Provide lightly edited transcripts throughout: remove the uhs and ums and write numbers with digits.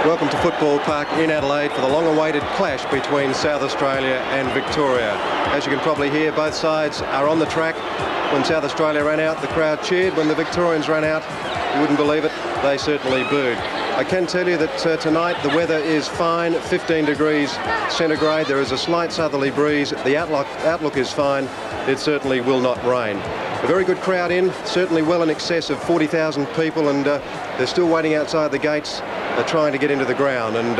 Welcome to Football Park in Adelaide for the long-awaited clash between South Australia and Victoria. As you can probably hear, both sides are on the track. When South Australia ran out, the crowd cheered. When the Victorians ran out, you wouldn't believe it, they certainly booed. I can tell you that tonight the weather is fine, 15 degrees centigrade. There is a slight southerly breeze. The outlook is fine. It certainly will not rain. A very good crowd in, certainly well in excess of 40,000 people, and they're still waiting outside the gates, trying to get into the ground. And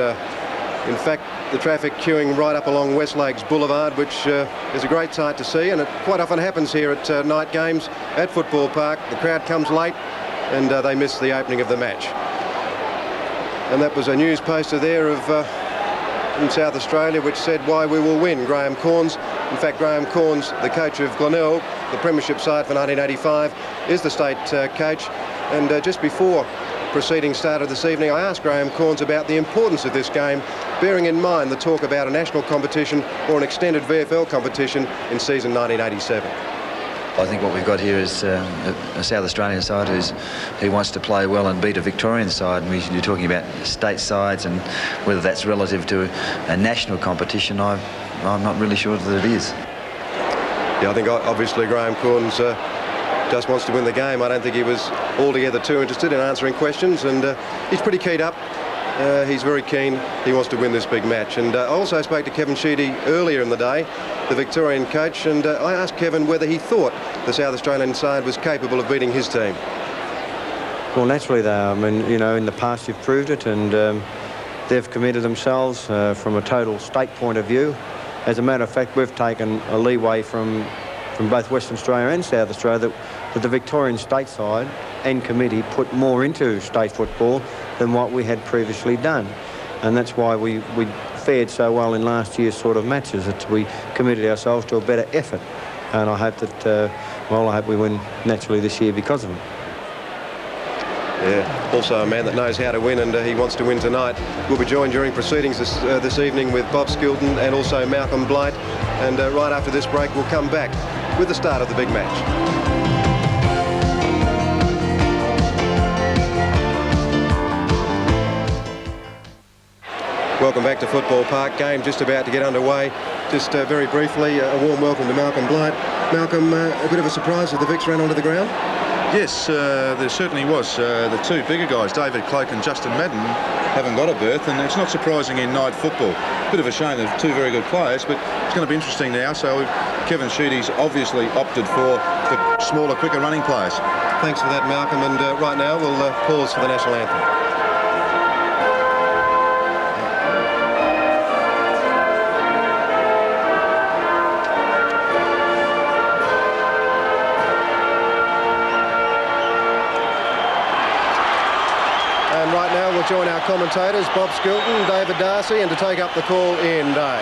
in fact, the traffic queuing right up along West Lakes Boulevard, which is a great sight to see, and it quite often happens here at night games at Football Park. The crowd comes late and they miss the opening of the match. And that was a news poster there of in South Australia which said why we will win. Graham Corns. In fact, Graham Corns, the coach of Glenelg, the premiership side for 1985, is the state coach. And just before proceedings started this evening, I asked Graham Corns about the importance of this game, bearing in mind the talk about a national competition or an extended VFL competition in season 1987. I think what we've got here is a South Australian side who wants to play well and beat a Victorian side. And you're talking about state sides and whether that's relative to a national competition, I'm not really sure that it is. Yeah, I think obviously Graham Corns just wants to win the game. I don't think he was altogether too interested in answering questions, and he's pretty keyed up. He's very keen. He wants to win this big match. And I also spoke to Kevin Sheedy earlier in the day, the Victorian coach, and I asked Kevin whether he thought the South Australian side was capable of beating his team. Well, naturally they are. I mean, you know, in the past you've proved it, and they've committed themselves from a total state point of view. As a matter of fact, we've taken a leeway from both Western Australia and South Australia that the Victorian state side and committee put more into state football than what we had previously done. And that's why we fared so well in last year's sort of matches, that we committed ourselves to a better effort. And I hope that, I hope we win naturally this year because of it. Yeah, also a man that knows how to win, and he wants to win tonight. We'll be joined during proceedings this evening with Bob Skilton and also Malcolm Blight. And right after this break, we'll come back with the start of the big match. Welcome back to Football Park. Game just about to get underway. Just very briefly, a warm welcome to Malcolm Blight. Malcolm, a bit of a surprise that the Vicks ran onto the ground? Yes, there certainly was. The two bigger guys, David Cloak and Justin Madden, haven't got a berth, and it's not surprising in night football. Bit of a shame, they're two very good players, but it's going to be interesting now. So Kevin Sheedy's obviously opted for the smaller, quicker running players. Thanks for that, Malcolm, and right now we'll pause for the national anthem. Join our commentators, Bob Skilton, David Darcy, and to take up the call, Ian Day.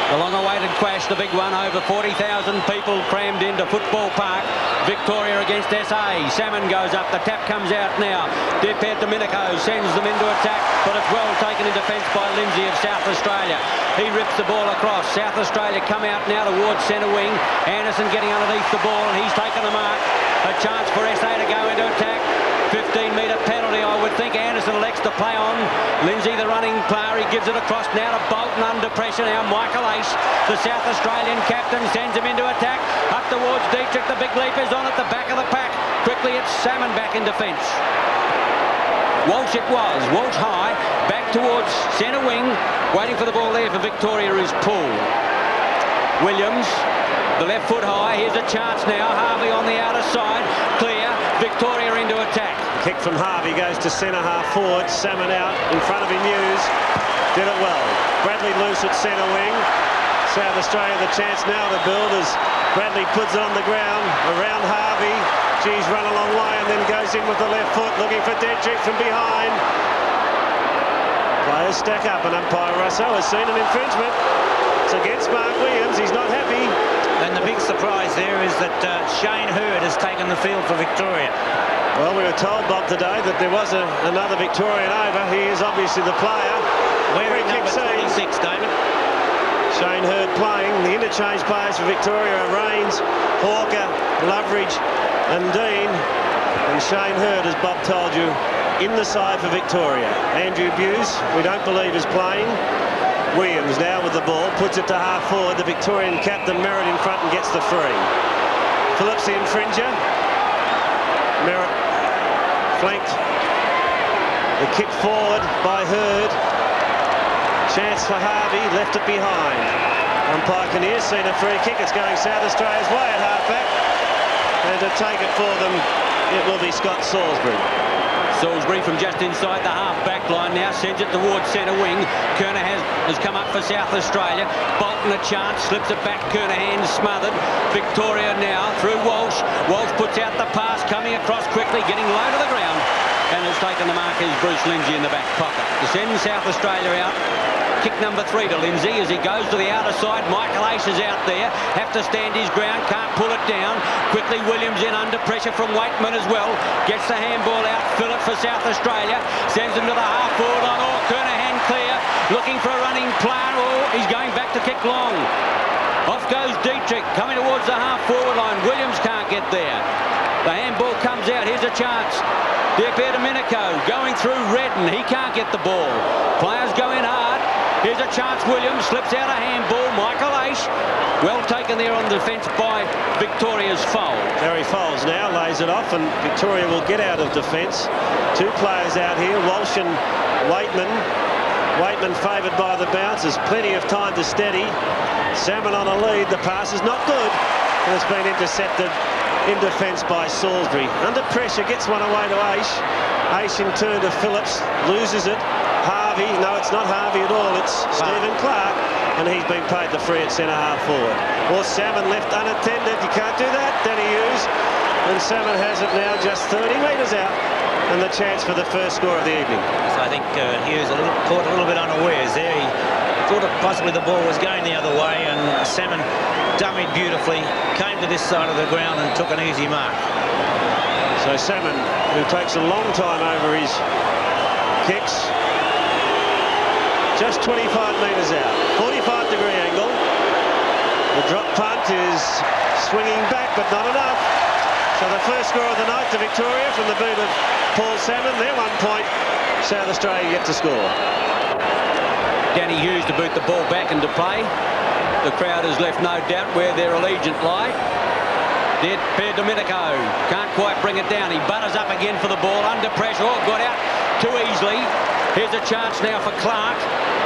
The long-awaited clash, the big one, over 40,000 people crammed into Football Park. Victoria against SA. Salmon goes up, the tap comes out now. Deped Domenico sends them into attack, but it's well taken in defence by Lindsay of South Australia. He rips the ball across. South Australia come out now towards centre wing. Anderson getting underneath the ball, and he's taken the mark. A chance for SA to go into attack. 15-metre penalty, I would think. Anderson elects to play on. Lindsay, the running player, he gives it across now to Bolton under pressure. Now Michael Aish, the South Australian captain, sends him into attack. Up towards Dietrich, the big leapers on at the back of the pack. Quickly, it's Salmon back in defence. Walsh it was. Walsh high, back towards centre wing. Waiting for the ball there for Victoria is Poole. Williams, the left foot high. Here's a chance now. Harvey on the outer side. Clear. Victoria into attack. Kick from Harvey goes to centre half forward. Salmon out in front of him. Hughes did it well. Bradley loose at centre wing. South Australia the chance now to build as Bradley puts it on the ground around Harvey. She's run a long way and then goes in with the left foot looking for Dietrich from behind. Players stack up and umpire Russo has seen an infringement. It's against Mark Williams. He's not happy. And the big surprise there is that Shane Hurd has taken the field for Victoria. Well, we were told, Bob, today that there was another Victorian over. He is obviously the player. Wearing number 26, David. Shane Hurd playing. The interchange players for Victoria are Rains, Hawker, Loveridge and Dean. And Shane Hurd, as Bob told you, in the side for Victoria. Andrew Buse, we don't believe is playing. Williams now with the ball, puts it to half forward. The Victorian captain, Merritt, in front and gets the free. Phillips the infringer. Merritt flanked. The kick forward by Hurd. Chance for Harvey, left it behind. Umpire Kernahan seen a free kick. It's going South Australia's way at half-back. And to take it for them, it will be Scott Salisbury. Salisbury from just inside the half-back line now sends it towards centre wing. Kernahan has come up for South Australia. Bolton a chance, slips it back. Kernahan smothered. Victoria now through Walsh. Walsh puts out the pass, coming across quickly, getting low to the ground. And has taken the mark is Bruce Lindsay in the back pocket. To send South Australia out. Kick number 3 to Lindsay as he goes to the outer side. Michael Aish is out there. Have to stand his ground. Can't pull it down. Quickly Williams in under pressure from Waitman as well. Gets the handball out. Phillips for South Australia. Sends him to the half-forward line. Oh, Kernahan clear. Looking for a running player. Oh, he's going back to kick long. Off goes Dietrich. Coming towards the half-forward line. Williams can't get there. The handball comes out. Here's a chance. Domenico going through Redden. He can't get the ball. Players go in hard. Here's a chance. Williams slips out a handball. Michael Aish, well taken there on defence by Victoria's Fold. Harry Foles now lays it off and Victoria will get out of defence. 2 players out here, Walsh and Waitman. Waitman favoured by the bounce. There's plenty of time to steady. Salmon on a lead. The pass is not good. And it's been intercepted in defence by Salisbury. Under pressure, gets one away to Aish. Aish in turn to Phillips, loses it. Harvey, no, it's not Harvey at all, it's Stephen Clark, and he's been paid the free at centre-half forward. Or Salmon left unattended, you can't do that, Danny Hughes. And Salmon has it now just 30 metres out, and the chance for the first score of the evening. So I think Hughes caught a little bit unawares there. He thought that possibly the ball was going the other way, and Salmon dummied beautifully, came to this side of the ground and took an easy mark. So Salmon, who takes a long time over his kicks, just 25 metres out, 45-degree angle. The drop punt is swinging back, but not enough. So the first score of the night to Victoria from the boot of Paul Salmon. They're 1 point. South Australia yet to score. Danny Hughes to boot the ball back into play. The crowd has left no doubt where their allegiance lie. Domenico can't quite bring it down. He butters up again for the ball under pressure. Oh, got out too easily. Here's a chance now for Clark.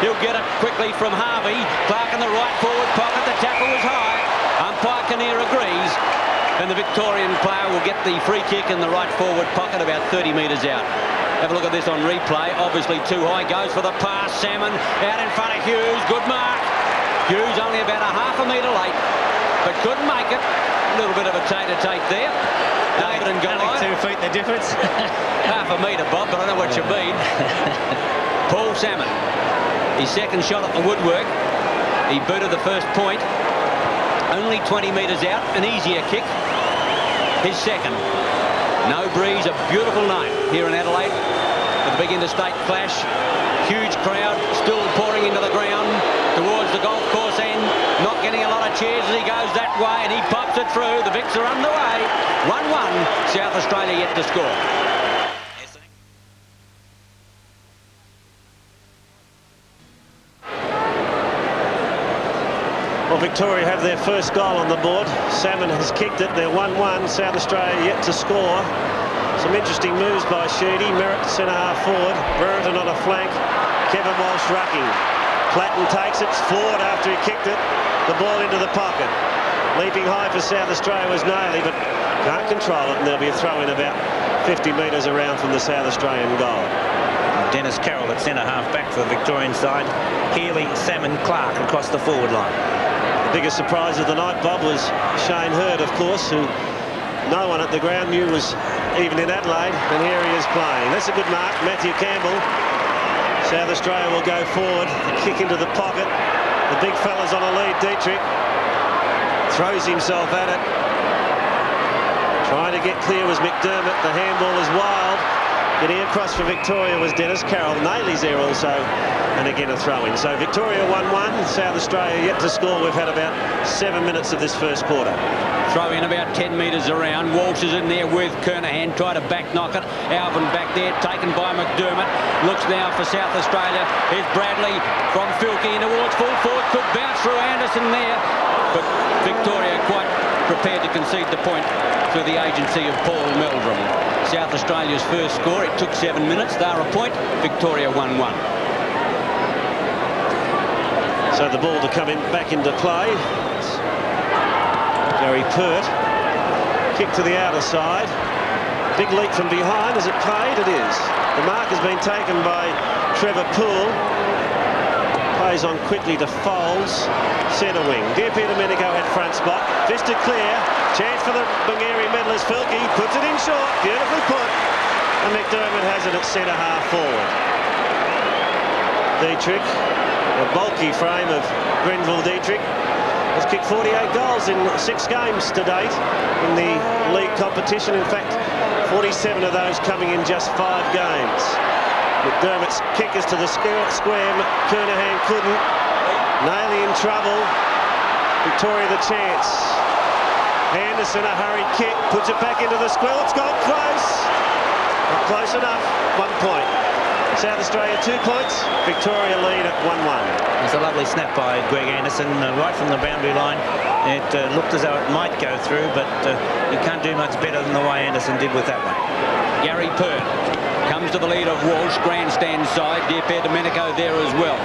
He'll get it quickly from Harvey. Clark in the right forward pocket. The tackle was high. Umpire Kernahan agrees. And the Victorian player will get the free kick in the right forward pocket about 30 metres out. Have a look at this on replay. Obviously too high. Goes for the pass. Salmon out in front of Hughes. Good mark. Hughes only about a half a metre late, but couldn't make it. A little bit of a tete-a-tete there. David and Goliath. 2 feet the difference. Half a metre, Bob, but I know what you mean. Paul Salmon, his second shot at the woodwork. He booted the first point. Only 20 metres out, an easier kick. His second. No breeze, a beautiful night here in Adelaide. At the big interstate clash. Huge crowd still pouring into the ground towards the golf course end. Not getting a lot of cheers as he goes that way, and he pops it through. The Vicks are underway. 1-1. South Australia yet to score. Well, Victoria have their first goal on the board. Salmon has kicked it. They're 1-1. South Australia yet to score. Some interesting moves by Sheedy. Merritt centre-half forward. Brereton on a flank. Kevin Walsh rucking. Platten takes it forward after he kicked it. The ball into the pocket. Leaping high for South Australia was Nailey, but can't control it, and there'll be a throw in about 50 metres around from the South Australian goal. Dennis Carroll at centre-half back for the Victorian side. Healy, Salmon, Clark across the forward line. The biggest surprise of the night, Bob, was Shane Hurd, of course, who no one at the ground knew was even in Adelaide, and here he is playing. That's a good mark. Matthew Campbell. South Australia will go forward. The kick into the pocket. The big fella's on a lead. Dietrich throws himself at it. Trying to get clear was McDermott. The handball is wild. Getting across for Victoria was Dennis Carroll. Nailey's there also, and again a throw-in. So Victoria 1-1, South Australia yet to score. We've had about 7 minutes of this first quarter. Throw in about 10 metres around. Walsh is in there with Kernahan. Try to back knock it. Alvin back there, taken by McDermott. Looks now for South Australia. Here's Bradley from Filkey in towards full forward. Could bounce through Anderson there. But Victoria quite prepared to concede the point through the agency of Paul Meldrum. South Australia's first score. It took 7 minutes. They're a point. Victoria 1-1. So the ball to come in back into play. Gary Pert, kick to the outer side. Big leap from behind. Is it played? It is. The mark has been taken by Trevor Poole. Plays on quickly to Foles, centre wing. Dear Peter Domenico at front spot. Fisted clear. Chance for the Bulgarian medalist Filkey. Puts it in short. Beautifully put. And McDermott has it at centre half forward. Dietrich, a bulky frame of Grenville Dietrich, has kicked 48 goals in 6 games to date in the league competition. In fact, 47 of those coming in just 5 games. McDermott's kick is to the square. Kernahan couldn't. Nailey in trouble. Victoria the chance. Anderson a hurried kick. Puts it back into the square. It's gone close. Not close enough. 1 point. South Australia 2 points. Victoria lead at 1-1. It's a lovely snap by Greg Anderson right from the boundary line. It looked as though it might go through, but you can't do much better than the way Anderson did with that one. Gary Pert comes to the lead of Walsh, grandstand side. Dear Peter Domenico there as well.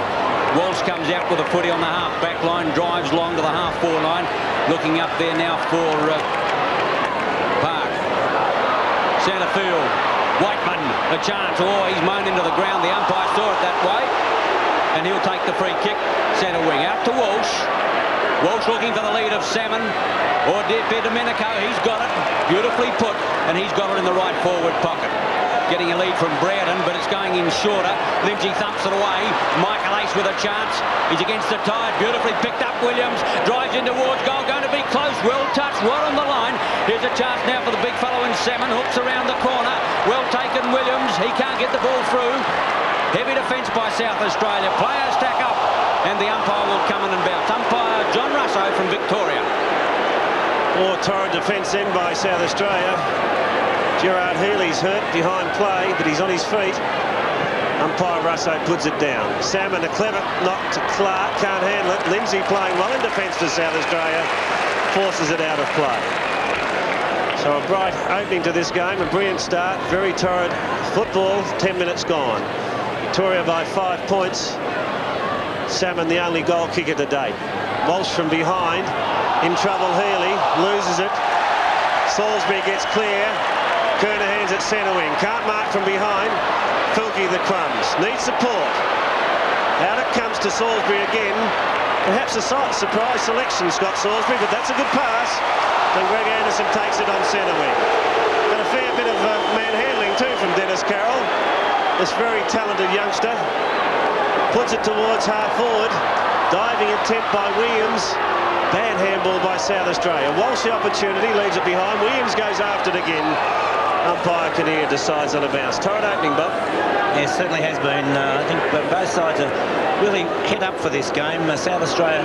Walsh comes out with a footy on the half-back line, drives long to the half-forward line. Looking up there now for Park. Centre field. Whiteman, a chance. Oh, he's mown into the ground. The umpire saw it that way. And he'll take the free kick. Centre wing out to Walsh. Walsh looking for the lead of Salmon. Or Dear Peter Domenico, he's got it. Beautifully put. And he's got it in the right forward pocket. Getting a lead from Browden, but it's going in shorter. Lindsay thumps it away. Michael Aish with a chance. He's against the tide. Beautifully picked up Williams. Drives in towards goal. Going to be close. Well touched. Right on the line. Here's a chance now for the big fellow in Salmon. Hooks around the corner. Well taken Williams. He can't get the ball through. Heavy defence by South Australia. Players stack up. And the umpire will come in and bounce. Umpire John Russo from Victoria. More torrid defence in by South Australia. Gerard Healy's hurt behind play, but he's on his feet. Umpire Russo puts it down. Salmon a clever knock to Clark, can't handle it. Lindsay playing well in defence for South Australia, forces it out of play. So a bright opening to this game, a brilliant start, very torrid football, 10 minutes gone. Victoria by 5 points. Salmon the only goal kicker to date. Walsh from behind, in trouble Healy, loses it. Salisbury gets clear. Kernahan's at centre wing. Can't mark from behind. Filkey the crumbs. Needs support. Out it comes to Salisbury again. Perhaps a surprise selection, Scott Salisbury, but that's a good pass. And Greg Anderson takes it on centre wing. And a fair bit of manhandling too from Dennis Carroll. This very talented youngster. Puts it towards half forward. Diving attempt by Williams. Bad handball by South Australia. Walsh the opportunity, leaves it behind. Williams goes after it again. Umpire Kinnear decides on a bounce. Torrid opening, Bob. Yeah, it certainly has been. I think both sides are really hit up for this game. South Australia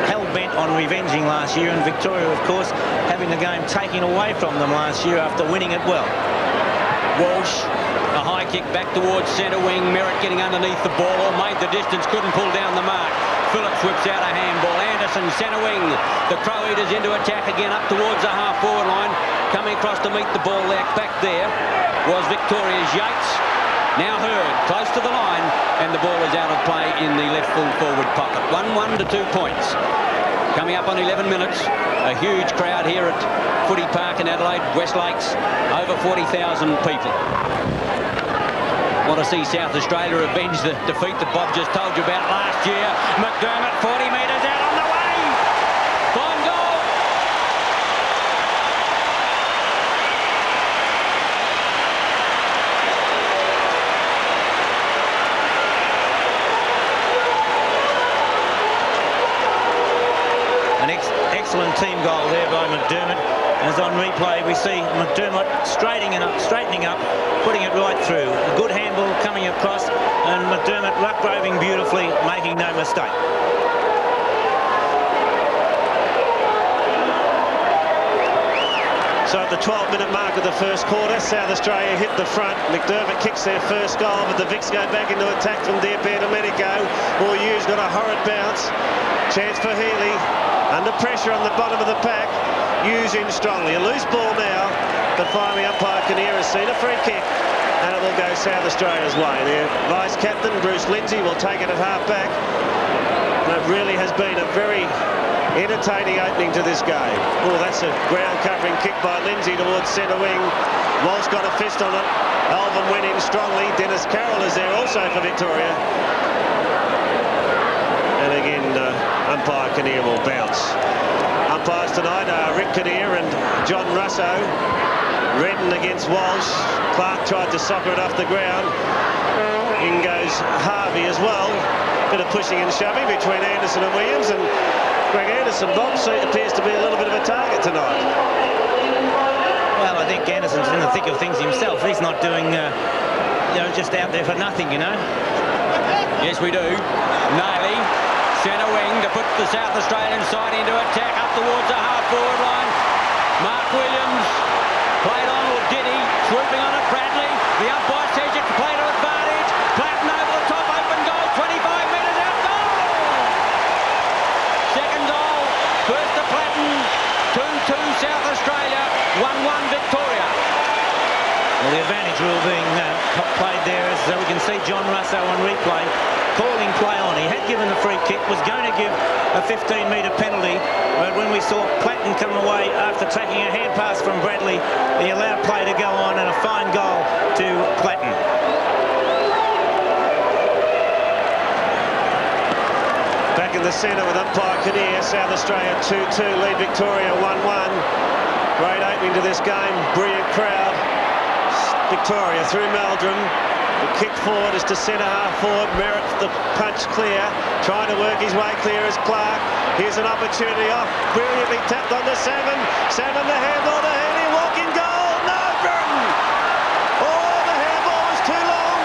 hell bent on revenging last year, and Victoria, of course, having the game taken away from them last year after winning it well. Walsh, a high kick back towards centre wing. Merritt getting underneath the ball, or made the distance, couldn't pull down the mark. Phillips whips out a handball. Anderson, centre wing. The Crow Eaters into attack again up towards the half-forward line. Coming across to meet the ball there. Back there was Victoria's Yates. Now Hurd, close to the line, and the ball is out of play in the left full forward pocket. 1-1 to 2 points. Coming up on 11 minutes, a huge crowd here at Footy Park in Adelaide, West Lakes, over 40,000 people. Want to see South Australia avenge the defeat that Bob just told you about last year. McDermott, 40 metres out on the way. Fine goal. An excellent team goal there by McDermott. As on replay, we see McDermott straightening up, putting it right through. A good handball coming across, and McDermott ruck roving beautifully, making no mistake. So at the 12-minute mark of the first quarter, South Australia hit the front. McDermott kicks their first goal, but the Vics go back into attack from Domenico. Hughes got a horrid bounce. Chance for Healy. Under pressure on the bottom of the pack. Hughes in strongly. A loose ball now, but finally umpire Kinnear has seen a free kick, and it will go South Australia's way. Their vice-captain, Bruce Lindsay, will take it at half-back. And it really has been a very entertaining opening to this game. Oh, that's a ground-covering kick by Lindsay towards centre wing. Walsh got a fist on it. Alvin went in strongly. Dennis Carroll is there also for Victoria. And again, umpire Kinnear will bounce. Umpires tonight are Rick Kinnear and John Russo. Redden against Walsh. Clark tried to soccer it off the ground. In goes Harvey as well. Bit of pushing and shoving between Anderson and Williams, and Greg Anderson, Bob, appears to be a little bit of a target tonight. Well, I think Anderson's in the thick of things himself. He's not doing, just out there for nothing, you know. Yes, we do. Naily, centre wing to put the South Australian side into attack up towards the half-forward line. Mark Williams played on, or did he? Swooping on it, Bradley. The umpire says you can play to advantage. Platten over the top, open goal, 25 metres out, goal! Second goal, first to Platten, 2-2 South Australia, 1-1 Victoria. Well, the advantage rule being played there, as we can see John Russo on replay calling play on. He had given the free kick, was going to give a 15-metre penalty, but when we saw Platten come away after taking a hand pass from Bradley, he allowed play to go on, and a fine goal to Platten. Back in the centre with umpire Kinnear. South Australia 2-2, lead Victoria 1-1. Great opening to this game, brilliant crowd. Victoria through Meldrum. The kick forward is to centre half forward. Merritt the punch clear. Trying to work his way clear as Clark. Here's an opportunity off. Brilliantly tapped on to Salmon. Salmon the handball to Healy. Walking goal. No, Burton. Oh, the handball was too long.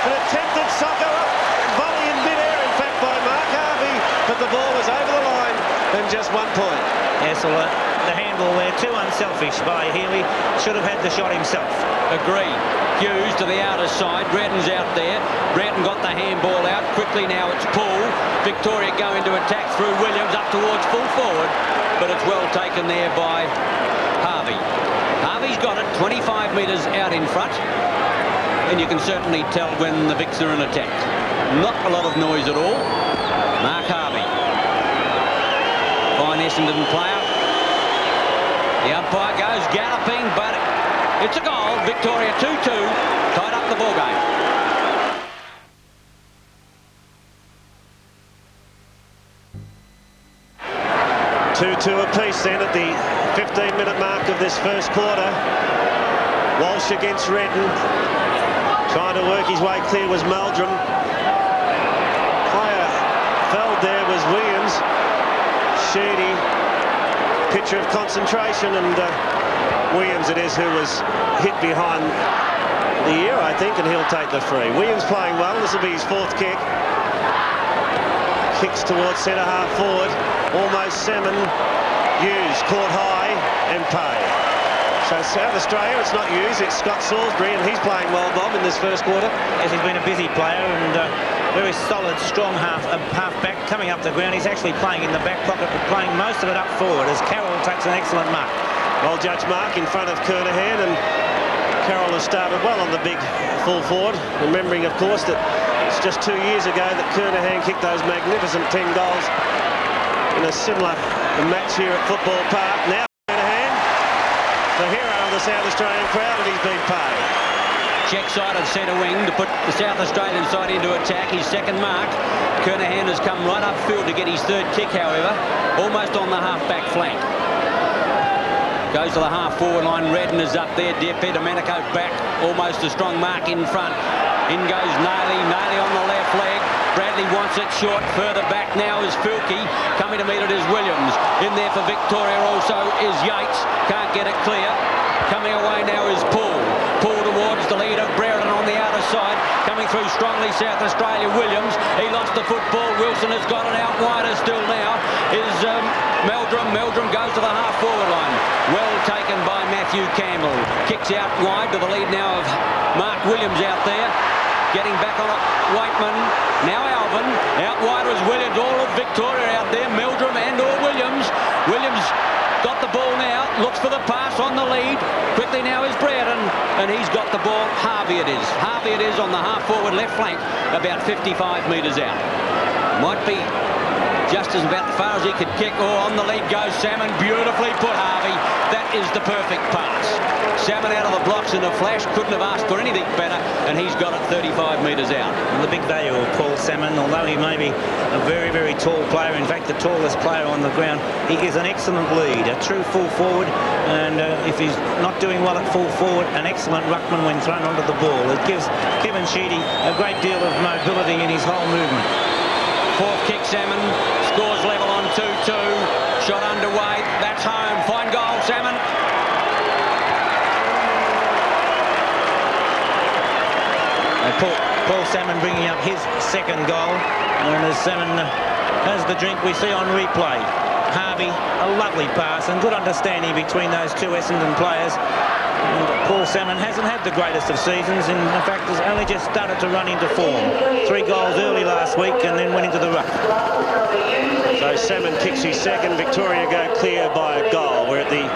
An attempted soccer up. Volley in midair, in fact, by Mark Harvey. But the ball was over the line and just 1 point. Yes, well, the handball there, too unselfish by Healy. Should have had the shot himself. Agreed. Hughes to the outer side. Bretton's out there. Bretton got the handball out. Quickly now it's Poole. Victoria go into attack through Williams up towards full forward. But it's well taken there by Harvey. Harvey's got it 25 metres out in front. And you can certainly tell when the Vics are in attack. Not a lot of noise at all. Mark Harvey. Fine Essendon player. The umpire goes galloping, but it's a goal. Victoria 2-2, tied up the ball game. Two apiece then at the 15-minute mark of this first quarter. Walsh against Redden. Trying to work his way clear was Meldrum. Player felled there was Williams. Sheedy. Picture of concentration, and Williams it is who was hit behind the ear, I think, and he'll take the free. Williams playing well. This will be his 4th kick. Kicks towards centre half forward. Almost Salmon. Hughes caught high and pay. So South Australia, it's not Hughes, it's Scott Salisbury, and he's playing well, Bob, in this first quarter. Yes, he's been a busy player and very solid, strong half-back coming up the ground. He's actually playing in the back pocket, but playing most of it up forward as Carroll takes an excellent mark. Well, Judge Mark in front of Kernahan, and Carroll has started well on the big full forward, remembering, of course, that it's just 2 years ago that Kernahan kicked those magnificent 10 goals in a similar match here at Football Park. Now Kernahan, the hero of the South Australian crowd, and he's been paid. Check side of centre wing to put the South Australian side into attack. His second mark. Kernahan has come right upfield to get his 3rd kick, however, almost on the half-back flank. Goes to the half-forward line. Redden is up there. Domenico back. Almost a strong mark in front. In goes Naily. Naily on the left leg. Bradley wants it short. Further back now is Filkey. Coming to meet it is Williams. In there for Victoria also is Yates. Can't get it clear. Coming away now is Paul. Paul towards the lead of Brereton on the outer side. Coming through strongly South Australia, Williams. He lost the football. Wilson has got it out wider still now. Is Meldrum. Meldrum goes to the half-forward line. Well taken by Matthew Campbell. Kicks out wide to the lead now of Mark Williams out there. Getting back on it, Waitman. Now Alvin. Out wide is Williams. All of Victoria out there. Meldrum and or Williams. Williams got the ball now. Looks for the pass on the lead. Quickly now is Brereton. And he's got the ball. Harvey it is. Harvey it is on the half-forward left flank. About 55 metres out. Might be just as about as far as he could kick. Oh, on the lead goes Salmon. Beautifully put, Harvey. That is the perfect pass. Salmon out of the blocks in a flash. Couldn't have asked for anything better. And he's got it 35 metres out. And the big value of Paul Salmon, although he may be a very, very tall player, in fact the tallest player on the ground, he is an excellent lead, a true full forward. And if he's not doing well at full forward, an excellent ruckman when thrown onto the ball. It gives Kevin Sheedy a great deal of mobility in his whole movement. Fourth kick, Salmon. Scores level on 2-2. Shot underway. That's home. Fine goal, Salmon. Paul Salmon bringing up his second goal. And as Salmon has the drink we see on replay. Harvey, a lovely pass and good understanding between those two Essendon players. And Paul Salmon hasn't had the greatest of seasons. In fact, has only just started to run into form. 3 goals early last week and then went into the ruck. So Salmon kicks his second. Victoria go clear by a goal. We're at the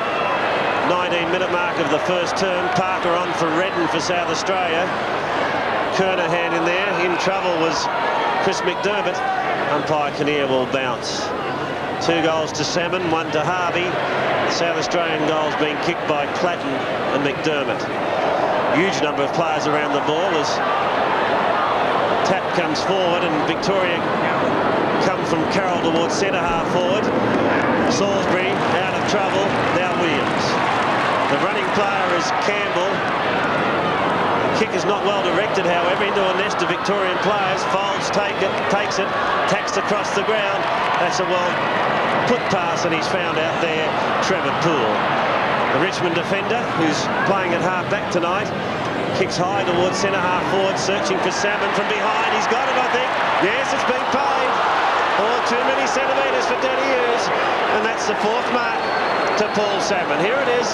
19-minute mark of the first term. Parker on for Redden for South Australia. Kernahan in there. In trouble was Chris McDermott. Umpire Kinnear will bounce. 2 goals to Salmon, 1 to Harvey. The South Australian goals being kicked by Platten and McDermott. Huge number of players around the ball as tap comes forward and Victoria come from Carroll towards centre half forward. Salisbury out of trouble. Now Williams. The running player is Campbell. Kick is not well directed, however, into a nest of Victorian players. Folds takes it, tacks across the ground. That's a well put pass, and he's found out there Trevor Poole. The Richmond defender, who's playing at half back tonight, kicks high towards centre half forward, searching for Salmon from behind. He's got it, I think. Yes, it's been paid. Oh, too many centimetres for Danny Hughes, and that's the 4th mark to Paul Salmon. Here it is.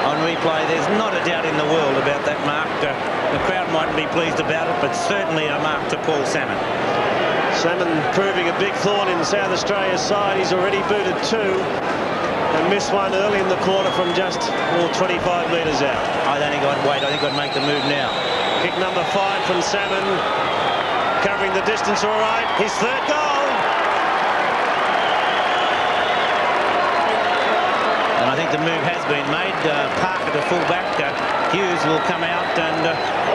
On replay, there's not a doubt in the world about that mark. The crowd mightn't be pleased about it, but certainly a mark to Paul Salmon. Salmon proving a big thorn in South Australia's side. He's already booted 2 and missed one early in the quarter from just 25 metres out. I don't think I'd wait. I think I'd make the move now. Kick number 5 from Salmon. Covering the distance all right. His 3rd goal. And I think the move has been made. Parker to full-back. Hughes will come out, and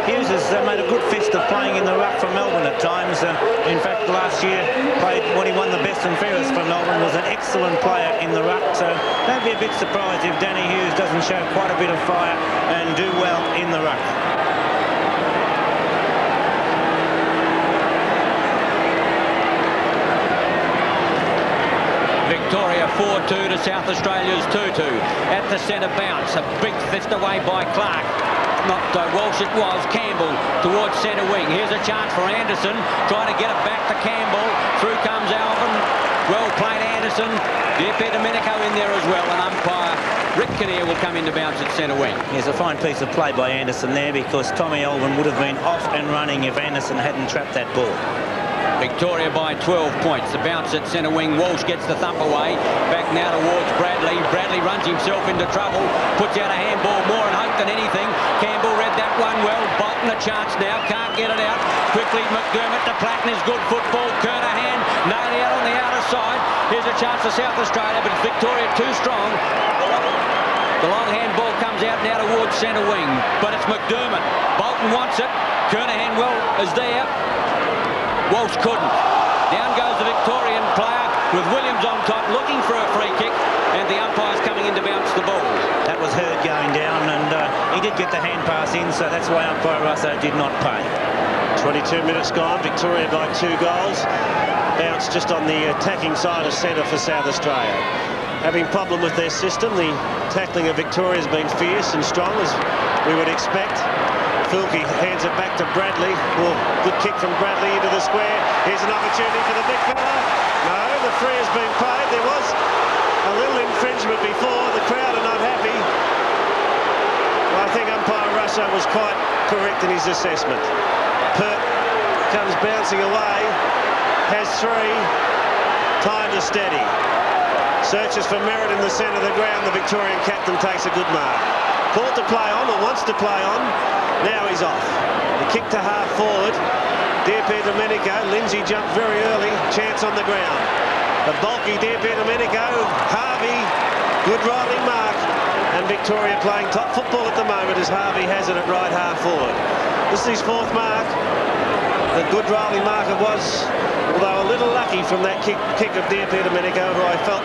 Hughes has made a good fist of playing in the ruck for Melbourne at times. In fact, last year, played when he won the best and fairest for Melbourne, was an excellent player in the ruck. So don't be a bit surprised if Danny Hughes doesn't show quite a bit of fire and do well in the ruck. Victoria 4-2 to South Australia's 2-2. At the centre bounce, a big fist away by Clark. Not Walsh, it was Campbell towards centre wing. Here's a chance for Anderson, trying to get it back to Campbell. Through comes Alvin. Well played, Anderson. Domenico in there as well, and umpire Rick Kinnear will come in to bounce at centre wing. Here's a fine piece of play by Anderson there, because Tommy Alvin would have been off and running if Anderson hadn't trapped that ball. Victoria by 12 points. The bounce at centre wing. Walsh gets the thump away. Back now towards Bradley. Bradley runs himself into trouble. Puts out a handball, more in hope than anything. Campbell read that one well. Bolton a chance now. Can't get it out. Quickly McDermott to Platten is good football. Kernahan nailed out on the outer side. Here's a chance for South Australia, but it's Victoria too strong. The long handball comes out now towards centre wing, but it's McDermott. Bolton wants it. Kernahan well is there. Walsh couldn't. Down goes the Victorian player with Williams on top, looking for a free kick, and the umpire's coming in to bounce the ball. That was Hurd going down, and he did get the hand pass in, so that's why umpire Russo did not pay. 22 minutes gone. Victoria by 2 goals. Bounce just on the attacking side of centre for South Australia. Having problem with their system. The tackling of Victoria has been fierce and strong, as we would expect. Fulke hands it back to Bradley. Oh, good kick from Bradley into the square. Here's an opportunity for the big fella. No, the free has been paid. There was a little infringement before. The crowd are not happy. I think umpire Russo was quite correct in his assessment. Pert comes bouncing away. Has 3. Time to steady. Searches for Merritt in the centre of the ground. The Victorian captain takes a good mark. Called to play on, or wants to play on. Now he's off. The kick to half forward. Domenico. Lindsay jumped very early. Chance on the ground. The bulky Domenico. Harvey. Good rolling mark. And Victoria playing top football at the moment as Harvey has it at right half forward. This is his 4th mark. The good rolling mark it was, although a little lucky from that kick of Domenico, who I felt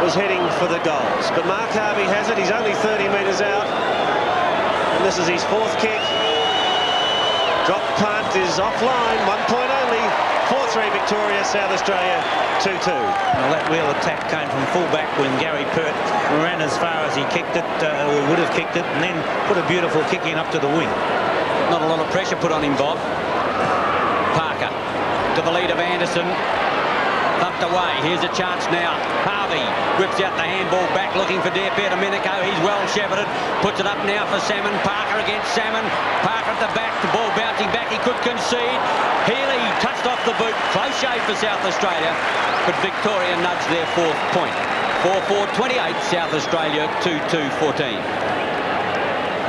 was heading for the goals. But Mark Harvey has it. He's only 30 metres out. And this is his 4th kick. Drop punt is offline. 1 point only. 4-3 Victoria, South Australia 2-2. Well, that wheel attack came from fullback when Gary Pert ran as far as he kicked it, or would have kicked it, and then put a beautiful kick in up to the wing. Not a lot of pressure put on him, Bob. Parker to the lead of Anderson. Thumped away. Here's a chance now. Harvey whips out the handball back, looking for Domenico. He's well shepherded. Puts it up now for Salmon. Parker against Salmon. Parker at the back. The ball bouncing back. He could concede. Healy touched off the boot. Close shave for South Australia. But Victoria nudged their 4th point. 4-4-28. South Australia 2-2-14.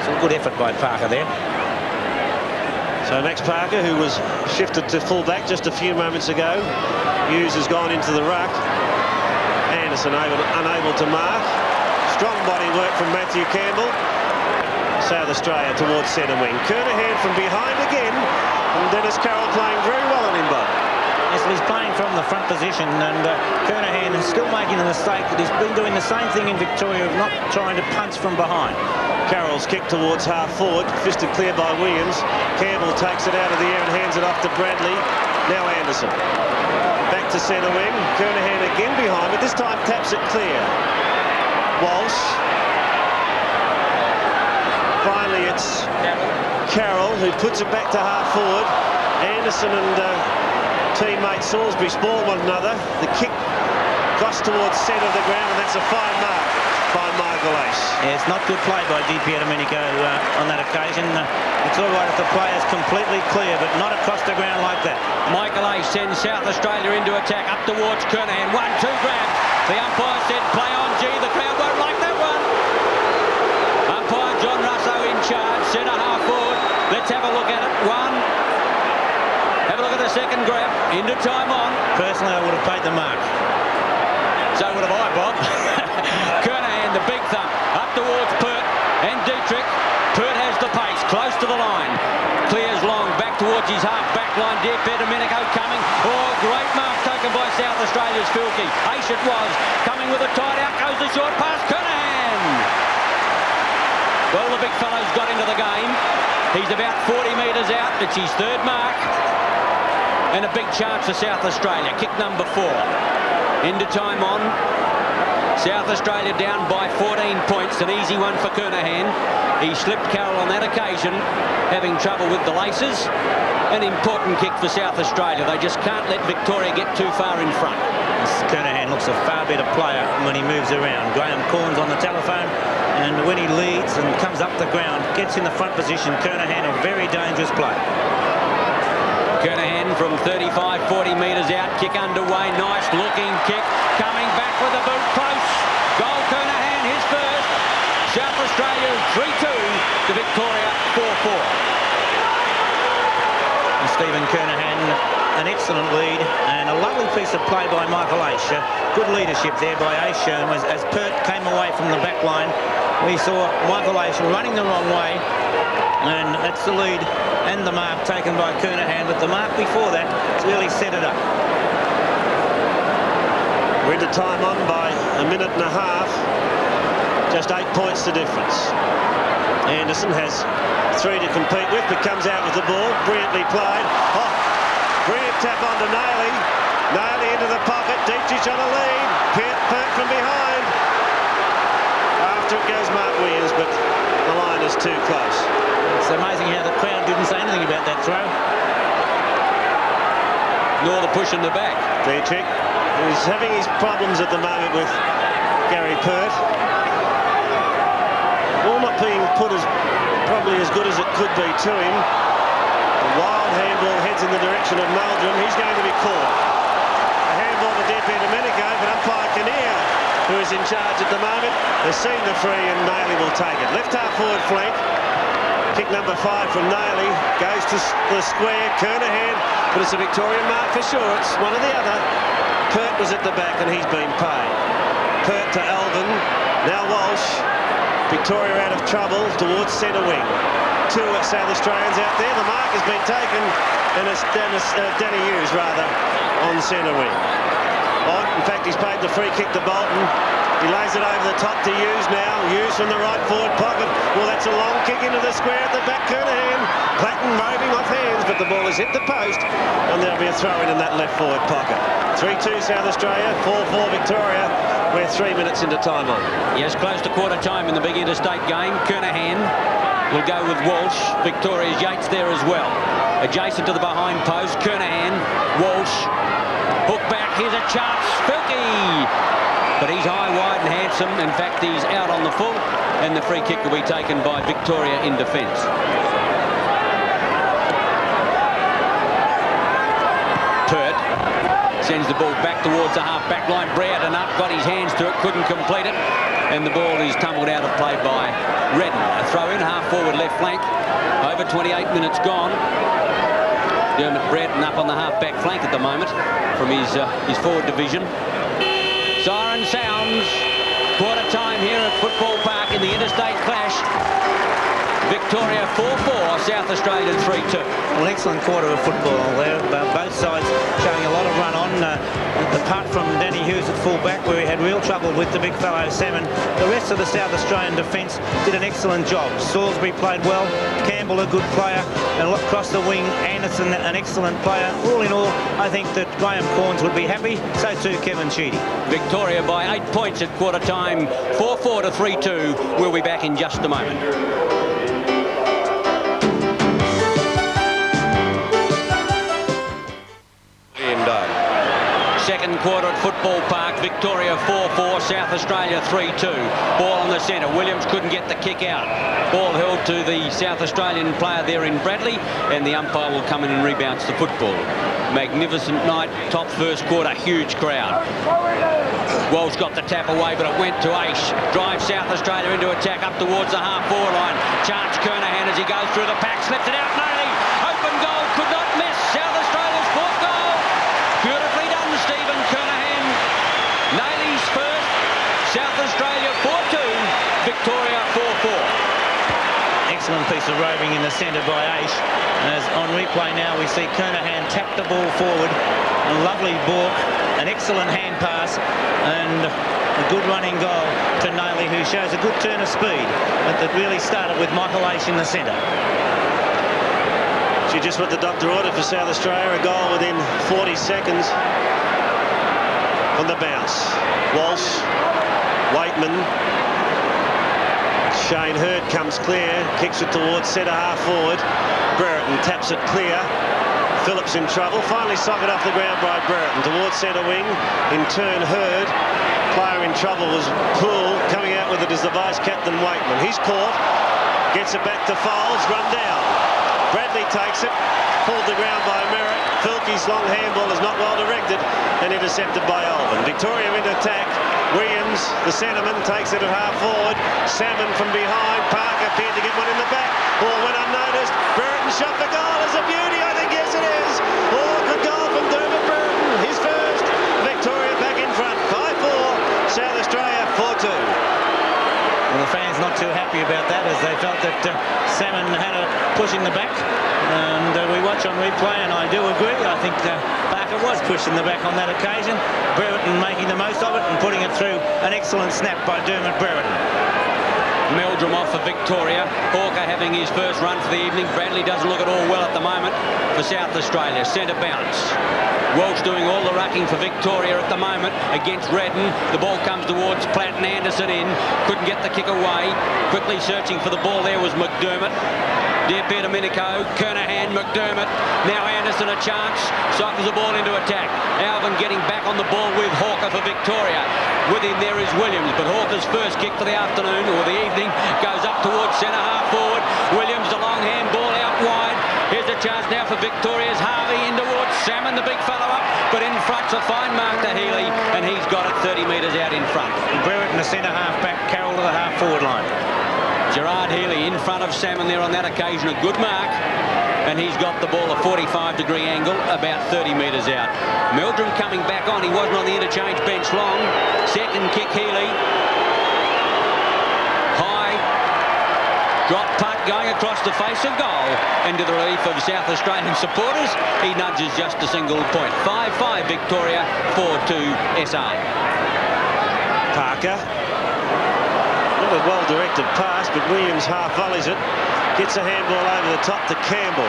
It's a good effort by Parker there. So Max Parker, who was shifted to full-back just a few moments ago. Hughes has gone into the ruck. Anderson unable to mark. Strong body work from Matthew Campbell. South Australia towards centre wing. Kernahan from behind again. And Dennis Carroll playing very well on him, Bob. Yes, he's playing from the front position, and Kernahan is still making the mistake that he's been doing the same thing in Victoria of not trying to punch from behind. Carroll's kick towards half forward, fisted clear by Williams. Campbell takes it out of the air and hands it off to Bradley. Now Anderson. Back to centre wing. Kernahan again behind, but this time taps it clear. Walsh. Finally it's Carroll who puts it back to half forward. Anderson and teammate Salisbury spoil one another. The kick crossed towards centre of the ground, and that's a fine mark by Michael Aish. Yeah, it's not good play by Domenico on that occasion. It's all right if the play is completely clear, but not across the ground like that. Michael Aish sends South Australia into attack up towards Kernahan. 1-2 grabs. The umpire said play on G. The crowd won't like that one. Umpire John Russo in charge. Centre half forward. Let's have a look at it. 1. Have a look at the second grab. Into time on. Personally, I would have paid the mark. So would have I, Bob. Kernahan, the big thump, up towards Pert and Dietrich. Pert has the pace, close to the line. Clears long, back towards his half-back line. Domenico coming. Oh, great mark taken by South Australia's Fulke. Aish it was. Coming with a tight out goes the short pass. Kernahan. Well, the big fellow's got into the game. He's about 40 metres out. It's his 3rd mark. And a big chance for South Australia. Kick number 4. Into time on. South Australia down by 14 points. An easy one for Kernahan. He slipped Carroll on that occasion, having trouble with the laces. An important kick for South Australia. They just can't let Victoria get too far in front. Kernahan looks a far better player when he moves around. Graham Corn's on the telephone, and when he leads and comes up the ground, gets in the front position, Kernahan a very dangerous player. Kernahan from 35, 40 metres out. Kick underway. Nice looking kick. Coming back with a boot. Close. Goal Kernahan, his first. South Australia 3-2 to Victoria 4-4. And Stephen Kernahan, an excellent lead and a lovely piece of play by Michael Aish. Good leadership there by Aish. As Pert came away from the back line, we saw Michael Aish running the wrong way, and that's the lead and the mark taken by Kernahan, but the mark before that really set it up. We're into time on by a minute and a half. Just 8 points the difference. Anderson has 3 to compete with, but comes out with the ball. Brilliantly played. Oh, brilliant tap onto Nailey. Nailey into the pocket. Dietrich on a lead. Pert from behind. After it goes Mark Williams, but the line is too close. It's amazing how the crowd didn't say anything about that throw. Nor the push in the back. Dietrich, who's having his problems at the moment with Gary Pert. Ball not being put as probably as good as it could be to him. A wild handball heads in the direction of Meldrum. He's going to be caught. A handball to Domenico, but umpire Kernahan, who is in charge at the moment, has seen the free and Nailey will take it. Left half forward flank. Kick number 5 from Nailey. Goes to the square. Kernahan, but it's a Victorian mark for sure. It's one or the other. Pert was at the back and he's been paid. Pert to Alvin. Now Walsh. Victoria out of trouble towards centre wing. 2 South Australians out there. The mark has been taken, and it's Danny Hughes rather on centre wing. Oh, in fact, he's paid the free kick to Bolton. He lays it over the top to Hughes now. Hughes from the right forward pocket. Well, that's a long kick into the square at the back. Kernahan. Platten roving off hands, but the ball has hit the post, and there'll be a throw-in in that left forward pocket. 3-2 South Australia, 4-4 Victoria. We're 3 minutes into time on. Yes, close to quarter time in the big interstate game. Kernahan will go with Walsh. Victoria's Yates there as well. Adjacent to the behind post, Kernahan, Walsh. Hook back, here's a chance, Filkey. But he's high, wide and handsome. In fact, he's out on the full, and the free kick will be taken by Victoria in defence. Pert sends the ball back towards the half-back line. Brereton up, got his hands to it, couldn't complete it. And the ball is tumbled out of play by Redden. A throw-in, half-forward left flank. Over 28 minutes gone. Dermot Brereton up on the half-back flank at the moment from his forward division. Siren sounds. Quarter time here at Football Park in the interstate clash. Victoria 4-4, South Australia 3-2. Well, excellent quarter of football there. Both sides showing a lot of run on. Apart from Danny Hughes at full back, where he had real trouble with the big fellow Salmon, the rest of the South Australian defence did an excellent job. Salisbury played well, Campbell a good player, and across the wing, Anderson an excellent player. All in all, I think that Graham Corns would be happy, so too Kevin Sheedy. Victoria by 8 points at quarter time, 4-4 to 3-2. We'll be back in just a moment. Second quarter at Football Park, Victoria 4-4, South Australia 3-2. Ball on the centre, Williams couldn't get the kick out. Ball held to the South Australian player there in Bradley, and the umpire will come in and rebounce the football. Magnificent night, top first quarter, huge crowd. Walsh got the tap away, but it went to Aish. Drives South Australia into attack up towards the half-forward line. Chance Kernahan as he goes through the pack, slips it out, Nailey. Open goal, could not miss. South Australia's 4th goal. Beautifully done, Stephen Kernahan. Nailey's first. South Australia 4-2. Victoria 4-4. Excellent piece of roving in the centre by Aish. As on replay now, we see Kernahan tap the ball forward. A lovely balk, an excellent hand pass, and a good running goal to Nailey, who shows a good turn of speed. But that really started with Michael Aish in the centre. She just what the doctor ordered for South Australia, a goal within 40 seconds on the bounce. Walsh, Waitman, Shane Hurd comes clear, kicks it towards centre half forward. Brereton taps it clear. Phillips in trouble, finally socked off the ground by Brereton towards centre wing. In turn, Hurd, player in trouble was Poole, coming out with it as the vice captain Waitman. He's caught, gets it back to Foles, run down. Bradley takes it, pulled the ground by Merritt. Filkey's long handball is not well directed and intercepted by Alvin. Victoria into attack. Williams, the centreman, takes it at half forward. Salmon from behind. Parker appeared to get one in the back. Ball went unnoticed. Brereton shot for goal. It's a beauty, I think. Yes, it is. Oh, good goal from Dermot Brereton. His first. Victoria back in front. 5-4. South Australia 4-2. Well, the fans not too happy about that, as they felt that Salmon had a push in the back. And we watch on replay, and I do agree. I think Parker was pushed in the back on that occasion. Brereton making the most of it and putting it through. An excellent snap by Dermot Brereton. Meldrum off for Victoria. Hawker having his first run for the evening. Bradley doesn't look at all well at the moment for South Australia. Centre bounce. Walsh doing all the rucking for Victoria at the moment against Redden. The ball comes towards Platten. Anderson in. Couldn't get the kick away. Quickly searching for the ball there was McDermott. Dear Peter Minico, Kernahan, McDermott. Now Anderson a chance. Cycles the ball into attack. Alvin getting back on the ball with Hawker for Victoria. With him there is Williams, but Hawker's first kick for the afternoon or the evening goes up towards centre half forward. Williams, the long hand ball out wide. Here's a chance now for Victoria's Harvey in towards Salmon, the big fellow up, but in front's a fine mark to Healy, and he's got it 30 metres out in front. Brewitt in the centre half back, Carroll to the half forward line. Gerard Healy in front of Salmon there on that occasion, a good mark, and he's got the ball a 45-degree angle, about 30 metres out. Meldrum coming back on, he wasn't on the interchange bench long. Second kick, Healy. High. Drop putt going across the face of goal, and to the relief of South Australian supporters, he nudges just a single point. 5-5 Victoria, 4-2 SA. Parker. Not a well-directed pass, but Williams half volleys it. Gets a handball over the top to Campbell.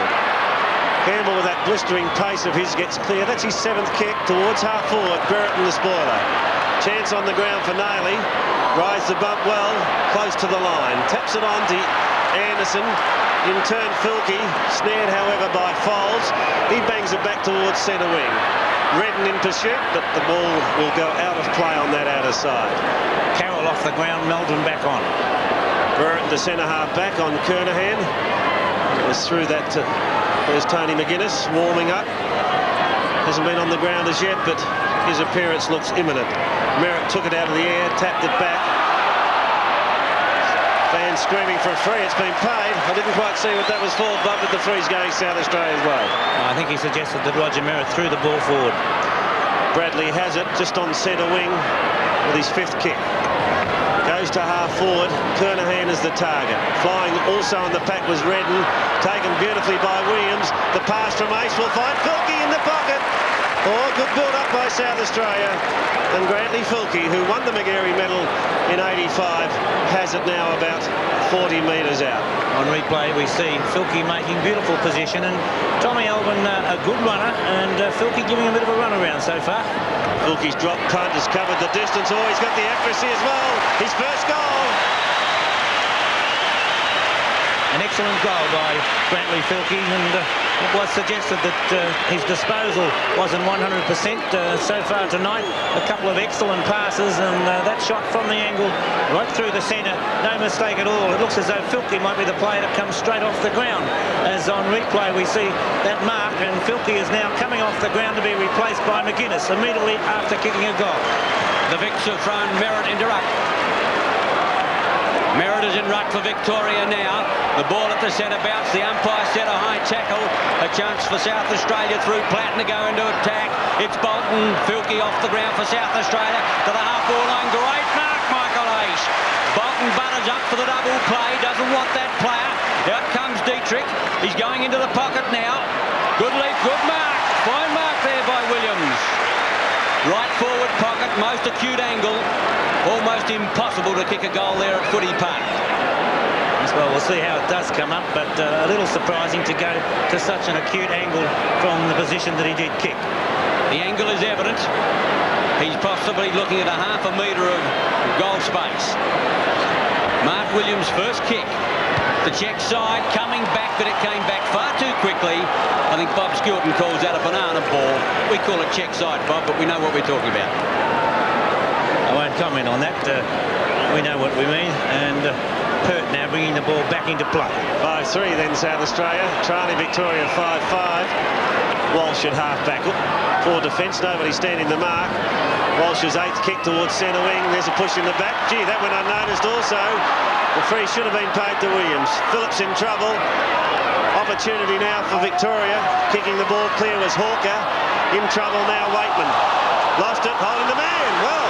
Campbell with that blistering pace of his gets clear. That's his 7th kick towards half forward. Brereton the spoiler. Chance on the ground for Nailey. Rides the bump well, close to the line. Taps it on to Anderson. In turn, Filkey, snared however by Foles. He bangs it back towards centre wing. Redden in pursuit, but the ball will go out of play on that outer side. Carroll off the ground, Meldrum back on. Brereton to centre half back on Kernahan. Was through that. There's Tony McGuinness warming up. Hasn't been on the ground as yet, but his appearance looks imminent. Merritt took it out of the air, tapped it back. Fans screaming for a free. It's been paid. I didn't quite see what that was for, Bob, but the free's going South Australia's way. I think he suggested that Roger Merritt threw the ball forward. Bradley has it just on centre wing with his 5th kick. Goes to half forward. Kernahan is the target. Flying also on the pack was Redden. Taken beautifully by Williams. The pass from Aish will find Filkey in the pocket. Oh, good build-up by South Australia. And Grantley Filkey, who won the Magarey medal in '85, has it now about 40 metres out. On replay, we see Filkey making beautiful position, and Tommy Alvin a good runner, and Filkey giving a bit of a run around so far. Filkey's drop punt has covered the distance. Oh, he's got the accuracy as well. His first goal. An excellent goal by Grantley Filkey, and it was suggested that his disposal wasn't 100% so far tonight. A couple of excellent passes, and that shot from the angle right through the centre, no mistake at all. It looks as though Filkey might be the player that comes straight off the ground. As on replay we see that mark, and Filkey is now coming off the ground to be replaced by McGuinness immediately after kicking a goal. The Vicks have thrown Merritt into ruck. Merritt is in ruck for Victoria now. The ball at the centre bounce. The umpire set a high tackle. A chance for South Australia through Platten to go into attack. It's Bolton. Filkey off the ground for South Australia to the half-forward line. Great mark, Michael Aish. Bolton butters up for the double play. Doesn't want that player. Out comes Dietrich. He's going into the pocket now. Good leap, good mark. Fine mark there by Williams. Right forward pocket, most acute angle. Almost impossible to kick a goal there at Footy Park. Well, we'll see how it does come up, but a little surprising to go to such an acute angle from the position that he did kick. The angle is evident. He's possibly looking at a half a metre of goal space. Mark Williams' first kick. The check side coming back, but it came back far too quickly. I think Bob Skilton calls that a banana ball. We call it check side, Bob, but we know what we're talking about. I won't comment on that. We know what we mean, and Pert now bringing the ball back into play. 5-3 then South Australia. Trailing Victoria 5-5. Walsh at half-back. Poor defence, nobody standing the mark. Walsh's 8th kick towards centre wing. There's a push in the back. Gee, that went unnoticed also. The free should have been paid to Williams. Phillips in trouble. Opportunity now for Victoria. Kicking the ball clear was Hawker. In trouble now, Waitman. Lost it, holding the man. Well,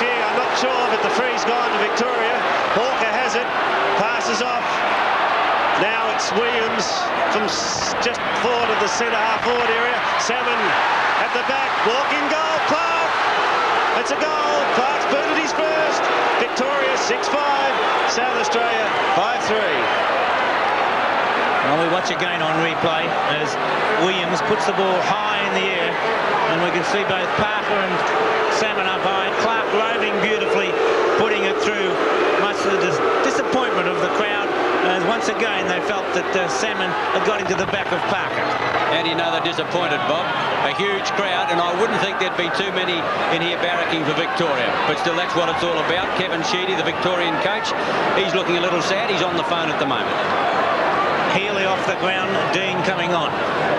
gee, I'm not sure, but the free's gone to Victoria. Hawker has it. Passes off. Now it's Williams from just forward of the centre half forward area. Salmon at the back. Walking goal. Park. It's a goal. Clark's booted his first. Victoria 6-5. South Australia 5-3. Well, we watch again on replay as Williams puts the ball high in the air, and we can see both Parker and Salmon up high. Clark roving beautifully, putting it through, much to the disappointment of the crowd, as once again they felt that Salmon had got into the back of Parker. How do you know they're disappointed, Bob? A huge crowd, and I wouldn't think there'd be too many in here barracking for Victoria. But still, that's what it's all about. Kevin Sheedy, the Victorian coach, he's looking a little sad. He's on the phone at the moment. Healy off the ground, Dean coming on.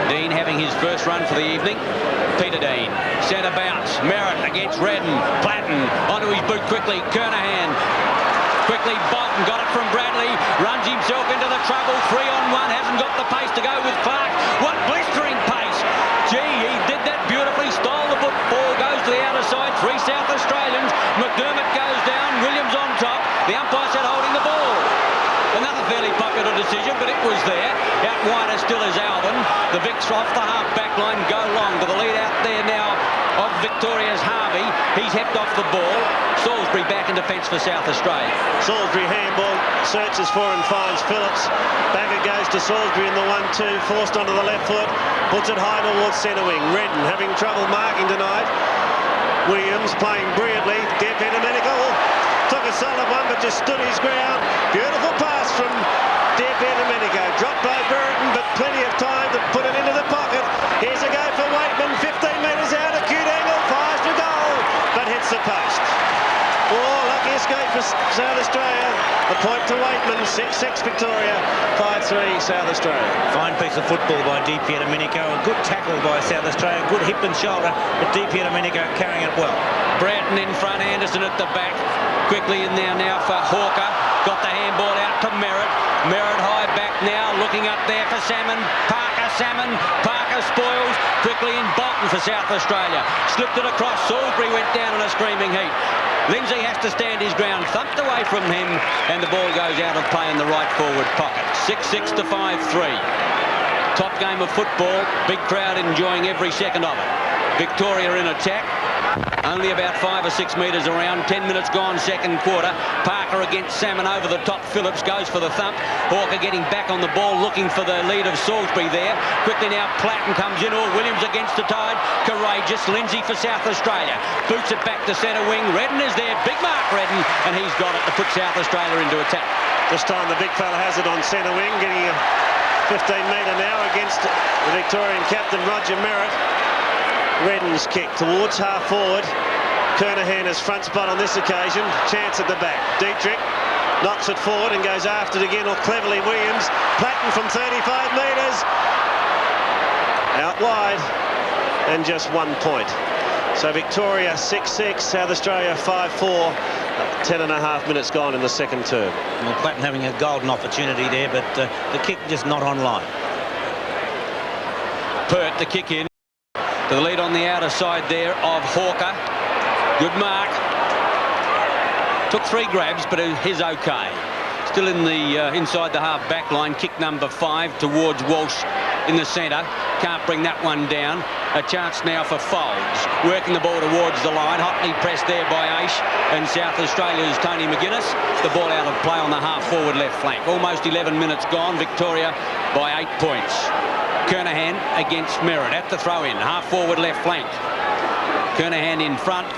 Dean having his first run for the evening. Peter Dean, centre bounce, Merritt against Redden, Platten, onto his boot quickly, Kernahan, quickly Bolton, got it from Bradley, runs himself into the trouble, 3-on-1, hasn't got the pace to go with Clark. What blistering pace! Gee, he did that beautifully, stole the football, goes to the outer side, 3 South Australians, McDermott goes down, Williams on top, the umpire said holding the ball. Another fairly popular decision, but it was there. Out wider still is Alvin. The Vicks off the half-back line go long to the lead out there now of Victoria's Harvey. He's hepped off the ball. Salisbury back in defence for South Australia. Salisbury handball, searches for and finds Phillips. Back it goes to Salisbury in the 1-2, forced onto the left foot, puts it high towards centre wing. Redden having trouble marking tonight. Williams playing brilliantly. Deep into Medical. Took a solid one, but just stood his ground. Beautiful pass from Domenico. Dropped by Burton, but plenty of time to put it into the pocket. Here's a go for Waitman. 15 metres out, acute angle, fires for goal, but hits the post. Oh, lucky escape for South Australia. The point to Waitman. 6-6 Victoria. 5-3 South Australia. Fine piece of football by Domenico. A good tackle by South Australia. Good hip and shoulder, but Domenico carrying it well. Bratton in front, Anderson at the back. Quickly in there now for Hawker. Got the handball out to Merritt. Merritt high back now, looking up there for Salmon. Parker spoils. Quickly in Bolton for South Australia. Slipped it across. Salisbury went down in a screaming heap. Lindsay has to stand his ground, thumped away from him, and the ball goes out of play in the right forward pocket. 6-6 to 5-3. Top game of football. Big crowd enjoying every second of it. Victoria in attack. Only about 5 or 6 metres around. 10 minutes gone, second quarter. Parker against Salmon over the top. Phillips goes for the thump. Hawker getting back on the ball, looking for the lead of Salisbury there. Quickly now, Platten comes in. Williams against the tide. Courageous. Lindsay for South Australia. Boots it back to centre wing. Redden is there. Big mark, Redden. And he's got it to put South Australia into attack. This time the big fella has it on centre wing, getting a 15-metre now against the Victorian captain, Roger Merritt. Redden's kick towards half forward. Kernahan has front spot on this occasion. Chance at the back. Dietrich knocks it forward and goes after it again, or cleverly Williams. Platten from 35 metres. Out wide. And just 1 point. So Victoria 6-6, South Australia 5-4. 10.5 minutes gone in the second term. Well, Platten having a golden opportunity there, but the kick just not online. Pert, the kick in. To the lead on the outer side there of Hawker. Good mark. Took 3 grabs, but he's okay. Still in the inside the half back line. Kick number 5 towards Walsh in the centre. Can't bring that one down. A chance now for Folds. Working the ball towards the line. Hotly pressed there by Aish. And South Australia's Tony McGuinness. The ball out of play on the half forward left flank. Almost 11 minutes gone. Victoria by 8 points. Kernahan against Merritt at the throw-in. Half forward left flank. Kernahan in front.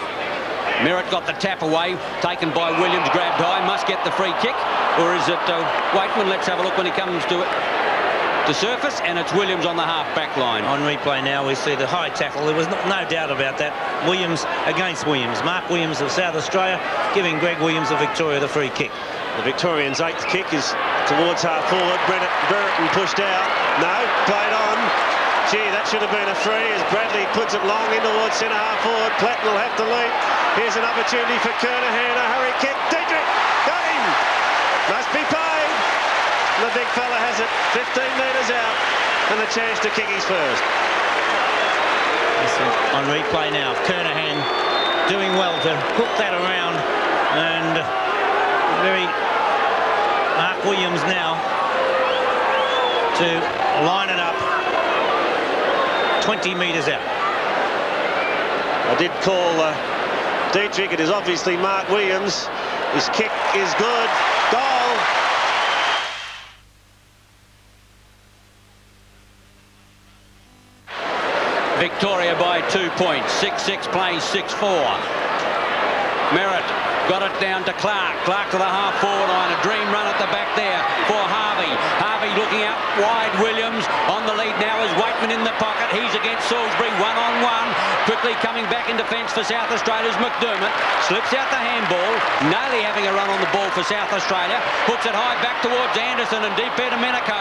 Merritt got the tap away. Taken by Williams. Grabbed high. Must get the free kick. Or is it Waitman? Let's have a look when he comes to it. To surface, and it's Williams on the half-back line. On replay now, we see the high tackle. There was no doubt about that. Williams against Williams. Mark Williams of South Australia giving Greg Williams of Victoria the free kick. The Victorians' 8th kick is towards half forward. Burton pushed out. No, played on. Gee, that should have been a free as Bradley puts it long in towards centre half forward. Platten will have to leap. Here's an opportunity for Kernahan. A hurry kick. Dietrich got him. Must be paid. The big fella has it 15 metres out and the chance to kick his first. On replay now, Kernahan doing well to hook that around, and Mark Williams now to line it up 20 metres out. I did call Dietrich. It is obviously Mark Williams. His kick is good. Goal. Victoria by 2 points. 6-6 plays 6-4. Merritt got it down to Clark. Clark to the half-forward line. A dream run at the back there for Harvey. Harvey looking out wide. Williams on the lead now is Waitman in the pocket. He's against Salisbury. One-on-one. Quickly coming back in defence for South Australia's McDermott. Slips out the handball. Naley having a run on the ball for South Australia. Hooks it high back towards Anderson and deep to Domenico.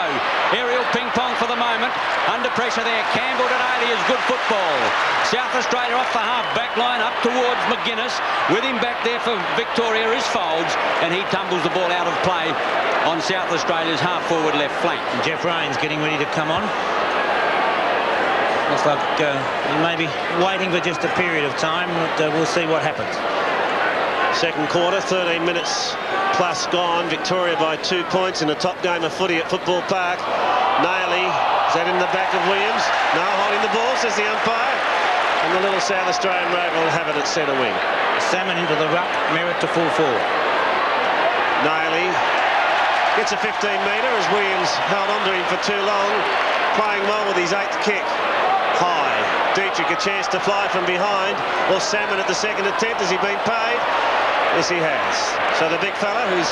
Aerial ping-pong for the moment. Under pressure there. Campbell to Daly is good football. South Australia off the half-back line up towards McGuinness. With him back there for Victoria is Folds, and he tumbles the ball out of play on South Australia's half-forward left flank. And Jeff Rains getting ready to come on. Looks like he may be waiting for just a period of time, but we'll see what happens. Second quarter, 13 minutes plus gone. Victoria by 2 points in the top game of footy at Football Park. Nailey, is that in the back of Williams? No, holding the ball, says the umpire. And the little South Australian rogue will have it at centre wing. Salmon into the ruck, Merritt to full forward. Nailey gets a 15-metre as Williams held on to him for too long. Playing well with his 8th kick. High. Dietrich a chance to fly from behind. Or Salmon at the second attempt. Has he been paid? Yes, he has. So the big fella who's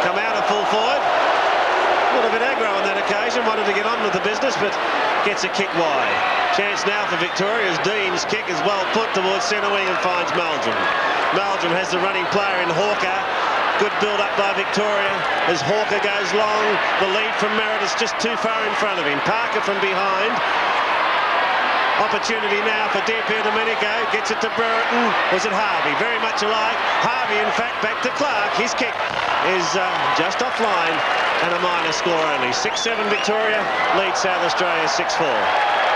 come out of full forward, a little bit aggro on that occasion, wanted to get on with the business, but gets a kick wide. Chance now for Victoria as Dean's kick is well put towards centre wing and finds Meldrum. Meldrum has the running player in Hawker. Good build-up by Victoria as Hawker goes long. The lead from Merritt is just too far in front of him. Parker from behind. Opportunity now for Domenico. Gets it to Brereton. Was it Harvey? Very much alike. Harvey, in fact, back to Clark. His kick is just offline and a minor score only. 6-7 Victoria leads South Australia 6-4.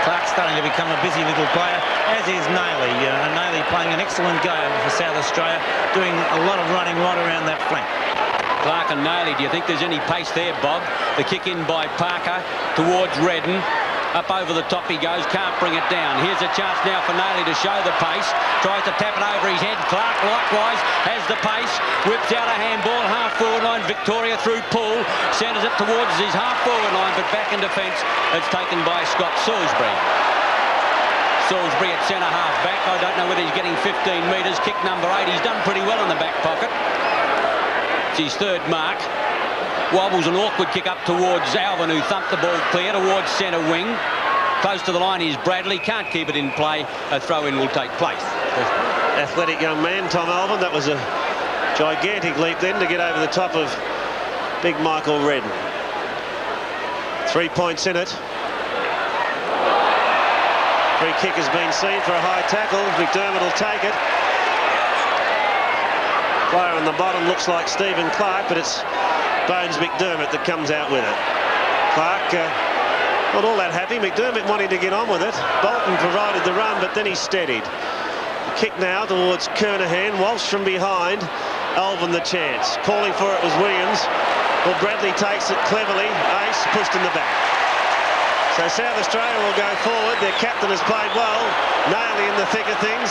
Clark's starting to become a busy little player, as is Nailey. Nailey playing an excellent game for South Australia, doing a lot of running right around that flank. Clark and Nailey, do you think there's any pace there, Bob? The kick in by Parker towards Redden. Up over the top he goes, can't bring it down. Here's a chance now for Nailey to show the pace. Tries to tap it over his head. Clark likewise has the pace. Whips out a handball, half-forward line. Victoria through Poole. Centres it towards his half-forward line, but back in defence. It's taken by Scott Salisbury. Salisbury at centre half-back. I don't know whether he's getting 15 metres. Kick number 8. He's done pretty well in the back pocket. It's his 3rd mark. Wobbles an awkward kick up towards Alvin, who thumped the ball clear towards centre wing. Close to the line is Bradley. Can't keep it in play. A throw-in will take place. Athletic young man, Tom Alvin. That was a gigantic leap then to get over the top of big Michael Redden. 3 points in it. Free kick has been seen for a high tackle. McDermott will take it. Player on the bottom looks like Stephen Clark, but it's Bones McDermott that comes out with it. Clark not all that happy. McDermott wanting to get on with it. Bolton provided the run, but then he steadied. The kick now towards Kernahan. Walsh from behind. Alvin the chance. Calling for it was Williams. Well, Bradley takes it cleverly. Aish pushed in the back. So South Australia will go forward. Their captain has played well. Nailey in the thick of things.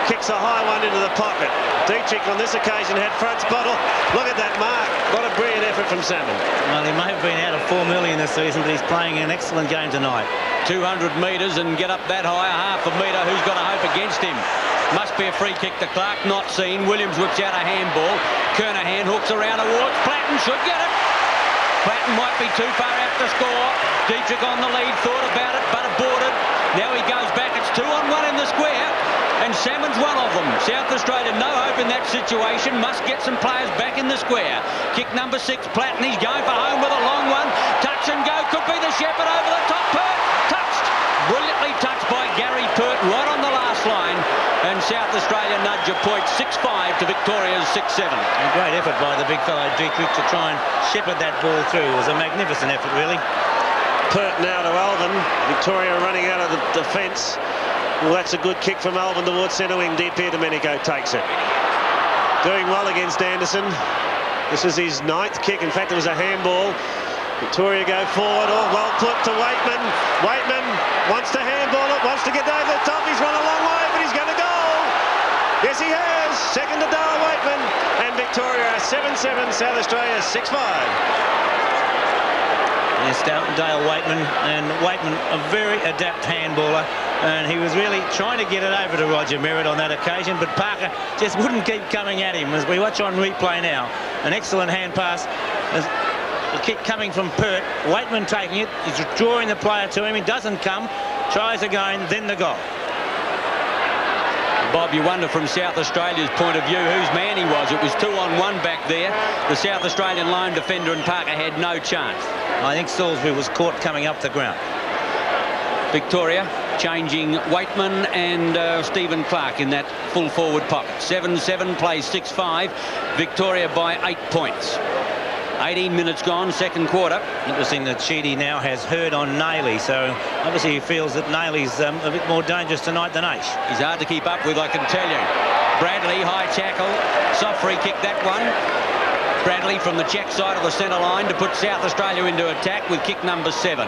Kicks a high one into the pocket. Dietrich on this occasion had front spot. Look at that mark. What a brilliant effort from Salmon. Well, he may have been out of form early in the season, but he's playing an excellent game tonight. 200 metres and get up that high, a half a metre. Who's got a hope against him? Must be a free kick to Clark. Not seen. Williams whips out a handball. Kernahan hooks around towards Platten. Should get it. Platten might be too far out to score. Dietrich on the lead. Thought about it, but aborted. Now he goes back. It's 2-on-1 in the square. And Salmon's one of them. South Australia, no hope in that situation. Must get some players back in the square. Kick number 6, Platten. He's going for home with a long one. Touch and go. Could be the Shepherd over the top. Pert. Touched. Brilliantly touched by Gary Pert right on the last line. And South Australia nudge a point. 6-5 to Victoria's 6-7. A great effort by the big fellow Dietrich to try and shepherd that ball through. It was a magnificent effort, really. Pert now to Alvin. Victoria running out of the defence. Well, that's a good kick from Alvin towards centre wing. Domenico takes it. Doing well against Anderson. This is his 9th kick. In fact, it was a handball. Victoria go forward. Oh, well put to Waitman. Waitman wants to handball it, wants to get over the top. He's run a long way, but he's going to goal. Yes, he has. Victoria 7-7, South Australia 6-5. Yes, Dale Waitman, and Waitman a very adept handballer, and he was really trying to get it over to Roger Merritt on that occasion, but Parker just wouldn't keep coming at him. As we watch on replay now, an excellent hand pass. The kick coming from Pert, Waitman taking it, he's drawing the player to him, he doesn't come, tries again, then the goal. Bob, you wonder from South Australia's point of view whose man he was. It was 2-on-1 back there. The South Australian lone defender and Parker had no chance. I think Salisbury was caught coming up the ground. Victoria changing Waitman and Stephen Clark in that full forward pocket. 7-7 plays 6-5. Victoria by 8 points. 18 minutes gone, second quarter. Interesting that Sheedy now has Hurd on Nailey, so obviously he feels that Nailey's a bit more dangerous tonight than Aish. He's hard to keep up with, I can tell you. Bradley, high tackle, soft free kick that one. Bradley from the check side of the centre line to put South Australia into attack with kick number 7.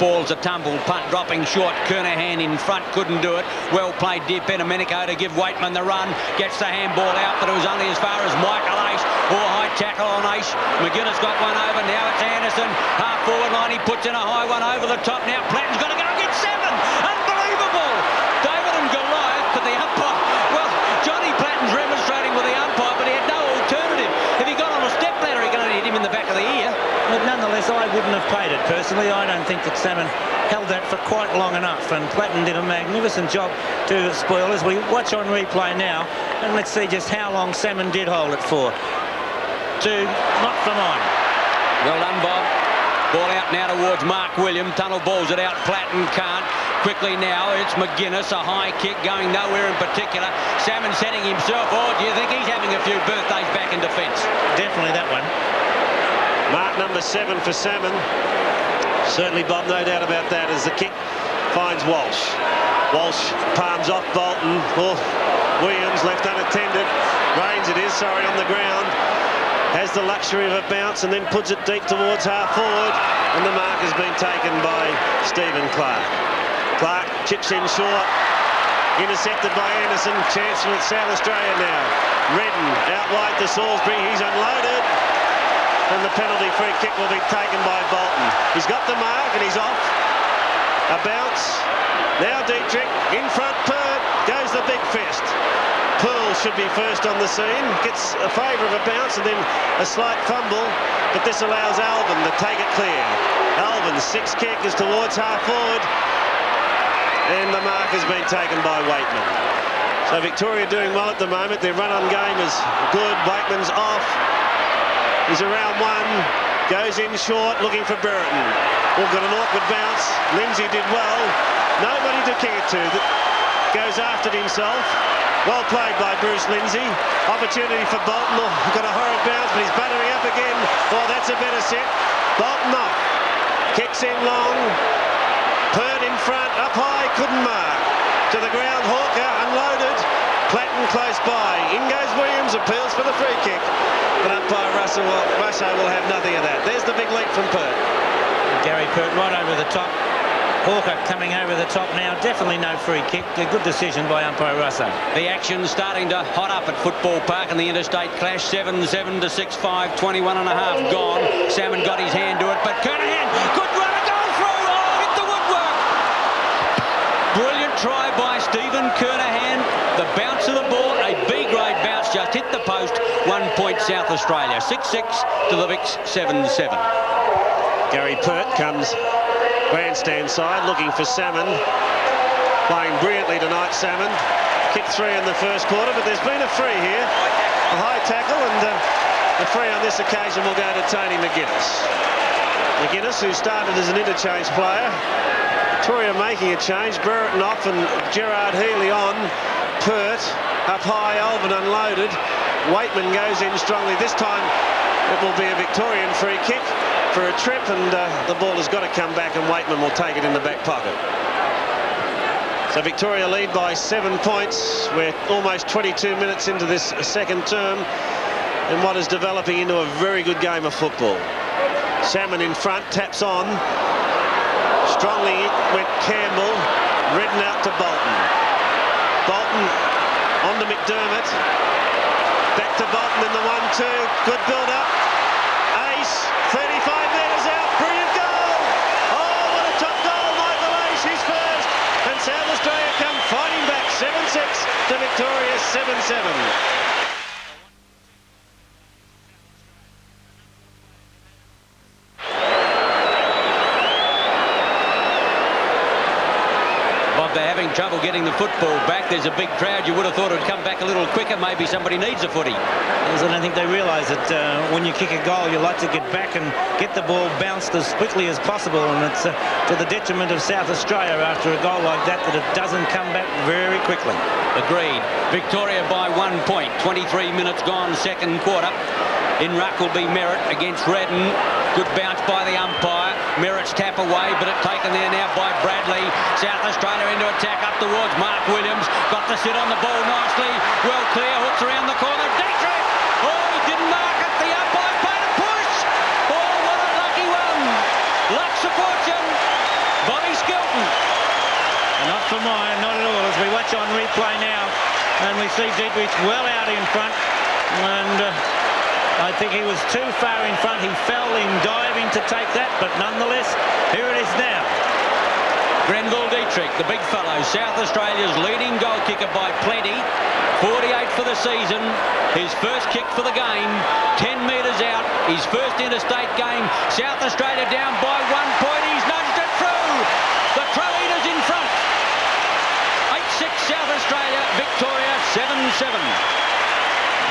Ball's a tumble, punt dropping short. Kernahan in front, couldn't do it. Well played, dear Penamenico to give Waitman the run. Gets the handball out, but it was only as far as Michael Aish. Or high tackle on Aish. McGuinness got one over. Now it's Anderson. Half forward line. He puts in a high one over the top. Now Platten's got to go and get 7. Unbelievable. David and Goliath, but the umpire. Well, Johnny Platten's remonstrating with the umpire, but he had no alternative. If he got on a step ladder, he could only hit him in the back of the ear. But nonetheless, I wouldn't have played it personally. I don't think that Salmon held that for quite long enough, and Platten did a magnificent job to spoil as we watch on replay now, and let's see just how long Salmon did hold it for. Not for mine. Well done, Bob. Ball out now towards Mark William. Tunnel balls it out. Platten can't. Quickly now, it's McGuinness. A high kick going nowhere in particular. Salmon setting himself. Oh, do you think he's having a few birthdays back in defence? Definitely that one. Mark number 7 for Salmon. Certainly, Bob, no doubt about that, as the kick finds Walsh. Walsh palms off Bolton. Oh, Williams left unattended. Rains it is, sorry, on the ground. Has the luxury of a bounce and then puts it deep towards half forward, and the mark has been taken by Stephen Clark. Clark chips in short, intercepted by Anderson. Chance for South Australia now. Redden out wide to Salisbury. He's unloaded, and the penalty free kick will be taken by Bolton. He's got the mark and he's off. A bounce. Now Dietrich in front. Pert goes the big fist. Poole should be first on the scene, gets a favour of a bounce and then a slight fumble, but this allows Alvin to take it clear. Alvin's 6th kick is towards half forward, and the mark has been taken by Waitman. So Victoria doing well at the moment. Their run-on game is good. Waitman's off. He's around 1, goes in short, looking for Brereton. Well, got an awkward bounce. Lindsay did well. Nobody to kick it to. Goes after it himself. Well played by Bruce Lindsay. Opportunity for Bolton. Oh, got a horrid bounce, but he's buttering up again. Oh, that's a better set. Bolton off. Kicks in long. Pert in front. Up high. Couldn't mark. To the ground. Hawker unloaded. Platten close by. In goes Williams. Appeals for the free kick. But umpire Russo will have nothing of that. There's the big leap from Pert. Gary Pert right over the top. Hawker coming over the top now. Definitely no free kick. A good decision by umpire Russo. The action starting to hot up at Football Park in the interstate clash. 7-7 to 6-5. 21 and a half gone. Salmon got his hand to it, but Kernahan, good run, a goal through. Oh, hit the woodwork. Brilliant try by Stephen Kernahan. The bounce of the ball, a B-grade bounce, just hit the post. 1 point South Australia. 6-6 to the Vicks. 7-7. Gary Pert comes grandstand side looking for Salmon. Playing brilliantly tonight, Salmon. Kick 3 in the first quarter, but there's been a free here. A high tackle, and the free on this occasion will go to Tony McGuinness. McGuinness, who started as an interchange player. Victoria making a change. Brereton off and Gerard Healy on. Pert up high, Alvin unloaded. Waitman goes in strongly. This time it will be a Victorian free kick for a trip, and the ball has got to come back, and Waitman will take it in the back pocket. So Victoria lead by 7 points. We're almost 22 minutes into this second term, and what is developing into a very good game of football. Salmon in front, taps on. Strongly went Campbell. Redden out to Bolton. Bolton on to McDermott. Back to Bolton in the 1-2. Good build-up. Aish, 35 metres out. Brilliant goal. Oh, what a top goal. Michael Aish, his first. And South Australia come fighting back. 7-6 to Victoria, 7-7. They're having trouble getting the football back. There's a big crowd. You would have thought it would come back a little quicker. Maybe somebody needs a footy. I don't think they realise that when you kick a goal, you like to get back and get the ball bounced as quickly as possible. And it's to the detriment of South Australia after a goal like that it doesn't come back very quickly. Agreed. Victoria by 1 point. 23 minutes gone, second quarter. In ruck will be Merritt against Redden. Good bounce by the umpire. Merritt's tap away, but it's taken there now by Bradley. South Australia into attack up towards Mark Williams. Got to sit on the ball nicely. Well clear, hooks around the corner. Dietrich! Oh, he didn't mark it. The umpire paid a push. Oh, what a lucky one. Luck's a fortune. Bobby Skelton. Not for mine, not at all. As we watch on replay now, and we see Dietrich well out in front. And I think he was too far in front. He fell in diving to take that, but nonetheless, here it is now. Grenville Dietrich, the big fellow, South Australia's leading goal kicker by plenty. 48 for the season. His first kick for the game. 10 metres out. His first interstate game. South Australia down by 1 point. He's nudged it through. The throw-in is in front. 8-6 South Australia. Victoria 7-7.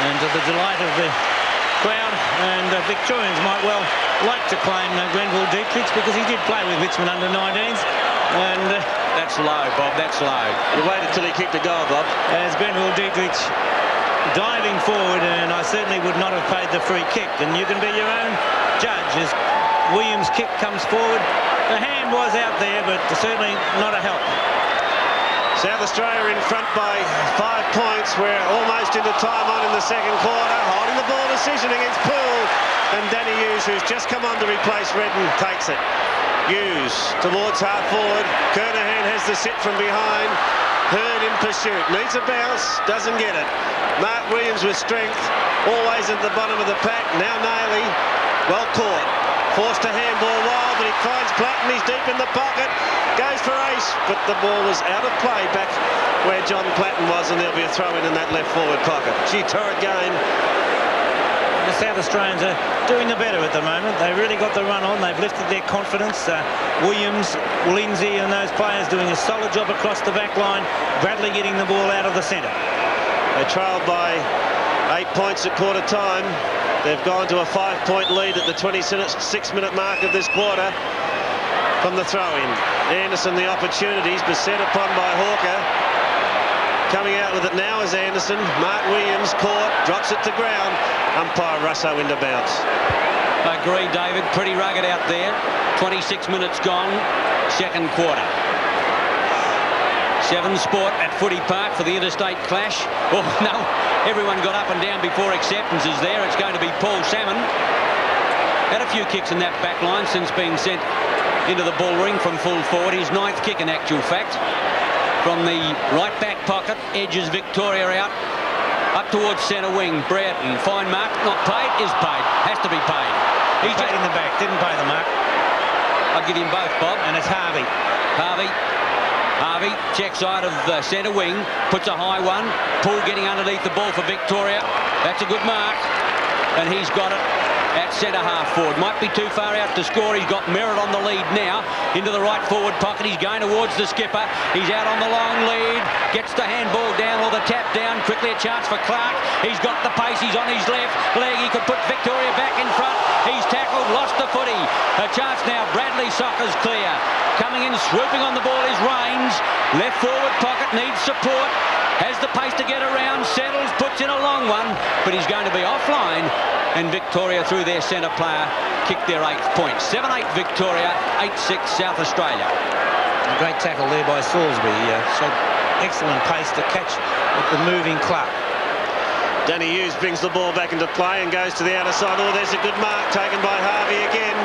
And to the delight of the crowd, and Victorians might well like to claim Grenville Dietrich because he did play with Richmond under-19s. And that's low, Bob, that's low. You waited till he kicked the goal, Bob. As Grenville Dietrich diving forward, and I certainly would not have paid the free kick. And you can be your own judge as Williams' kick comes forward. The hand was out there, but certainly not a help. South Australia in front by 5 points. We're almost into time on in the second quarter. Holding the ball decision against Poole. And Danny Hughes, who's just come on to replace Redden, takes it. Hughes towards half forward. Kernahan has the sit from behind. Hurd in pursuit. Needs a bounce. Doesn't get it. Mark Williams with strength. Always at the bottom of the pack. Now Nailey. Well caught. Forced a handball wild, but he finds Platten. He's deep in the pocket. Goes for Aish, but the ball was out of play back where John Platten was, and there'll be a throw-in in that left forward pocket. Gee, torrid game. The South Australians are doing the better at the moment. They really got the run on. They've lifted their confidence. Williams, Lindsay and those players doing a solid job across the back line. Bradley getting the ball out of the centre. They trailed by 8 points at quarter time. They've gone to a 5-point lead at the 26-minute mark of this quarter from the throw-in. Anderson the opportunities, but set upon by Hawker. Coming out with it now is Anderson. Mark Williams caught, drops it to ground. Umpire Russo into bounce. I agree, David. Pretty rugged out there. 26 minutes gone, second quarter. 7 Sport at Footy Park for the interstate clash. Oh, no, everyone got up and down before acceptance is there. It's going to be Paul Salmon. Had a few kicks in that back line since being sent into the ball ring from full forward. His 9th kick in actual fact. From the right back pocket, edges Victoria out. Up towards centre wing, Brereton. Fine mark, not paid, is paid. Has to be paid. He's paid in the back, didn't pay the mark. I'll give him both, Bob. And it's Harvey. Harvey checks side of the centre wing, puts a high one. Poole getting underneath the ball for Victoria. That's a good mark. And he's got it at centre half forward. Might be too far out to score. He's got Merritt on the lead now. Into the right forward pocket. He's going towards the skipper. He's out on the long lead. Gets the handball down or the tap down. Quickly a chance for Clark. He's got the pace. He's on his left leg. He could put Victoria back in front. He's tackled. Lost the footy. A chance now. Bradley Soccer's clear. Coming in, swooping on the ball is Rains. Left forward pocket needs support. Has the pace to get around. Settles. Puts in a long one. But he's going to be offline. And Victoria, through their centre player, kicked their 8th point. 7-8 Victoria, 8-6 South Australia. A great tackle there by Salisbury. Showed excellent pace to catch with the moving Clark. Danny Hughes brings the ball back into play and goes to the outer side. Oh, there's a good mark taken by Harvey again.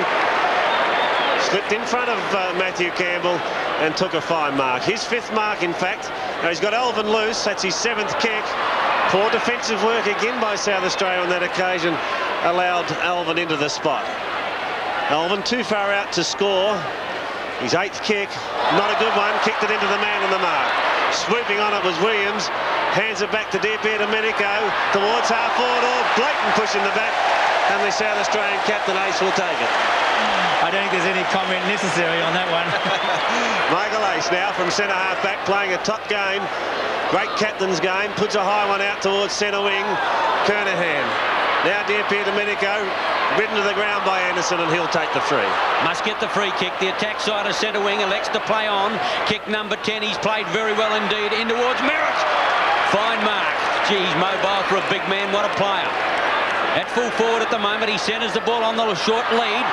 Slipped in front of Matthew Campbell and took a fine mark. His 5th mark, in fact. Now he's got Alvin loose. That's his 7th kick. Poor defensive work again by South Australia on that occasion allowed Alvin into the spot. Alvin too far out to score. His 8th kick, not a good one, kicked it into the man on the mark. Swooping on it was Williams, hands it back to Domenico towards half forward, or blatant push in the back, and the South Australian captain Aish will take it. I don't think there's any comment necessary on that one. Michael Aish now from centre half back, playing a top game. Great captain's game, puts a high one out towards centre wing. Kernahan. Now Domenico, ridden to the ground by Anderson, and he'll take the free. Must get the free kick. The attack side of centre wing elects to play on. Kick number 10. He's played very well indeed. In towards Merritt. Fine mark. Geez, mobile for a big man. What a player. At full forward at the moment. He centres the ball on the short lead.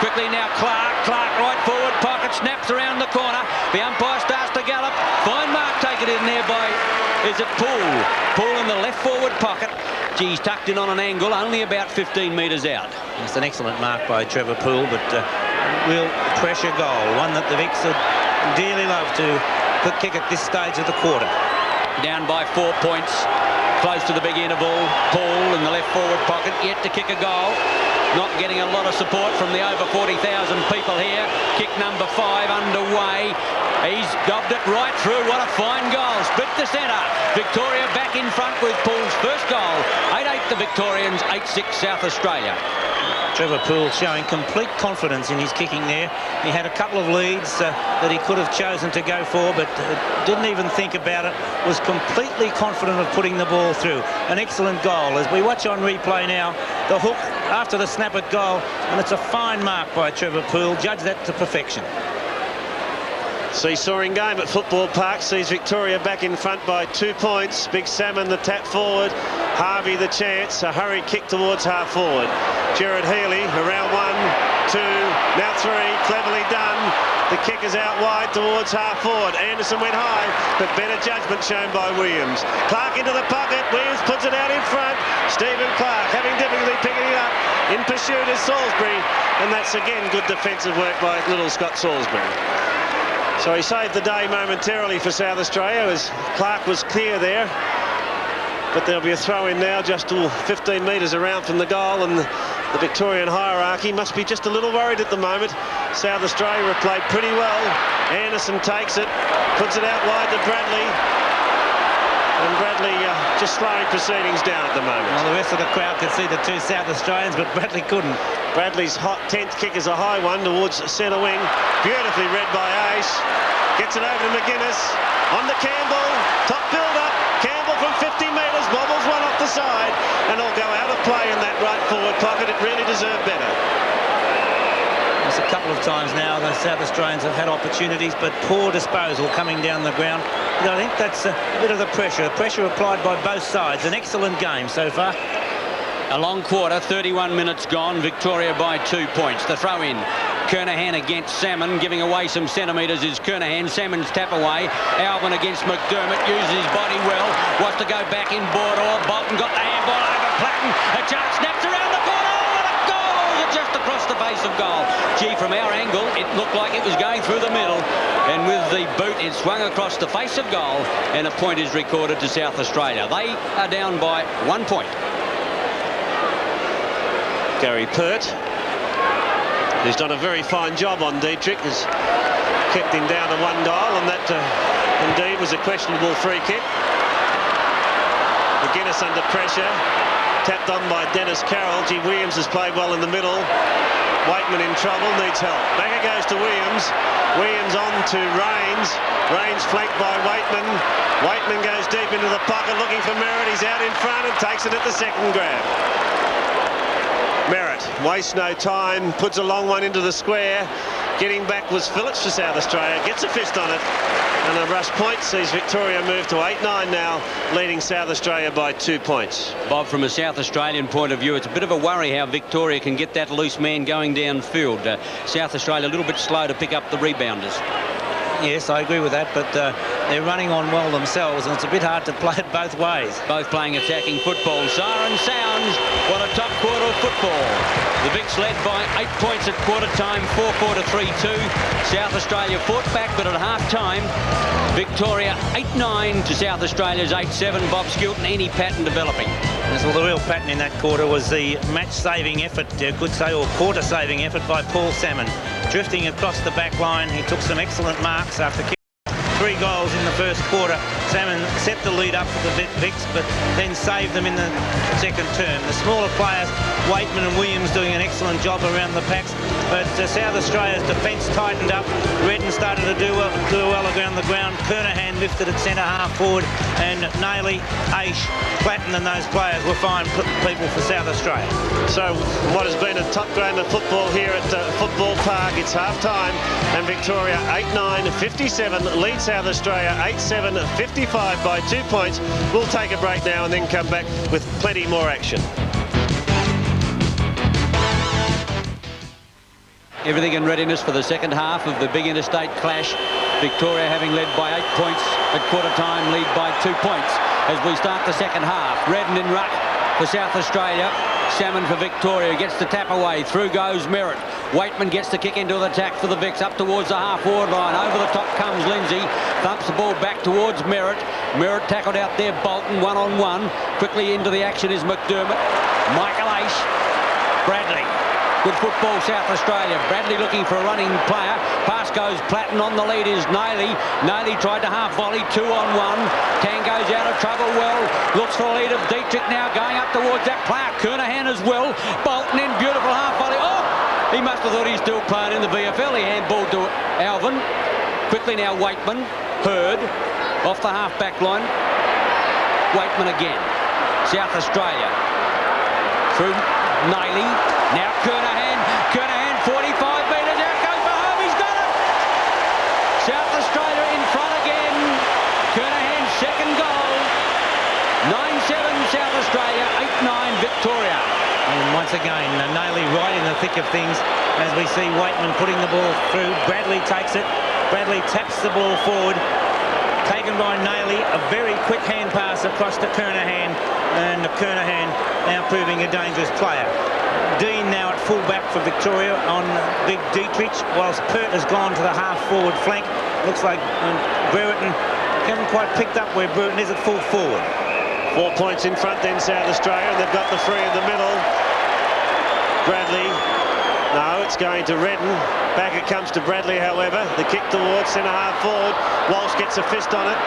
Quickly now Clark right forward, pocket, snaps around the corner. The umpire starts to gallop. Fine mark taken in there by, is it Poole? Poole in the left forward pocket. Geez, tucked in on an angle, only about 15 metres out. It's an excellent mark by Trevor Poole, but real pressure goal. One that the Vicks would dearly love to kick at this stage of the quarter. Down by 4 points, close to the big interval. Poole in the left forward pocket, yet to kick a goal. Not getting a lot of support from the over 40,000 people here. Kick number 5 underway. He's gobbed it right through. What a fine goal. Split the centre. Victoria back in front with Poole's first goal. 8-8 the Victorians, 8-6 South Australia. Trevor Poole showing complete confidence in his kicking there. He had a couple of leads that he could have chosen to go for, but didn't even think about it. Was completely confident of putting the ball through. An excellent goal. As we watch on replay now, the hook after the snap at goal, and it's a fine mark by Trevor Poole. Judge that to perfection. Seesawing game at Football Park sees Victoria back in front by 2 points. Big Salmon the tap forward, Harvey the chance, a hurried kick towards half forward. Gerard Healy around 1, 2, now 3, cleverly done. The kick is out wide towards half forward. Anderson went high, but better judgment shown by Williams. Clark into the pocket, Williams puts it out in front. Stephen Clark having difficulty picking it up. In pursuit is Salisbury, and that's again good defensive work by little Scott Salisbury. So he saved the day momentarily for South Australia as Clark was clear there. But there'll be a throw in now just 15 metres around from the goal, and the Victorian hierarchy must be just a little worried at the moment. South Australia have played pretty well. Anderson takes it, puts it out wide to Bradley. And Bradley just slowing proceedings down at the moment. Well, the rest of the crowd could see the two South Australians, but Bradley couldn't. Bradley's hot 10th kick is a high one towards centre wing. Beautifully read by Aish. Gets it over to McGuinness. On to Campbell. Top build-up. Campbell from 50 metres. Wobbles one off the side. And it'll go out of play in that right forward pocket. It really deserved better. It's a couple of times now the South Australians have had opportunities, but poor disposal coming down the ground. But I think that's a bit of the pressure applied by both sides. An excellent game so far. A long quarter, 31 minutes gone. Victoria by 2 points. The throw in. Kernahan against Salmon, giving away some centimetres is Kernahan. Salmon's tap away. Alvin against McDermott, uses his body well. Wants to go back in Bordeaux. Bolton got the handball over Platten. A chance, snaps around the corner. Oh, what a goal! Just across the face of goal. Gee, from our angle, it looked like it was going through the middle. And with the boot, it swung across the face of goal. And a point is recorded to South Australia. They are down by 1 point. Gary Pert, who's done a very fine job on Dietrich, has kept him down to 1 goal, and that indeed was a questionable free kick. McGuinness under pressure, tapped on by Dennis Carroll. G. Williams has played well in the middle. Waitman in trouble, needs help. Back it goes to Williams. Williams on to Rains. Rains flanked by Waitman. Waitman goes deep into the pocket looking for Merritt. He's out in front and takes it at the second grab. Merritt wastes no time, puts a long one into the square. Getting back was Phillips for South Australia, gets a fist on it, and a rush point sees Victoria move to 8-9 now, leading South Australia by 2 points. Bob, from a South Australian point of view, it's a bit of a worry how Victoria can get that loose man going downfield. South Australia a little bit slow to pick up the rebounders. Yes, I agree with that, but they're running on well themselves, and it's a bit hard to play it both ways. Both playing attacking football. Siren sounds. What a top quarter of football. The Vicks led by 8 points at quarter time, 4-4 to 3-2. South Australia fought back, but at half time, Victoria 8-9 to South Australia's 8-7. Bob Skilton, any pattern developing? Well, the real pattern in that quarter was the match-saving effort, you could say, or quarter-saving effort by Paul Salmon. Drifting across the back line, he took some excellent marks after kicking 3 goals in the first quarter. Salmon set the lead up for the Vicks, but then saved them in the second term. The smaller players, Waitman and Williams, doing an excellent job around the packs, but South Australia's defence tightened up. Redden started to do well around the ground. Kernahan lifted at centre half forward, and Naily, Aish, Platten and those players were fine people for South Australia. So what has been a top game of football here at Football Park. It's half-time, and Victoria 8-9-57 leads South Australia 8-7-55 by 2 points. We'll take a break now and then come back with plenty more action. Everything in readiness for the second half of the big interstate clash. Victoria having led by 8 points at quarter time, lead by 2 points as we start the second half. Redden in ruck for South Australia. Salmon for Victoria, gets the tap away. Through goes Merritt. Waitman gets the kick into the attack for the Vicks, up towards the half-forward line. Over the top comes Lindsay, thumps the ball back towards Merritt. Merritt tackled out there, Bolton, one-on-one. Quickly into the action is McDermott. Michael Aish. Bradley. Good football, South Australia. Bradley looking for a running player. Pass goes Platten, on the lead is Naily. Naily tried to half volley, 2-on-1. Tango's out of trouble, well, looks for a lead of Dietrich now going up towards that player. Kernahan as well. Bolton in, beautiful half volley. Oh! He must have thought he's still playing in the VFL. He handballed to Alvin. Quickly now Waitman. Hurd off the half-back line. Waitman again. South Australia. Through Naily. Now Kernahan. Kernahan 45 metres out. Goes for home. He's done it. South Australia in front again. Kernahan's second goal. 9-7 South Australia. 8-9 Victoria. And once again, Naily right in the thick of things as we see Waitman putting the ball through. Bradley takes it. Bradley taps the ball forward. Taken by Naily. A very quick hand pass across to Kernahan. And Kernahan now proving a dangerous player. Dean now at full back for Victoria on Big Dietrich, whilst Pert has gone to the half-forward flank. Looks like Brereton haven't quite picked up where Brereton is at full forward. 4 points in front then South Australia, and they've got the 3 in the middle. Bradley, no, it's going to Redden. Back it comes to Bradley, however. The kick towards centre half forward. Walsh gets a fist on it.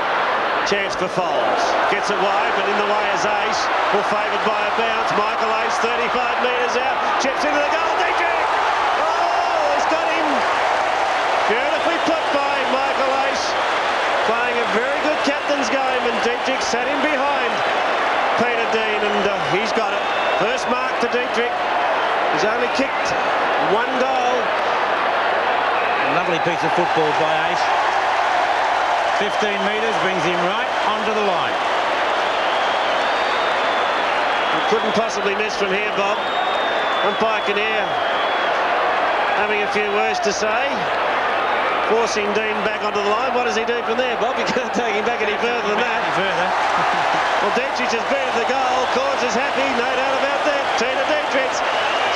Chance for Foles. Gets it wide, but in the way is Aish. Well favoured by a bounce. Michael Aish, 35 metres out. Chips into the goal. Dietrich! Oh, he's got him. Beautifully put by Michael Aish. Playing a very good captain's game, and Dietrich sat in behind Peter Dean, and he's got it. First mark to Dietrich. He's only kicked 1 goal. A lovely piece of football by Aish. 15 metres brings him right onto the line. Couldn't possibly miss from here, Bob. Umpire Kinnear having a few words to say. Forcing Dean back onto the line. What does he do from there, Bob? You can't take him back any further than that. Well, Dietrich has been at the goal. Cause is happy, no doubt about that. Tina Dietrich.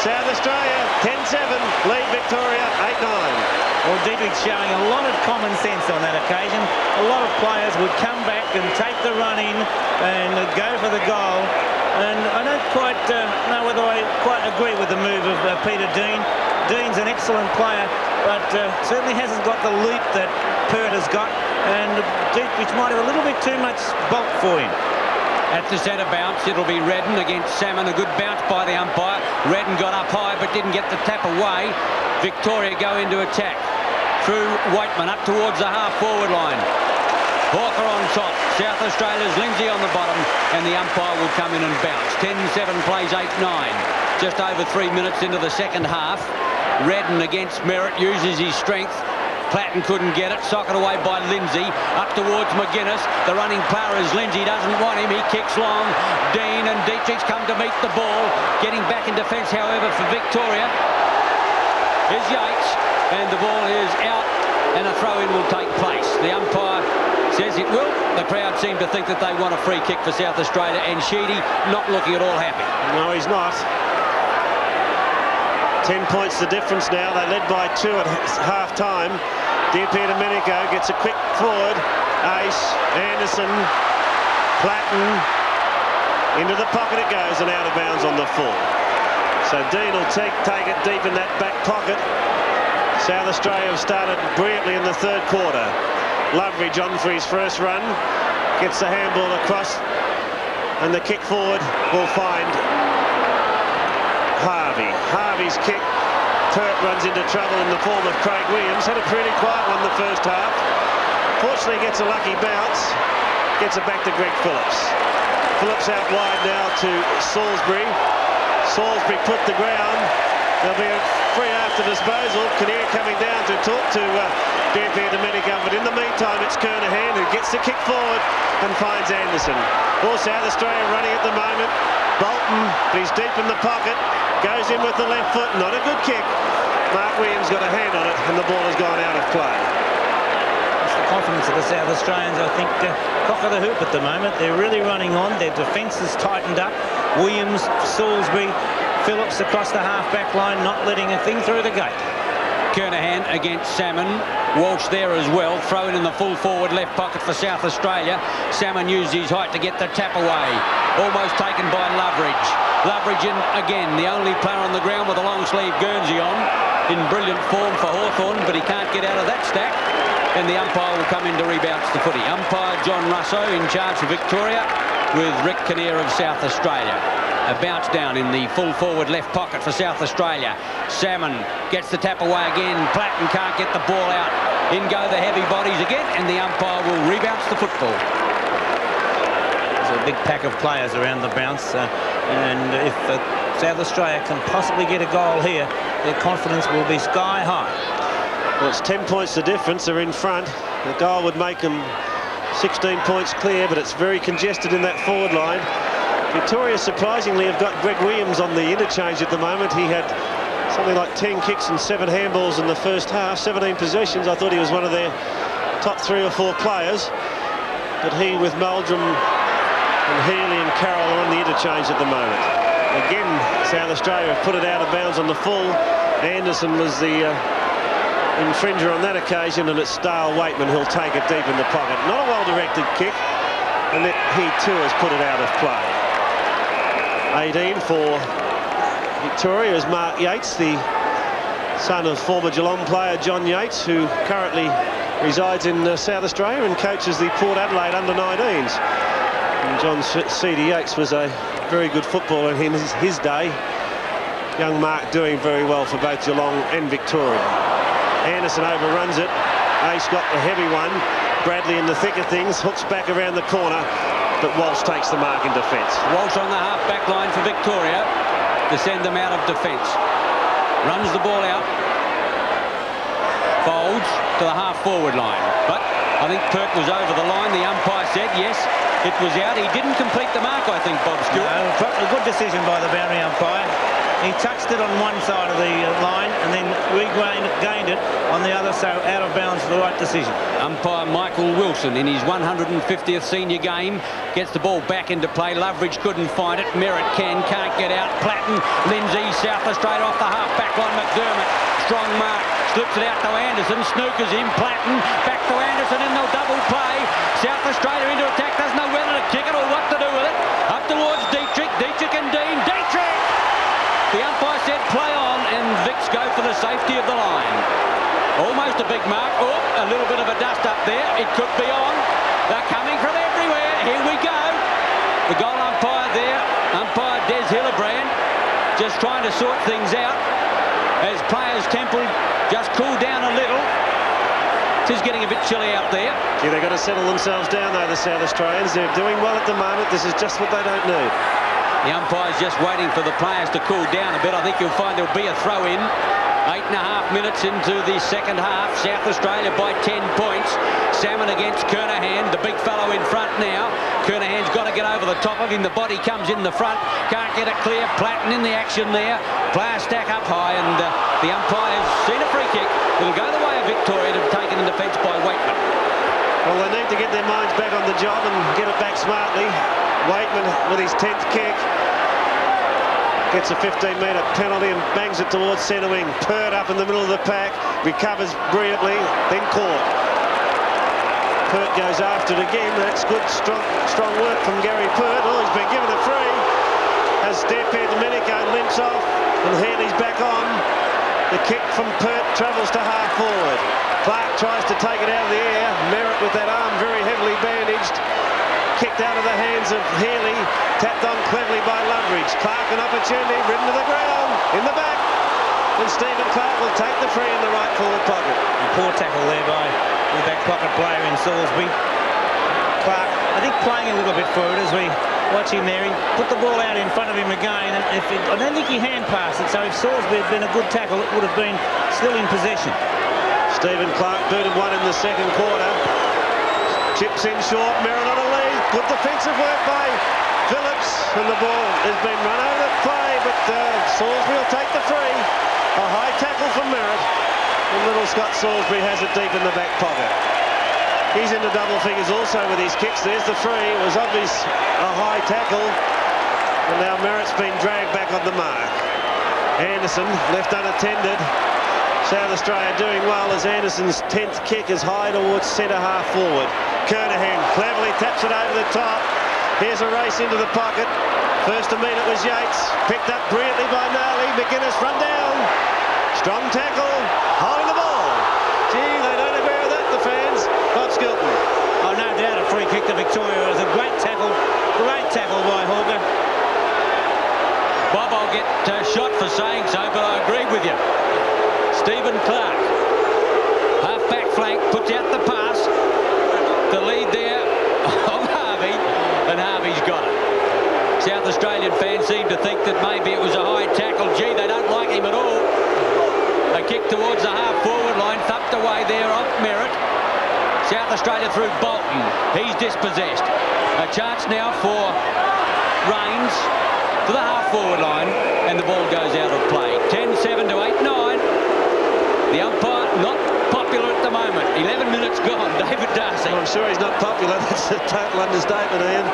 South Australia 10-7, lead Victoria 8-9. Well, Dietrich showing a lot of common sense on that occasion. A lot of players would come back and take the run in and go for the goal. And I don't quite know whether I quite agree with the move of Peter Dean. Dean's an excellent player, but certainly hasn't got the leap that Pert has got. And Dietrich might have a little bit too much bulk for him. At the centre bounce, it'll be Redden against Salmon. A good bounce by the umpire. Redden got up high but didn't get the tap away. Victoria go into attack. Through Waitman up towards the half-forward line. Hawker on top. South Australia's Lindsay on the bottom, and the umpire will come in and bounce. 10-7 plays 8-9. Just over 3 minutes into the second half. Redden against Merritt uses his strength. Platten couldn't get it. Socked away by Lindsay. Up towards McGuinness. The running player is Lindsay. Doesn't want him. He kicks long. Dean and Dietrich come to meet the ball. Getting back in defence, however, for Victoria is Yates. And the ball is out. And a throw-in will take place. The umpire says it will. The crowd seem to think that they want a free kick for South Australia. And Sheedy not looking at all happy. No, he's not. 10 points the difference now. They led by 2 at half-time. Diapier Domenico gets a quick forward. Aish, Anderson, Platten, into the pocket it goes and out of bounds on the full. So Dean will take it deep in that back pocket. South Australia have started brilliantly in the third quarter. Loveridge on for his first run, gets the handball across, and the kick forward will find Harvey. Harvey's kick, Pert runs into trouble in the form of Craig Williams. Had a pretty quiet one the first half. Fortunately gets a lucky bounce, gets it back to Greg Phillips. Phillips out wide now to Salisbury. Salisbury put the ground. There'll be a free after disposal. Kinnear coming down to talk to Dearfield Domenico, but in the meantime it's Kernahan who gets the kick forward and finds Anderson. All South Australia running at the moment. Bolton, he's deep in the pocket, goes in with the left foot, not a good kick. Mark Williams got a hand on it and the ball has gone out of play. It's the confidence of the South Australians, I think, cock of the hoop at the moment. They're really running on, their defence has tightened up. Williams, Salisbury, Phillips across the half-back line, not letting a thing through the gate. Kernahan against Salmon. Walsh there as well, thrown in the full forward left pocket for South Australia. Salmon used his height to get the tap away. Almost taken by Loveridge. Loveridge in again, the only player on the ground with a long sleeve Guernsey on. In brilliant form for Hawthorn, but he can't get out of that stack. And the umpire will come in to rebounce the footy. Umpire John Russo in charge for Victoria, with Rick Kinnear of South Australia. A bounce down in the full forward left pocket for South Australia. Salmon gets the tap away again. Platten can't get the ball out. In go the heavy bodies again, and the umpire will rebounce the football. There's a big pack of players around the bounce, and if South Australia can possibly get a goal here, their confidence will be sky high. Well, it's 10 points the difference. They're in front. The goal would make them 16 points clear, but it's very congested in that forward line. Victoria surprisingly have got Greg Williams on the interchange at the moment. He had something like 10 kicks and 7 handballs in the first half, 17 possessions. I thought he was one of their top 3 or 4 players, but he with Meldrum and Healy and Carroll are on the interchange at the moment. Again, South Australia have put it out of bounds on the full. Anderson was the infringer on that occasion, and it's Dale Waitman who'll take it deep in the pocket. Not a well-directed kick, and he too has put it out of play. 18 for Victoria is Mark Yates, the son of former Geelong player John Yates, who currently resides in South Australia and coaches the Port Adelaide under-19s. And John C.D. Yates was a very good footballer in his day. Young Mark doing very well for both Geelong and Victoria. Anderson overruns it. Aish got the heavy one. Bradley in the thick of things, hooks back around the corner, but Walsh takes the mark in defence. Walsh on the half-back line for Victoria to send them out of defence. Runs the ball out. Folds to the half-forward line. But I think Perk was over the line. The umpire said, yes, it was out. He didn't complete the mark, I think, Bob Stewart. No, a good decision by the boundary umpire. He touched it on one side of the line and then regained it on the other, so out of bounds for the right decision. Umpire Michael Wilson in his 150th senior game gets the ball back into play. Loveridge couldn't find it. Merritt can't get out. Platten, Lindsay, South Australia off the half-back line. McDermott, strong mark, slips it out to Anderson. Snookers in. Platten, back to Anderson in the double play. South Australia into attack, doesn't know whether to kick it or what to do with it. Up towards Dietrich and Dean. Dietrich! The umpire said play on, and Vicks go for the safety of the line. Almost a big mark. Oh, a little bit of a dust up there. It could be on. They're coming from everywhere. Here we go. The goal umpire there, umpire Des Hillebrand, just trying to sort things out as players' temple just cool down a little. It is getting a bit chilly out there. Yeah, they've got to settle themselves down, though, the South Australians. They're doing well at the moment. This is just what they don't need. The umpire's just waiting for the players to cool down a bit. I think you'll find there'll be a throw in. 8.5 minutes into the second half. South Australia by 10 points. Salmon against Kernahan, the big fellow in front now. Kernahan's got to get over the top of him. The body comes in the front. Can't get it clear. Platten in the action there. Players stack up high, and the umpire's seen a free kick. It'll go the way of Victoria to be taken in defence by Waitman. Well, they need to get their minds back on the job and get it back smartly. Waitman with his 10th kick gets a 15-metre penalty and bangs it towards centre wing. Pert up in the middle of the pack, recovers brilliantly, then caught. Pert goes after it again. That's good, strong work from Gary Pert. Oh, he's been given a free. As Domenico limps off and Healy's back on. The kick from Pert travels to half forward. Clark tries to take it out of the air. Merritt with that arm very heavily bandaged. Kicked out of the hands of Healy. Tapped on cleverly by Loveridge. Clark an opportunity, ridden to the ground. In the back. And Stephen Clark will take the free in the right forward pocket. And poor tackle there by the back pocket player in Salisbury. Clark, I think, playing a little bit for it as we watch him there. He put the ball out in front of him again. And I don't think he hand passed it, so if Salisbury had been a good tackle, it would have been still in possession. Stephen Clark booted one in the second quarter. Chips in short, Merritt on a lead. Good defensive work by Phillips. And the ball has been run over the play, but Salisbury will take the free. A high tackle from Merritt. And little Scott Salisbury has it deep in the back pocket. He's into double figures also with his kicks. There's the free. It was obvious a high tackle. And now Merritt's been dragged back on the mark. Anderson left unattended. South Australia doing well as Anderson's 10th kick is high towards centre half forward. Kernahan cleverly taps it over the top. Here's a race into the pocket. First to meet it was Yates. Picked up brilliantly by Narley. McGuinness run down. Strong tackle. Holding the ball. Gee, they don't agree with that, the fans. Bob Skilton. Oh, no doubt a free kick to Victoria. It was a great tackle by Hawker. Bob, I'll get shot for saying so, but I agree with you. Stephen Clark, half-back flank, puts out the pass. The lead there of Harvey, and Harvey's got it. South Australian fans seem to think that maybe it was a high tackle. Gee, they don't like him at all. A kick towards the half-forward line, thumped away there off Merritt. South Australia through Bolton. He's dispossessed. A chance now for Rains to the half-forward line, and the ball goes out of play. 10-7 to 8-9. The umpire not popular at the moment. 11 minutes gone. David Darcy. I'm sure he's not popular. That's a total understatement, Ian.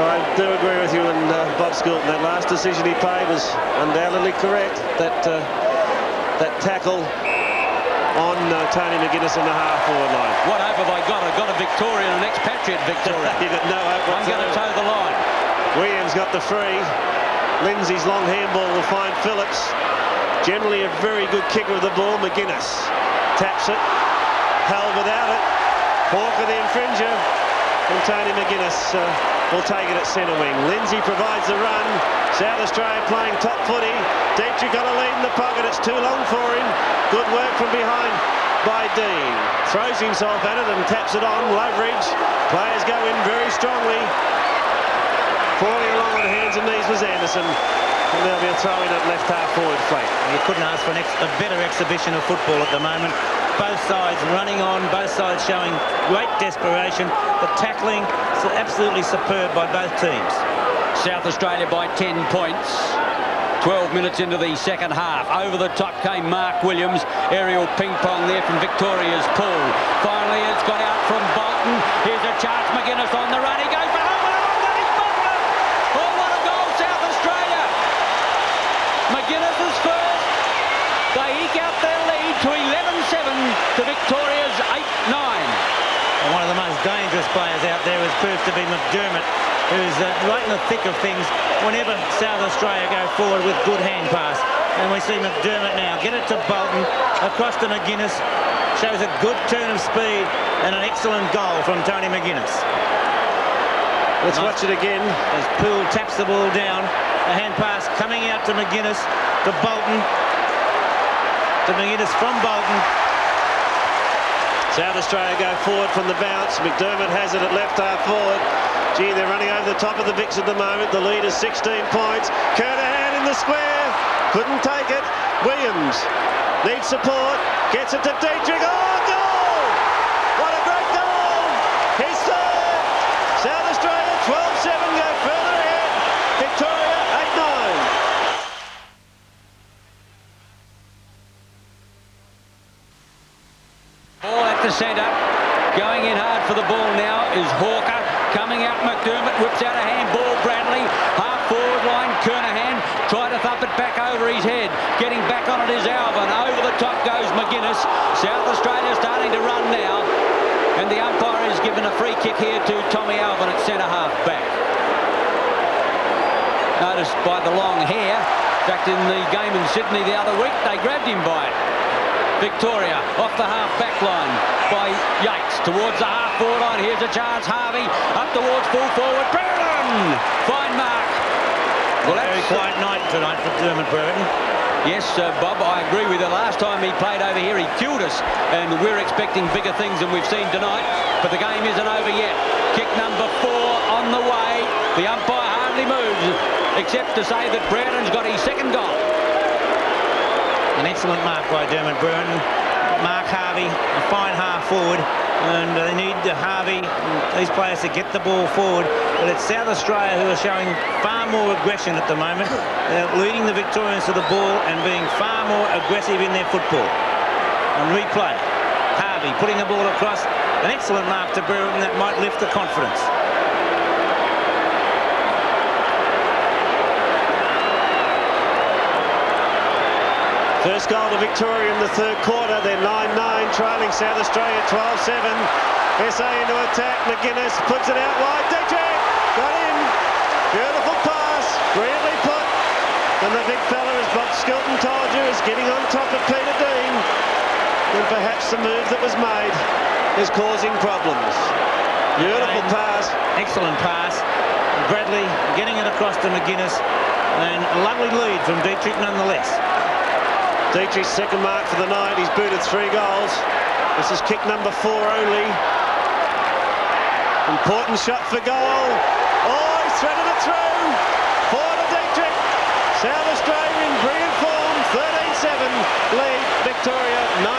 I do agree with you and Bob Skilton. That last decision he paid was undoubtedly correct. That tackle on Tony McGuinness in the half-forward line. What hope have I got? I've got a Victorian, an expatriate Victorian. You've got no hope I'm going to toe the line. Williams got the free. Lindsay's long handball will find Phillips. Generally a very good kicker of the ball. McGuinness taps it. Held without it. Hawker the infringer. And Tony McGuinness will take it at centre wing. Lindsay provides the run. South Australia playing top footy. Dietrich got a lead in the pocket. It's too long for him. Good work from behind by Dean. Throws himself at it and taps it on. Loveridge. Players go in very strongly. Falling along on hands and knees was Anderson. And there'll be a throw in at left half forward flank. You couldn't ask for a better exhibition of football at the moment. Both sides running on, both sides showing great desperation. The tackling is absolutely superb by both teams. South Australia by 10 points. 12 minutes into the second half. Over the top came Mark Williams. Aerial ping-pong there from Victoria's pool. Finally, it's got out from Bolton. Here's a chance. McGuinness on the run. He goes for home. McGuinness is first. They eke out their lead to 11-7 to Victoria's 8-9. And one of the most dangerous players out there has proved to be McDermott, who's right in the thick of things whenever South Australia go forward with good hand pass. And we see McDermott now get it to Bolton, across to McGuinness. Shows a good turn of speed and an excellent goal from Tony McGuinness. Let's watch it again. As Poole taps the ball down. A hand pass coming out to McGuinness, to Bolton. To McGuinness from Bolton. South Australia go forward from the bounce. McDermott has it at left half forward. Gee, they're running over the top of the Vicks at the moment. The lead is 16 points. Kernahan in the square. Couldn't take it. Williams needs support. Gets it to Dietrich. Oh, goal! What a great goal! He's third. South Australia 12-7 go further ahead. Victoria 8-9. Ball at the centre. Going in hard for the ball now is Hawker. Coming out McDermott. Whips out a handball. Bradley. Half forward line. Kernahan. Try to thump it back over his head. Getting back on it is Alvin. Over the top goes McGuinness. South Australia starting to run now. And the umpire is given a free kick here to Tommy Alvin at centre-half back. Noticed by the long hair. In fact, in the game in Sydney the other week, they grabbed him by it. Victoria off the half-back line by Yates towards the half-forward line. Here's a chance. Harvey up towards full forward. Brereton! Fine mark. Well, that's very quiet night tonight for Dermot Brereton. Yes, Bob, I agree with you. Last time he played over here, he killed us, and we're expecting bigger things than we've seen tonight. But the game isn't over yet. Kick number 4 on the way. The umpire hardly moves, except to say that Brereton's got his second goal. An excellent mark by Dermot Brereton. Mark Harvey, a fine half forward, and they need Harvey, these players, to get the ball forward. But it's South Australia who are showing far more aggression at the moment. They're leading the Victorians to the ball and being far more aggressive in their football. On replay, Harvey putting the ball across. An excellent mark to Brereton that might lift the confidence. First goal to Victoria in the third quarter. They're 9-9, trailing South Australia 12-7. SA into attack. McGuinness puts it out wide. Dietrich got in. Beautiful pass. Brilliantly put. And the big fella, as Bob Skilton told you, is getting on top of Peter Dean. And perhaps the move that was made is causing problems. Beautiful pass. Excellent pass. Bradley getting it across to McGuinness. And a lovely lead from Dietrich nonetheless. Dietrich's second mark for the night. He's booted 3 goals. This is kick number 4 only. Important shot for goal. Oh, he's threaded it through. Forward to Dietrich. South Australia in brilliant form. 13-7. Lead Victoria 9-9.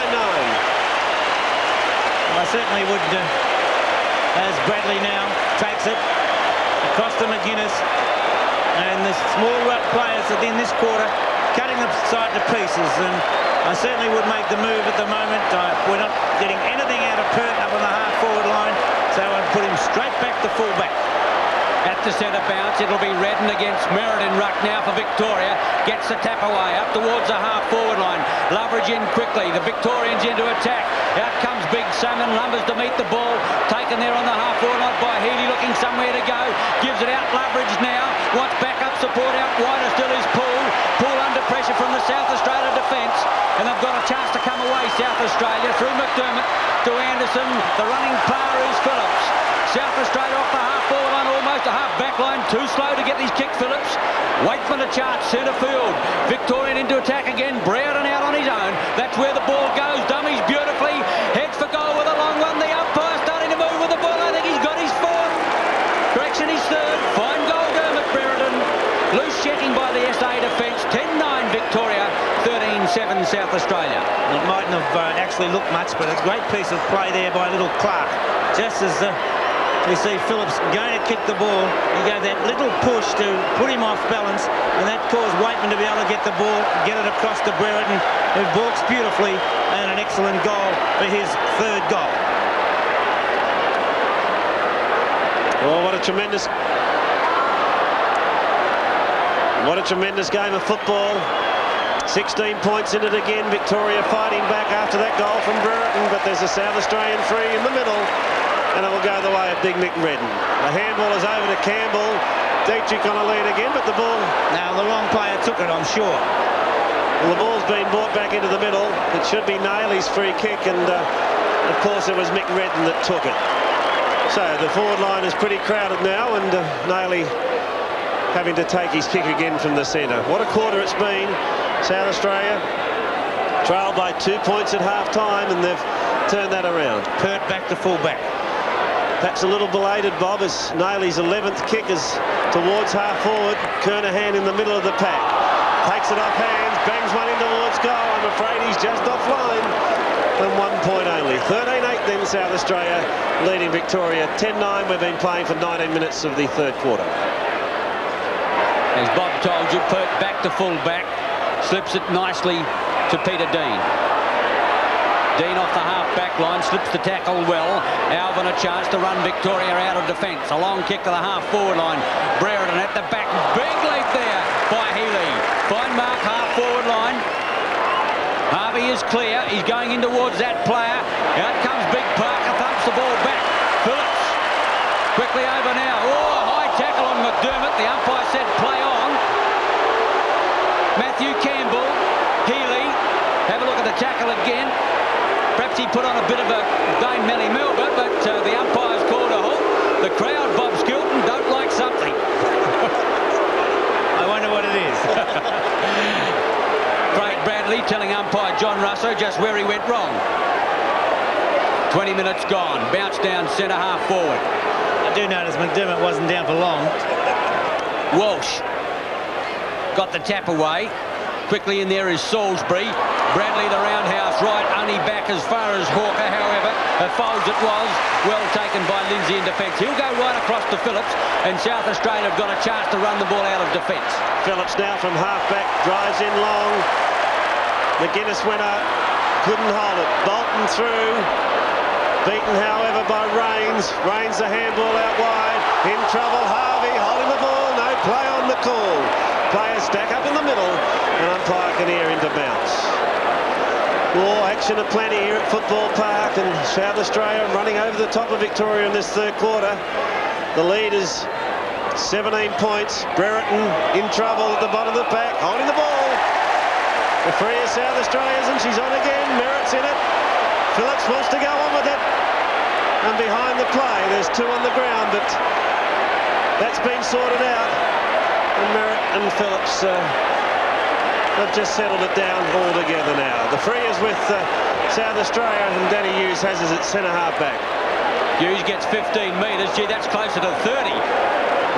I certainly would, as Bradley now takes it across to McGuinness. And the small ruck players in this quarter cutting the side to pieces, and I certainly would make the move at the moment. We're not getting anything out of Pert up on the half-forward line, so I'd put him straight back to full-back. At the centre bounce, it'll be Redden against Merritt in ruck now for Victoria. Gets the tap away, up towards the half-forward line. Loveridge in quickly, the Victorians into attack. Out comes Big Salmon, lumbers to meet the ball. Taken there on the half-forward line by Healy, looking somewhere to go. Gives it out, Loveridge now. Wants backup support out wider, still is Poole. Poole under pressure from the South Australia defence. And they've got a chance to come away, South Australia, through McDermott to Anderson. The running player is Phillips. South Australia off the half-forward line, almost a half-back line. Too slow to get these kick, Phillips. Waitman to charge, centre field. Victorian into attack again. Brereton out on his own. That's where the ball goes. Dummies beautifully. Heads for goal with a long one. The umpire starting to move with the ball. I think he's got his 4th. Correction, his 3rd. Fine goal, Dermot Brereton. Loose checking by the SA defence. 10-9 Victoria. 13-7 South Australia. It mightn't have actually looked much, but a great piece of play there by little Clark. Just as we see Phillips going to kick the ball, he gave that little push to put him off balance, and that caused Waitman to be able to get the ball, get it across to Brereton, who balks beautifully, and an excellent goal for his 3rd goal. Oh, what a tremendous game of football. 16 points in it again. Victoria fighting back after that goal from Brereton, but there's a South Australian free in the middle, and it will go the way of Big Mick Redden. The handball is over to Campbell. Dietrich on a lead again, but the ball... Now, the wrong player took it, I'm sure. Well, the ball's been brought back into the middle. It should be Nailey's free kick, and of course it was Mick Redden that took it. So the forward line is pretty crowded now, and Nailey having to take his kick again from the centre. What a quarter it's been. South Australia trailed by 2 points at half-time, and they've turned that around. Pert back to full-back. Perhaps a little belated, Bob, as Nailey's 11th kick is towards half-forward. Kernahan in the middle of the pack. Takes it off hands, bangs one in towards goal. I'm afraid he's just offline. And 1 point only. 13-8 then South Australia leading Victoria. 10-9. We've been playing for 19 minutes of the third quarter. As Bob told you, Pert back to full-back. Slips it nicely to Peter Dean. Dean off the half-back line, slips the tackle well. Alvin a chance to run Victoria out of defence. A long kick to the half-forward line. Brereton at the back. Big leap there by Healy. Fine mark, half-forward line. Harvey is clear. He's going in towards that player. Out comes Big Parker, thumps the ball back. Phillips quickly over now. Oh, high tackle on McDermott. The umpire said play on. Matthew Campbell, Healy. Have a look at the tackle again. Perhaps he put on a bit of a Dane Melly Melba, but the umpire's called a halt. The crowd, Bob Skilton, don't like something. I wonder what it is. Craig Bradley telling umpire John Russo just where he went wrong. 20 minutes gone. Bounce down centre half forward. I do notice McDermott wasn't down for long. Walsh got the tap away. Quickly in there is Salisbury. Bradley the roundhouse right, only back as far as Hawker, however. A Foles it was, well taken by Lindsay in defence. He'll go right across to Phillips, and South Australia have got a chance to run the ball out of defence. Phillips now from half-back, drives in long. McGuinness winner, couldn't hold it. Bolton through. Beaten, however, by Rains. Rains the handball out wide. In trouble, Harvey holding the ball. No play on the call. Players stack up in the middle, and umpire can hear into bounce. More action aplenty here at Football Park, and South Australia running over the top of Victoria in this third quarter. The lead is 17 points. Brereton in trouble at the bottom of the pack, holding the ball. The free is South Australia's, and she's on again. Merritt's in it. Phillips wants to go on with it. And behind the play, there's two on the ground, but that's been sorted out. And Merritt and Phillips have just settled it down altogether now. The free is with South Australia, and Danny Hughes has us at centre half back. Hughes gets 15 metres. Gee, that's closer to 30.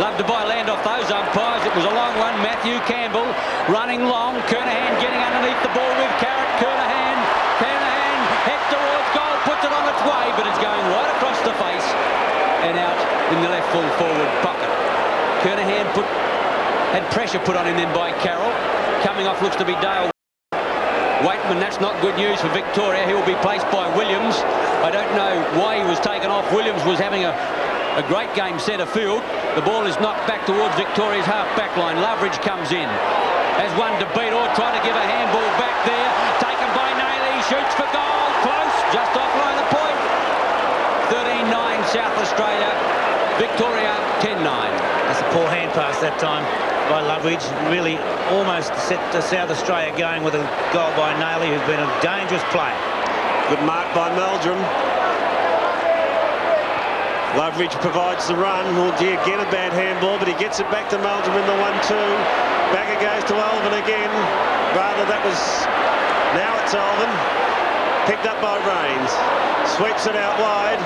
Love to buy land off those umpires. It was a long one. Matthew Campbell running long. Kernahan getting underneath the ball with Carrot. Kernahan heads towards goal, puts it on its way, but it's going right across the face and out in the left full forward pocket. Kernahan had pressure put on him then by Carroll. Coming off looks to be Dale Waitman. That's not good news for Victoria. He will be placed by Williams. I don't know why he was taken off. Williams was having a great game centre field. The ball is knocked back towards Victoria's half-back line. Loveridge comes in. Has one to beat, or trying to give a handball back there. Taken by Nayley. Shoots for goal. Close. Just offline the point. 13-9 South Australia. Victoria 10-9. That's a poor hand pass that time by Loveridge. Really almost set South Australia going with a goal by Nayley, who's been a dangerous player. Good mark by Meldrum. Loveridge provides the run. Oh dear, again a bad handball, but he gets it back to Meldrum in the 1-2. Back it goes to Alvin again. Rather, that was... Now it's Alvin. Picked up by Rains. Sweeps it out wide.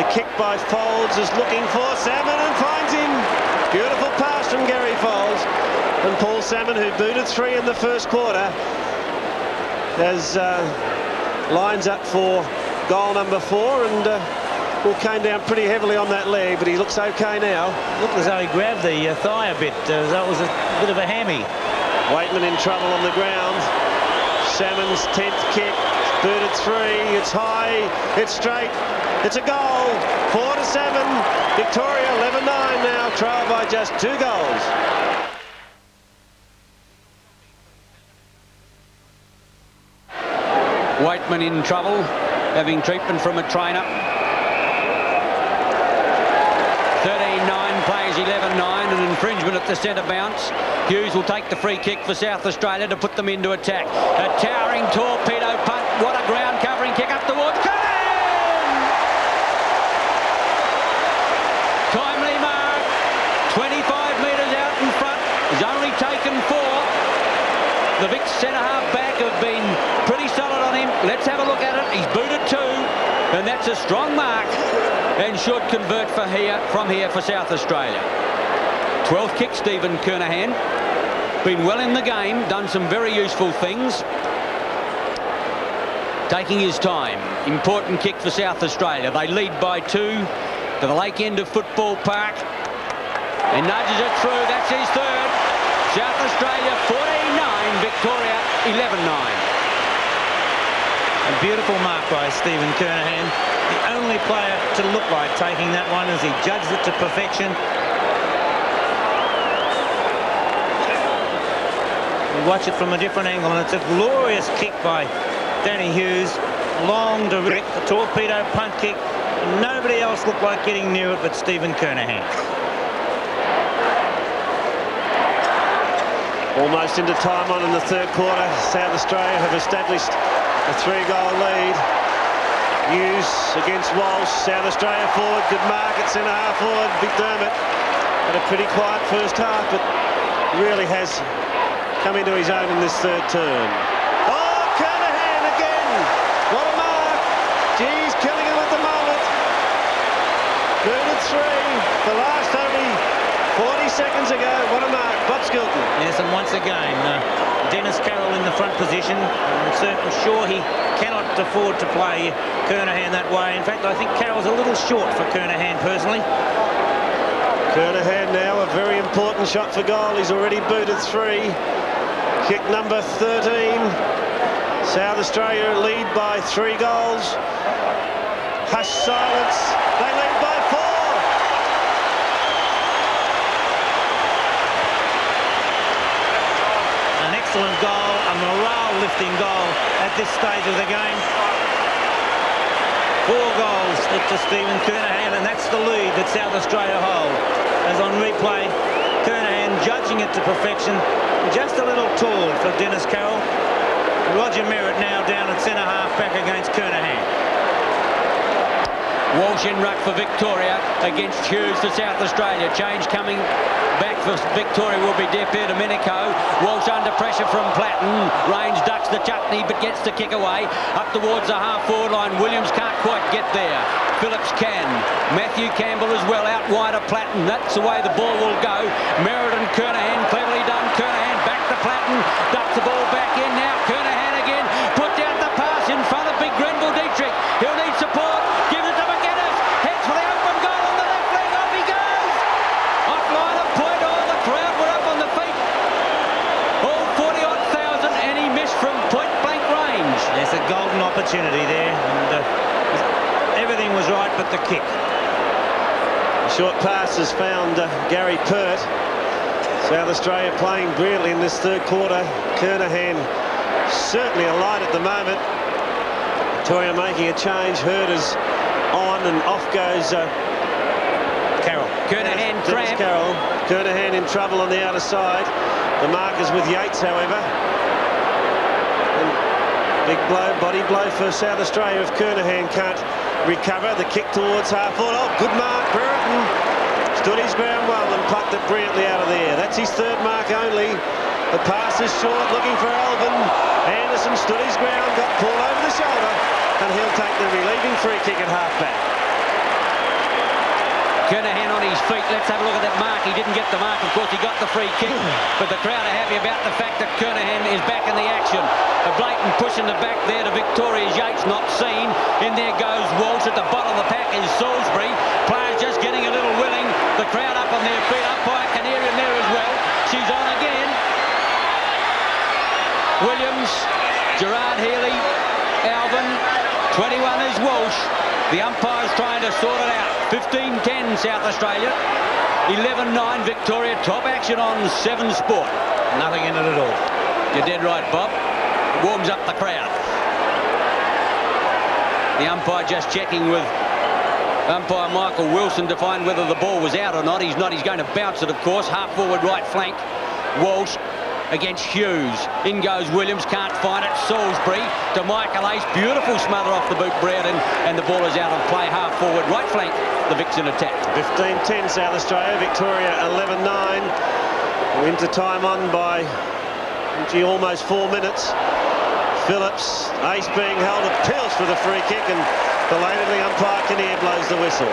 The kick by Folds is looking for Salmon and finds him. Beautiful pass from Gary Folds. And Paul Salmon, who booted 3 in the first quarter, has lines up for goal number 4, and well, came down pretty heavily on that leg, but he looks okay now. Looked as though he grabbed the thigh a bit. That was a bit of a hammy. Waitman in trouble on the ground. Salmon's 10th kick. Booted 3. It's high. It's straight. It's a goal. 4-7. Victoria 11-9 now. Trailed by just 2 goals. Waitman in trouble, having treatment from a trainer. 13-9 plays 11-9, an infringement at the centre bounce. Hughes will take the free kick for South Australia to put them into attack. A towering torpedo punt. What a ground covering kick up towards Kernahan! Timely mark. 25 metres out in front. He's only taken 4. The Vic centre half back have been pretty solid on him. Let's have a look at it. He's booted 2, and that's a strong mark and should convert from here for South Australia. 12th kick, Stephen Kernahan. Been well in the game, done some very useful things. Taking his time. Important kick for South Australia. They lead by 2 to the lake end of Football Park. And nudges it through. That's his 3rd. South Australia 14-9, Victoria 11-9. A beautiful mark by Stephen Kernahan. The only player to look like taking that one as he judged it to perfection. You watch it from a different angle, and it's a glorious kick by Danny Hughes, long direct, a torpedo punt kick. Nobody else looked like getting near it but Stephen Kernahan. Almost into time on in the third quarter. South Australia have established a 3-goal lead. Hughes against Walsh. South Australia forward. Good mark at centre-half forward. McDermott had a pretty quiet first half, but really has come into his own in this third turn. Oh, Kernahan again! What a mark! Geez, killing him at the moment. Booted 3. The last only 40 seconds ago. What a mark. Bob Skilton. Yes, and once again, Dennis Carroll in the front position. I'm sure he cannot afford to play Kernahan that way. In fact, I think Carroll's a little short for Kernahan personally. Kernahan now, a very important shot for goal. He's already booted 3. Kick number 13. South Australia lead by 3 goals. Hush silence. They lead by 4. An excellent goal, a morale-lifting goal at this stage of the game. 4 goals to Stephen Kernahan, and that's the lead that South Australia hold. As on replay, Kernahan judging it to perfection. Just a little tall for Dennis Carroll. Roger Merritt now down at centre-half back against Kernahan. Walsh in ruck for Victoria against Hughes for South Australia. Change coming back for Victoria will be Deper Domenico. Walsh under pressure from Platten. Range ducks the chutney but gets the kick away. Up towards the half-forward line. Williams can't quite get there. Phillips can. Matthew Campbell as well out wide of Platten. That's the way the ball will go. Merritt and Kernahan, cleverly done. Kernahan back to Platten. Ducks the ball back in now. Kernahan again. Put down the pass in front of Big Grenville Dietrich. He'll need support. Gives it to McGuinness. Heads for the open goal on the left leg. Off he goes. Offline of point. Oh, the crowd were up on the feet. All 40-odd thousand, and he missed from point-blank range. There's a golden opportunity there, and everything was right but the kick. Short pass has found Gary Pert. South Australia playing brilliantly in this third quarter. Kernahan certainly alight at the moment. Victoria making a change. Hurd is on and off goes Carroll. Kernahan cramp. Carroll. Kernahan in trouble on the outer side. The markers with Yates, however. And big blow, body blow for South Australia if Kernahan can't recover. The kick towards half-forward. Oh, good mark. Brereton stood his ground well and plucked it brilliantly out of the air. That's his third mark only. The pass is short, looking for Alvin. Anderson stood his ground, got pulled over the shoulder, and he'll take the relieving free kick at half-back. Kernahan on his feet. Let's have a look at that mark. He didn't get the mark. Of course, he got the free kick. But the crowd are happy about the fact that Kernahan is back in the action. A blatant push in the back there to Victoria's Yates, not seen. In there goes Walsh. At the bottom of the pack is Salisbury. Players just getting a little willing. The crowd up on their feet. Umpire Canarian there as well. She's on again. Williams, Gerard Healy, Alvin. 21 is Walsh. The umpire's trying to sort it out. 15-10 South Australia. 11-9 Victoria. Top action on 7 Sport. Nothing in it at all. You're dead right, Bob. Warms up the crowd. The umpire just checking with umpire Michael Wilson to find whether the ball was out or not. He's not. He's going to bounce it, of course. Half forward right flank. Walsh against Hughes. In goes Williams, can't find it. Salisbury to Michael Aish. Beautiful smother off the boot, Brereton, and the ball is out of play. Half forward, right flank. The Vixen attack. 15-10 South Australia. Victoria 11-9. Winter time on by almost 4 minutes. Phillips, Aish being held at pills for the free kick, and belatedly umpire Kinnear blows the whistle.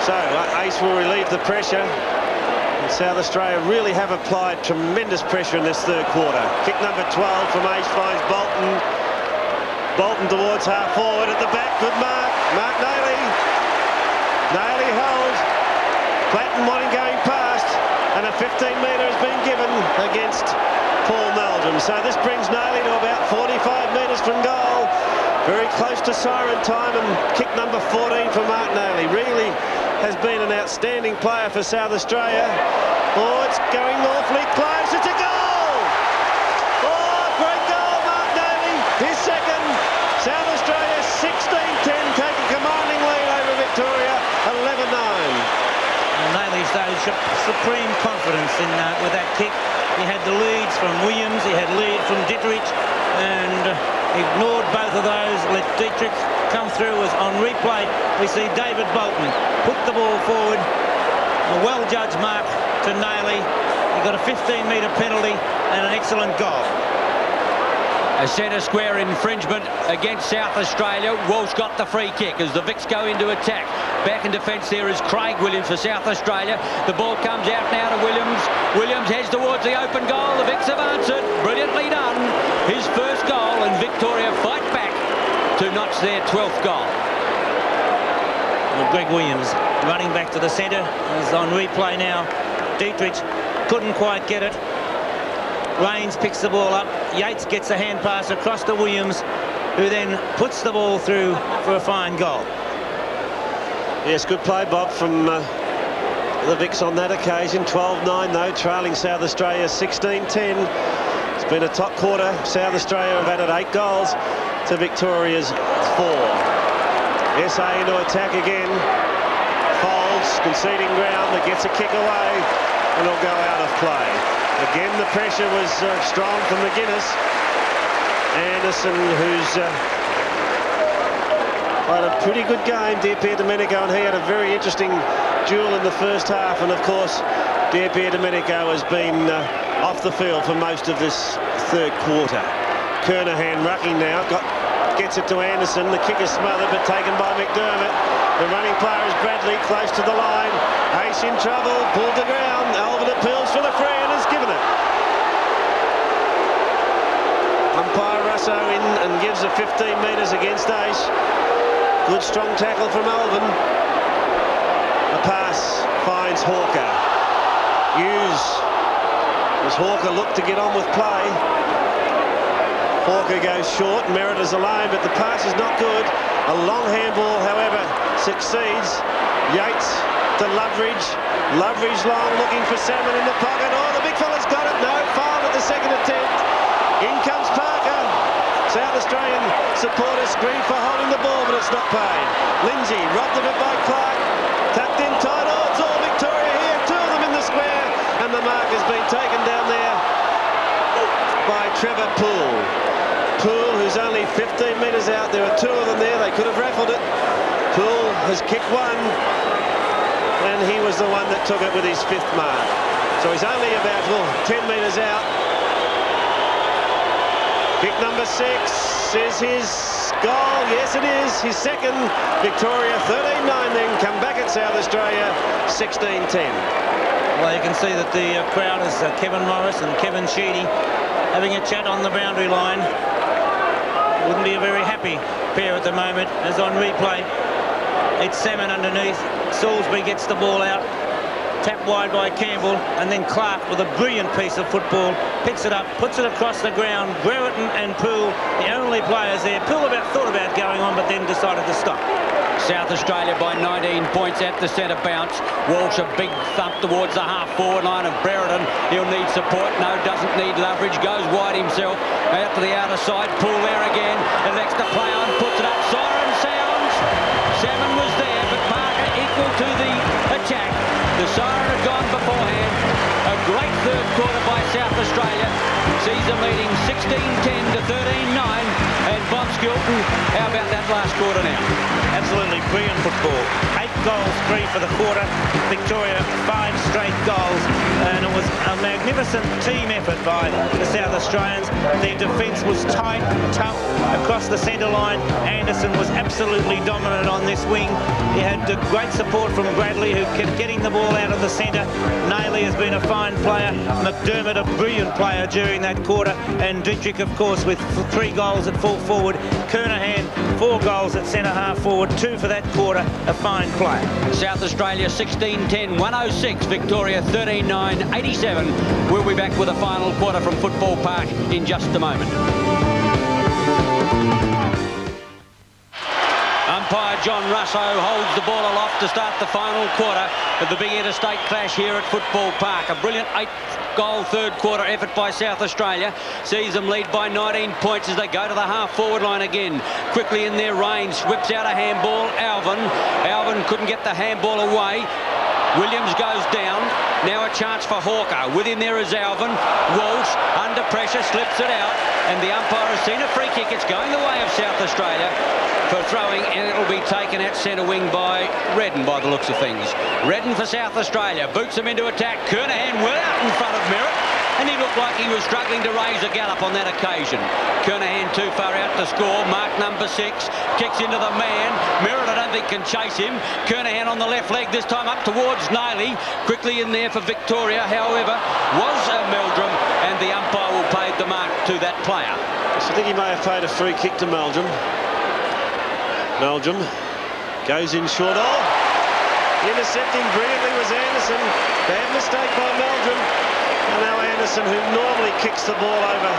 So Aish will relieve the pressure. South Australia really have applied tremendous pressure in this third quarter. Kick number 12 from Aish finds Bolton. Bolton towards half forward at the back. Good mark. Mark Nailey. Nailey held. Platten wanting going past. And a 15-metre has been given against Paul Meldrum. So this brings Nailey to about 45 metres from goal. Very close to siren time, and kick number 14 for Mark Nailey. Really has been an outstanding player for South Australia. Oh, it's going awfully close. It's a goal! Oh, great goal, Mark Nailey. His second. displayed supreme confidence in with that kick. He had the leads from Williams, he had lead from Dietrich, and ignored both of those. Let Dietrich come through. As on replay, we see David Bolton put the ball forward. A well-judged mark to Nailey. He got a 15-metre penalty and an excellent goal. A centre square infringement against South Australia. Walsh got the free kick as the Vics go into attack. Back in defence there is Craig Williams for South Australia. The ball comes out now to Williams. Williams heads towards the open goal. The Vics have answered. Brilliantly done. His first goal, and Victoria fight back to notch their 12th goal. Well, Greg Williams running back to the centre. Is on replay now. Dietrich couldn't quite get it. Rains picks the ball up. Yates gets a hand pass across to Williams, who then puts the ball through for a fine goal. Yes, good play, Bob, from the Vics on that occasion. 12-9 though, trailing South Australia 16-10. It's been a top quarter. South Australia have added 8 goals to Victoria's 4. SA into attack again. Folds, conceding ground, but gets a kick away and it'll go out of play. Again, the pressure was strong from McGuinness. Anderson, who's played a pretty good game, Pierre-Domenico, and he had a very interesting duel in the first half. And of course, Pierre-Domenico has been off the field for most of this third quarter. Kernahan rucking now, gets it to Anderson. The kick is smothered but taken by McDermott. The running player is Bradley, close to the line. Aish in trouble, pulled to ground. Alvin appeals for the free and has given it. Umpire Russo in and gives it 15 metres against Aish. Good strong tackle from Alvin. The pass finds Hawker. Hughes, as Hawker looked to get on with play. Hawker goes short, Merritt is alone, but the pass is not good. A long handball, however, succeeds. Yates to Loveridge. Loveridge long, looking for Salmon in the pocket. Oh, the big fella's got it. No, fouled at the second attempt. In comes Parker. South Australian supporters scream for holding the ball, but it's not paid. Lindsay robbed of it by Clark. Tucked in tight. Oh, it's all Victoria here. 2 of them in the square. And the mark has been taken down there by Trevor Poole. Poole, who's only 15 metres out. There are 2 of them there. They could have raffled it. Poole has kicked one, and he was the one that took it with his 5th mark. So he's only about 10 metres out. Kick number 6 is his goal. Yes, it is. His second. Victoria 13-9 then come back at South Australia 16-10. Well, you can see that the crowd is Kevin Morris and Kevin Sheedy having a chat on the boundary line. Wouldn't be a very happy pair at the moment. As on replay, it's Salmon underneath. Salisbury gets the ball out. Tapped wide by Campbell, and then Clark with a brilliant piece of football, picks it up, puts it across the ground. Brereton and Poole, the only players there. Poole thought about going on, but then decided to stop. South Australia by 19 points at the centre bounce. Walsh a big thump towards the half-forward line of Brereton. He'll need support. No, doesn't need leverage. Goes wide himself. Out to the outer side. Poole there again. Elects to play on. Puts it up. Siren sounds. Salmon was there, but Parker equal to the attack. The siren had gone beforehand. A great third quarter by South Australia. Sees them leading 16-10 to 13-9. And Bob Skilton, how about that last quarter now? Absolutely brilliant football. 8 goals, 3 for the quarter. Victoria, 5 straight goals. And it was a magnificent team effort by the South Australians. Their defence was tight, tough, across the centre line. Anderson was absolutely dominant on this wing. He had great support from Bradley, who kept getting the ball out of the centre. Nailey has been a fine player. McDermott, a brilliant player during that quarter. And Dietrich, of course, with 3 goals at full forward. Kernahan, 4 goals at centre half forward. 2 for that quarter. A fine play. South Australia 16-10, 106. Victoria 13-9, 87. We'll be back with a final quarter from Football Park in just a moment. Umpire John Russo holds the ball aloft to start the final quarter of the big interstate clash here at Football Park. A brilliant 8-goal third quarter effort by South Australia. Sees them lead by 19 points as they go to the half-forward line again. Quickly in their range, whips out a handball. Alvin couldn't get the handball away. Williams goes down. Now a chance for Hawker. Within there is Alvin. Walsh under pressure slips it out, and the umpire has seen a free kick. It's going the way of South Australia for throwing, and it'll be taken at centre wing by Redden by the looks of things. Redden for South Australia. Boots them into attack. Kernahan well out in front of Merritt, and he looked like he was struggling to raise a gallop on that occasion. Kernahan too far out to score. Mark number 6 kicks into the man. Merritt I don't think can chase him. Kernahan on the left leg, this time up towards Nailey. Quickly in there for Victoria, however, was Meldrum, and the umpire will pay the mark to that player. So I think he may have paid a free kick to Meldrum. Meldrum goes in short of. Intercepting brilliantly was Anderson. Bad mistake by Meldrum. And now Anderson, who normally kicks the ball over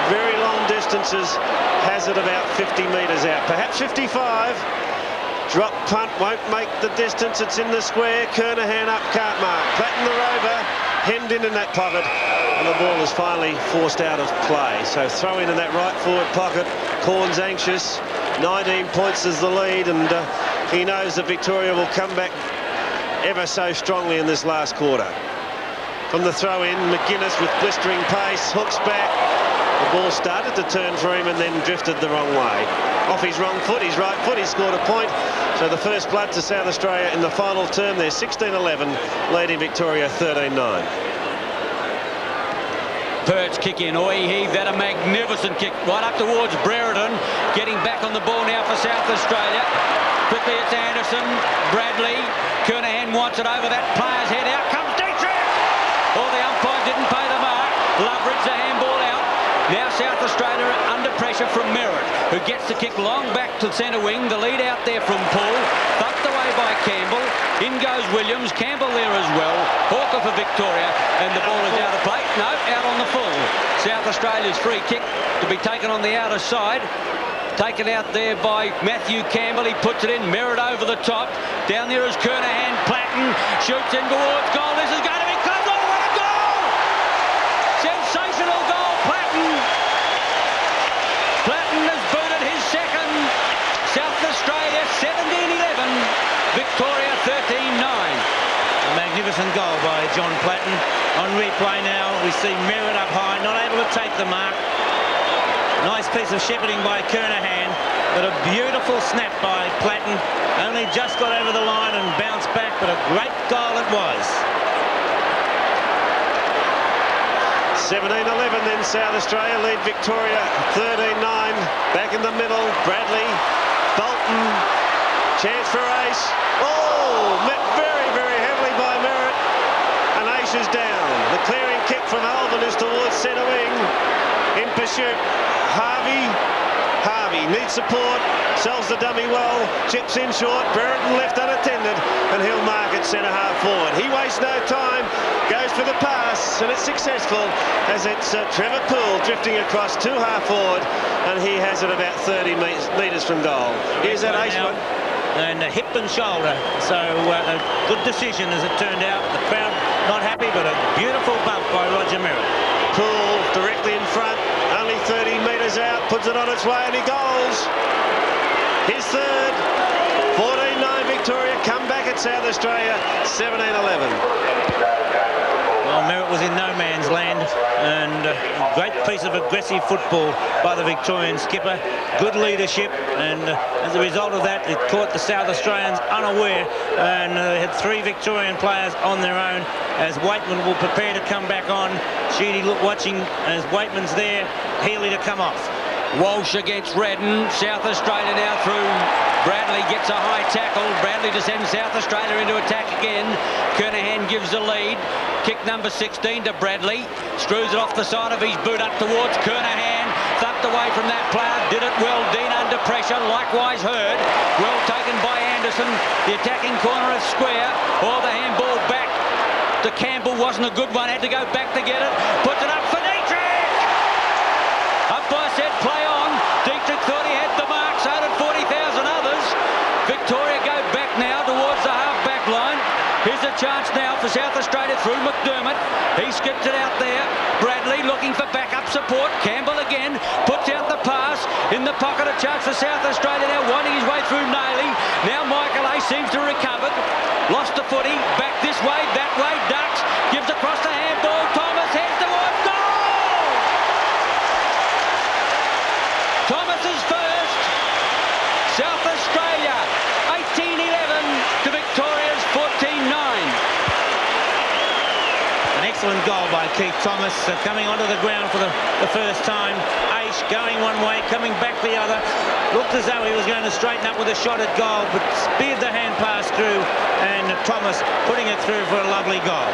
very long distances, has it about 50 metres out. Perhaps 55. Drop punt won't make the distance. It's in the square. Kernahan up, can't mark. Platten the rover, hemmed in that pocket, and the ball is finally forced out of play. So throw in that right forward pocket. Corn's anxious. 19 points is the lead, and he knows that Victoria will come back ever so strongly in this last quarter. From the throw in, McGuinness with blistering pace, hooks back. The ball started to turn for him and then drifted the wrong way. Off his wrong foot, his right foot, he scored a point. So the first blood to South Australia in the final term. They're 16-11, leading Victoria 13-9. Perch kick in. Oi, heave that a magnificent kick right up towards Brereton. Getting back on the ball now for South Australia. Quickly it's Anderson, Bradley. Kernahan wants it over that player's head. Out comes Dietrich. Oh, the umpire didn't pay the mark. Loveridge the handball out. Now South Australia under pressure from Merritt, who gets the kick long back to centre wing. The lead out there from Paul. Thumped away by Campbell. In goes Williams. Campbell there as well. Hawker for Victoria. And the ball is out of play. No, out on the full. South Australia's free kick to be taken on the outer side. Taken out there by Matthew Campbell. He puts it in. Merritt over the top. Down there is Kernahan. Platten shoots in towards goal. This is going to be close. Oh, what a goal! Sensational goal, Platten. Platten has booted his second. South Australia 17-11. Victoria 13-9. A magnificent goal by John Platten. On replay now, we see Merritt up high, not able to take the mark. Nice piece of shepherding by Kernahan, but a beautiful snap by Platten. Only just got over the line and bounced back, but a great goal it was. 17-11 then South Australia lead Victoria 13-9. Back in the middle, Bradley, Bolton, chance for Aish. Oh, met very, very heavily by Merritt, and Aish is down. The clearing kick from Alvin is towards centre wing. In pursuit, Harvey needs support, sells the dummy well, chips in short, Brereton left unattended, and he'll mark at centre half forward. He wastes no time, goes for the pass, and it's successful as it's Trevor Poole drifting across to half forward, and he has it about 30 metres from goal. Here's that Aish one. And a hip and shoulder, so a good decision as it turned out. The crowd not happy, but a beautiful bump by Roger Merritt. Poole directly in front, only 30 metres out, puts it on its way and he goals. His third. 14-9 Victoria, come back at South Australia, 17-11. Well, Merritt was in no man's land, and a great piece of aggressive football by the Victorian skipper. Good leadership, and as a result of that, it caught the South Australians unaware, and they had 3 Victorian players on their own as Waitman will prepare to come back on. Sheedy watching as Waitman's there, Healy to come off. Walsh against Redden. South Australia now through. Bradley gets a high tackle. Bradley to send South Australia into attack again. Kernahan gives the lead. Kick number 16 to Bradley. Screws it off the side of his boot up towards Kernahan. Thumped away from that player. Did it well. Dean under pressure. Likewise Hurd. Well taken by Anderson. The attacking corner is square. Or the handball back to Campbell wasn't a good one. Had to go back to get it. Puts it up for Dietrich. Umpire said play on. Dietrich thought he had the mark. So did 40,000 others. Victoria go back now towards the half-back line. Here's a chance now for South Australia through McDermott. He skipped it out there. Bradley looking for backup support. Campbell again puts out the pass. In the pocket, a chance for South Australia now, winding his way through Nailey. Now Michael Aish seems to recover. Lost the footy. Back this excellent goal by Keith Thomas, coming onto the ground for the first time. Aish going one way, coming back the other. Looked as though he was going to straighten up with a shot at goal, but speared the hand pass through, and Thomas putting it through for a lovely goal.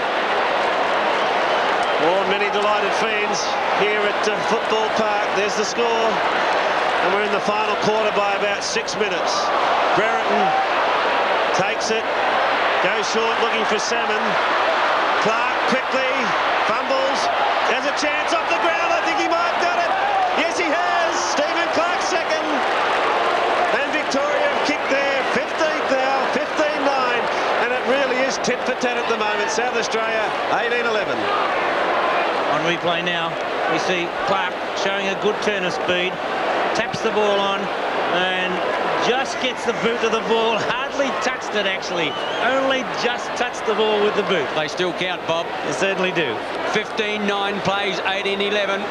Oh, many delighted fans here at Football Park. There's the score, and we're in the final quarter by about 6 minutes. Brereton takes it, goes short looking for Salmon. Clark quickly fumbles, has a chance off the ground. I think he might have got it. Yes, he has. Stephen Clark second, and Victoria have kicked there. 15th now, 15-9, and it really is tit for tat at the moment. South Australia 18-11. On replay now, we see Clark showing a good turn of speed, taps the ball on, and just gets the boot of the ball. Hardly touched it, actually. Only just touched the ball with the boot. They still count, Bob. They certainly do. 15-9 plays, 18-11.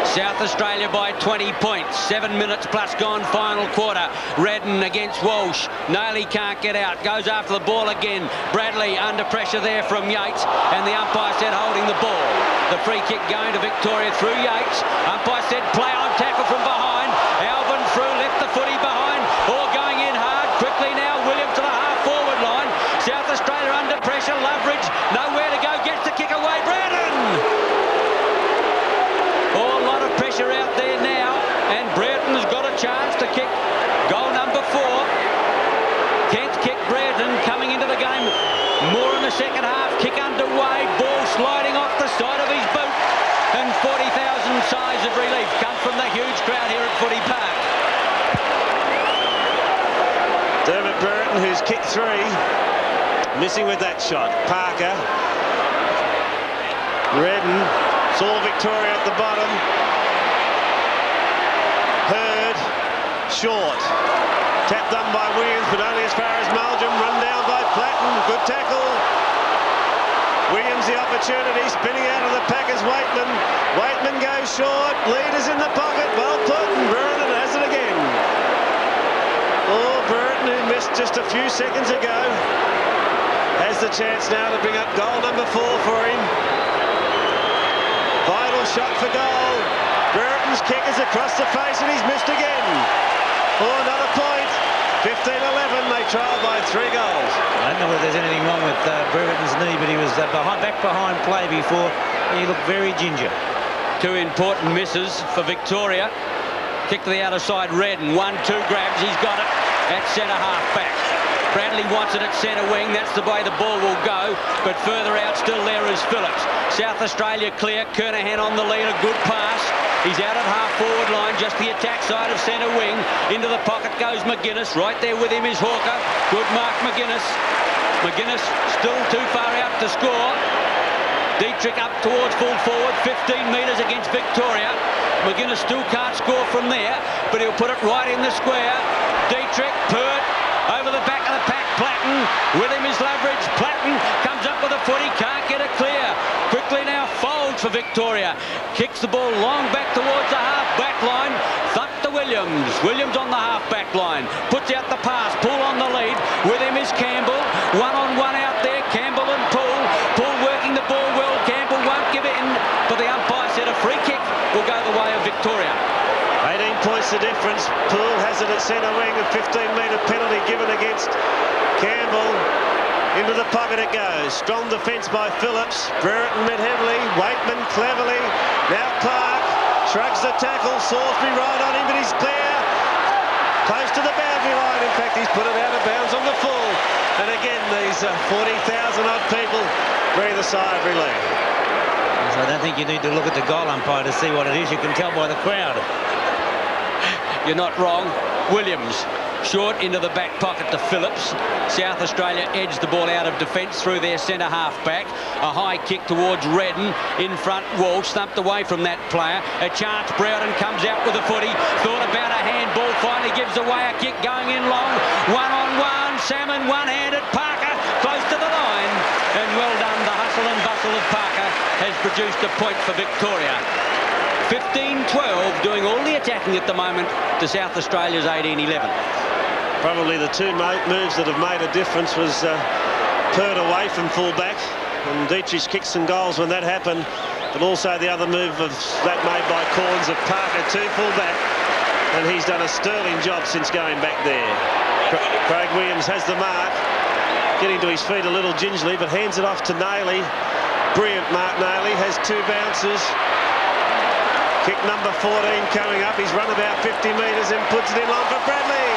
South Australia by 20 points. 7 minutes plus gone, final quarter. Redden against Walsh. Nailey can't get out. Goes after the ball again. Bradley under pressure there from Yates. And the umpire said holding the ball. The free kick going to Victoria through Yates. Umpire said play on, tackle from behind. Alvin through, left the footy behind. All going in hard. Quickly now, Williams to the half-forward line. South Australia under pressure. Loveridge nowhere to go. Gets the kick away. Bradden! Oh, a lot of pressure out there now, and Brereton's got a chance to kick goal number 4. Kent kick Brereton coming into the game. More in the second half. Kick underway. Ball sliding off the side of his boot, and 40,000 sighs of relief come from the huge crowd here at Footy Park. Dermot Brereton, who's kicked 3, missing with that shot. Parker, Redden. It's all Victoria at the bottom. Hurd, short. Tapped done by Williams, but only as far as Meldrum. Run down by Platten. Good tackle. Williams the opportunity, spinning out of the pack as Waitman. Waitman goes short. Leaders in the pocket. Well put, and Brereton has it again. Oh, Brereton, who missed just a few seconds ago, has the chance now to bring up goal number 4 for him. Vital shot for goal. Brereton's kick is across the face, and he's missed again. Oh, another point. 15-11. They trail by 3 goals. I don't know whether there's anything wrong with Brereton's knee, but he was back behind play before. He looked very ginger. 2 important misses for Victoria. Kick to the outer side. Redden 1-2 grabs. He's got it at centre half back. Bradley wants it at centre wing. That's the way the ball will go. But further out still there is Phillips. South Australia clear. Kernahan on the lead. A good pass. He's out at half-forward line. Just the attack side of centre wing. Into the pocket goes McGuinness. Right there with him is Hawker. Good mark, McGuinness. McGuinness still too far out to score. Dietrich up towards full forward. 15 metres against Victoria. McGuinness still can't score from there, but he'll put it right in the square. Dietrich, Pert, over the back of the pack, Platten. With him is Loveridge. Platten comes up with a footy, can't get it clear. Quickly now folds for Victoria. Kicks the ball long back towards the half-back line. Thump to Williams. Williams on the half-back line. Puts out the pass. Poole on the lead. With him is Campbell. One-on-one out there. Campbell and Poole. Poole working the ball well. Campbell won't give it in, but the umpire said a free kick will go the way of Victoria. 18 points the difference. Poole has it at centre wing. A 15-metre penalty given against Campbell. Into the pocket it goes. Strong defence by Phillips. Brereton met heavily. Waitman cleverly. Now Clark shrugs the tackle. Salisbury right on him, but he's clear. Close to the boundary line. In fact, he's put it out of bounds on the full. And again, these 40,000 odd people breathe a sigh of relief. I don't think you need to look at the goal umpire to see what it is. You can tell by the crowd. You're not wrong. Williams short into the back pocket to Phillips. South Australia edged the ball out of defence through their centre half back. A high kick towards Redden. In front, Walsh thumped away from that player. A chance, Brereton comes out with a footy. Thought about a handball, finally gives away a kick going in long. One-on-one, Salmon one-handed, Parker close to the line. And well done, the hustle and bustle of Parker has produced a point for Victoria. 15-12, doing all the attacking at the moment to South Australia's 18-11. Probably the 2 moves that have made a difference was Pert away from full-back, and Dietrich kicked some goals when that happened, but also the other move of that made by Corns of Parker to full-back, and he's done a sterling job since going back there. Craig Williams has the mark, getting to his feet a little gingerly, but hands it off to Nailey. Brilliant Mark Nailey, has 2 bounces. Kick number 14 coming up. He's run about 50 metres and puts it in line for Bradley.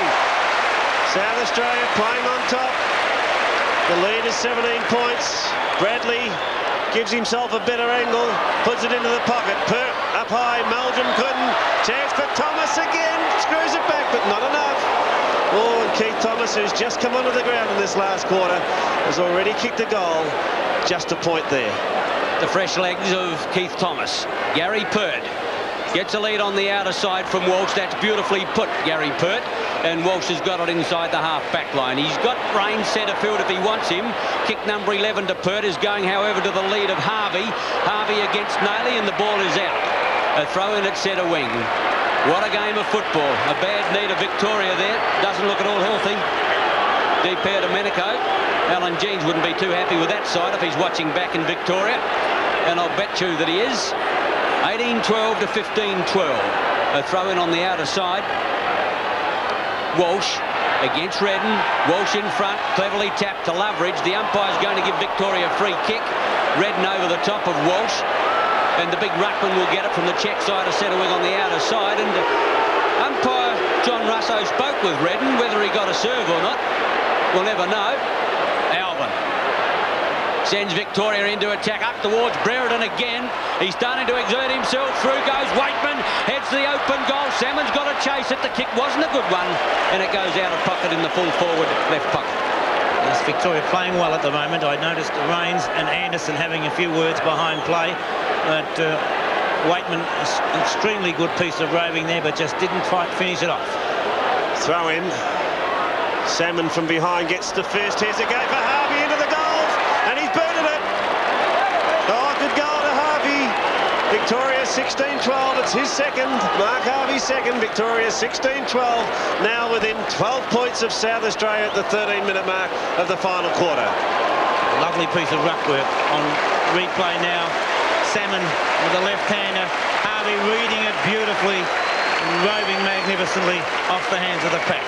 South Australia playing on top. The lead is 17 points. Bradley gives himself a better angle, puts it into the pocket. Pert up high, Meldrum couldn't. Chance for Thomas again, screws it back, but not enough. Oh, and Keith Thomas, who's just come onto the ground in this last quarter, has already kicked a goal. Just a point there. The fresh legs of Keith Thomas. Gary Pert gets a lead on the outer side from Walsh. That's beautifully put, Gary Pert. And Walsh has got it inside the half-back line. He's got range centre field if he wants him. Kick number 11 to Pert is going, however, to the lead of Harvey. Harvey against Nailey, and the ball is out. A throw in at centre wing. What a game of football. A bad knee to Victoria there. Doesn't look at all healthy. Deep pair to Menico. Alan Jeans wouldn't be too happy with that side if he's watching back in Victoria. And I'll bet you that he is. 18-12 to 15-12. A throw in on the outer side. Walsh against Redden. Walsh in front, cleverly tapped to Loveridge. The umpire's going to give Victoria a free kick. Redden over the top of Walsh. And the big ruckman will get it from the check side of centre wing on the outer side. And umpire John Russo spoke with Redden. Whether he got a serve or not, we'll never know. Alvin sends Victoria into attack up towards Brereton again. He's starting to exert himself. Through goes Waitman, heads to the open goal. Salmon's got a chase it. The kick wasn't a good one, and it goes out of pocket in the full forward left pocket. Yes, Victoria playing well at the moment. I noticed Rains and Anderson having a few words behind play, but Waitman, an extremely good piece of roving there, but just didn't quite finish it off. Throw in. Salmon from behind gets the first. Here's a go for Harvey into the goals, and he's booted it. Oh, good goal to Harvey. Victoria 16-12. It's his second. Mark Harvey's second. Victoria 16-12. Now within 12 points of South Australia at the 13-minute mark of the final quarter. Lovely piece of ruck work on replay now. Salmon with a left-hander. Harvey reading it beautifully, roving magnificently off the hands of the pack.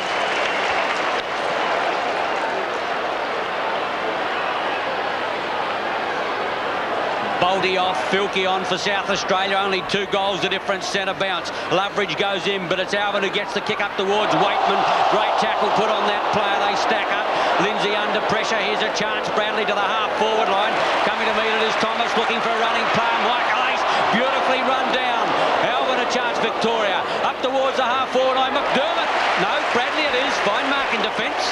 Boldy off, Filkey on for South Australia. Only 2 goals, the difference, centre bounce. Loveridge goes in, but it's Alvin who gets the kick up towards Waitman. Great tackle put on that player. They stack up. Lindsay under pressure. Here's a chance. Bradley to the half-forward line. Coming to meet it is Thomas, looking for a running player. Michael Aish, beautifully run down. Alvin a chance, Victoria. Up towards the half-forward line. McDermott. No, Bradley it is. Fine mark in defence.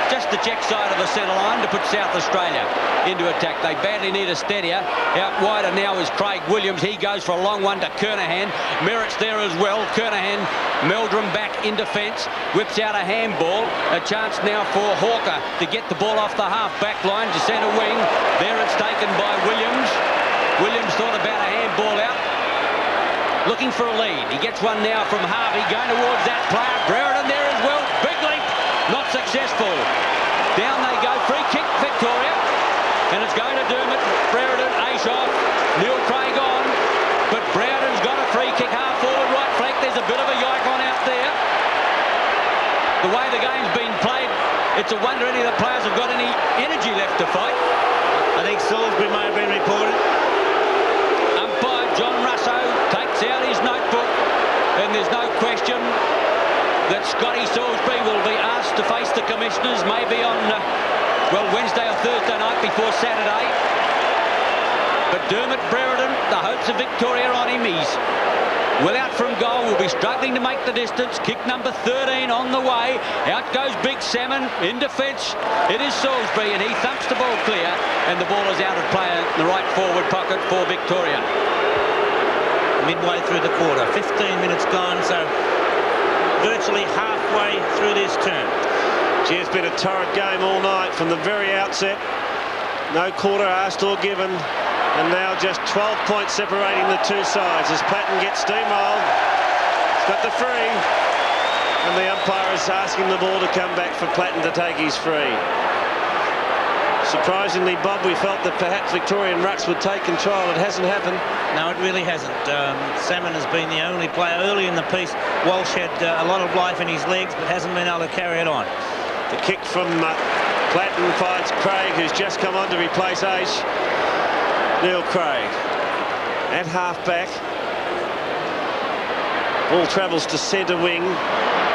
Just the check side of the centre line to put South Australia into attack. They badly need a steadier. Out wider now is Craig Williams. He goes for a long one to Kernahan. Merritt's there as well. Kernahan, Meldrum back in defence. Whips out a handball. A chance now for Hawker to get the ball off the half-back line to centre wing. There it's taken by Williams. Williams thought about a handball out. Looking for a lead. He gets one now from Harvey. Going towards that player. Brereton there as well. Big leap. Not successful. Down they go. Free kick, Victoria. And it's going to Dermott. Brereton, Aish off. Neil Craig on. But Brereton's got a free kick. Half forward, right flank. There's a bit of a yoke on out there. The way the game's been played, it's a wonder any of the players have got any energy left to fight. I think Salisbury may have been reported. Umpire John Russo takes out his notebook, and there's no question that Scotty Salisbury will be asked to face the commissioners maybe on Wednesday or Thursday night before Saturday. But Dermott Brereton, the hopes of Victoria on him. He's well out from goal, will be struggling to make the distance. Kick number 13 on the way. Out goes Big Salmon in defence. It is Salisbury, and he thumps the ball clear, and the ball is out of play in the right forward pocket for Victoria. Midway through the quarter, 15 minutes gone, so virtually halfway through this term. Gee, it's been a torrid game all night from the very outset. No quarter asked or given, and now just 12 points separating the two sides as Platten gets steamrolled. He's got the free, and the umpire is asking the ball to come back for Platten to take his free. Surprisingly, Bob, we felt that perhaps Victorian rucks would take control. It hasn't happened. No, it really hasn't. Salmon has been the only player early in the piece. Walsh had a lot of life in his legs, but hasn't been able to carry it on. The kick from Platten finds Craig, who's just come on to replace Aish. Neil Craig at half-back. Ball travels to centre wing.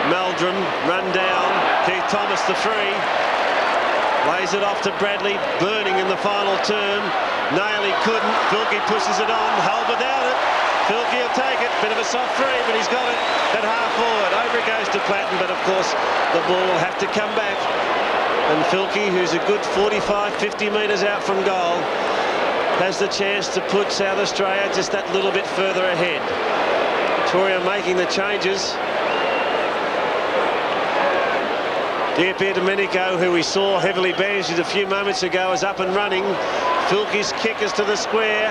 Meldrum run down. Keith Thomas the free. Lays it off to Bradley. Burning in the final turn. Nail he couldn't. Filkey pushes it on. Hull without it. Filkey will take it. Bit of a soft free, but he's got it at half forward. Over it goes to Platten, but of course the ball will have to come back. And Filkey, who's a good 45, 50 metres out from goal, has the chance to put South Australia just that little bit further ahead. Victoria making the changes. Pierre Domenico, who we saw heavily bandaged a few moments ago, is up and running. Filkey's kick is to the square.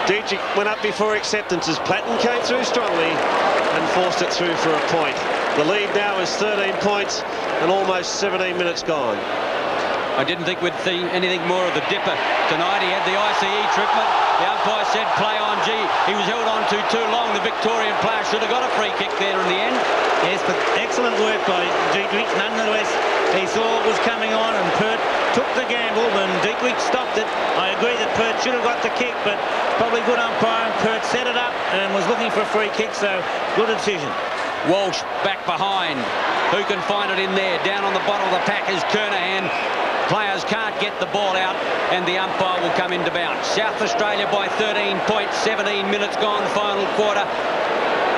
Dietrich went up before acceptance as Platten came through strongly and forced it through for a point. The lead now is 13 points and almost 17 minutes gone. I didn't think we'd see anything more of the Dipper tonight. He had the ICE treatment. The umpire said play on. Gee, he was held on to too long. The Victorian player should have got a free kick there in the end. Yes, but excellent work by Dietrich. Nonetheless, he saw what was coming on and Pert took the gamble and Dietrich stopped it. I agree that Pert should have got the kick, but probably good umpire. Pert set it up and was looking for a free kick, so good decision. Walsh back behind. Who can find it in there? Down on the bottom of the pack is Kernahan. Players can't get the ball out and the umpire will come into bounce. South Australia by 13 points, 17 minutes gone, final quarter.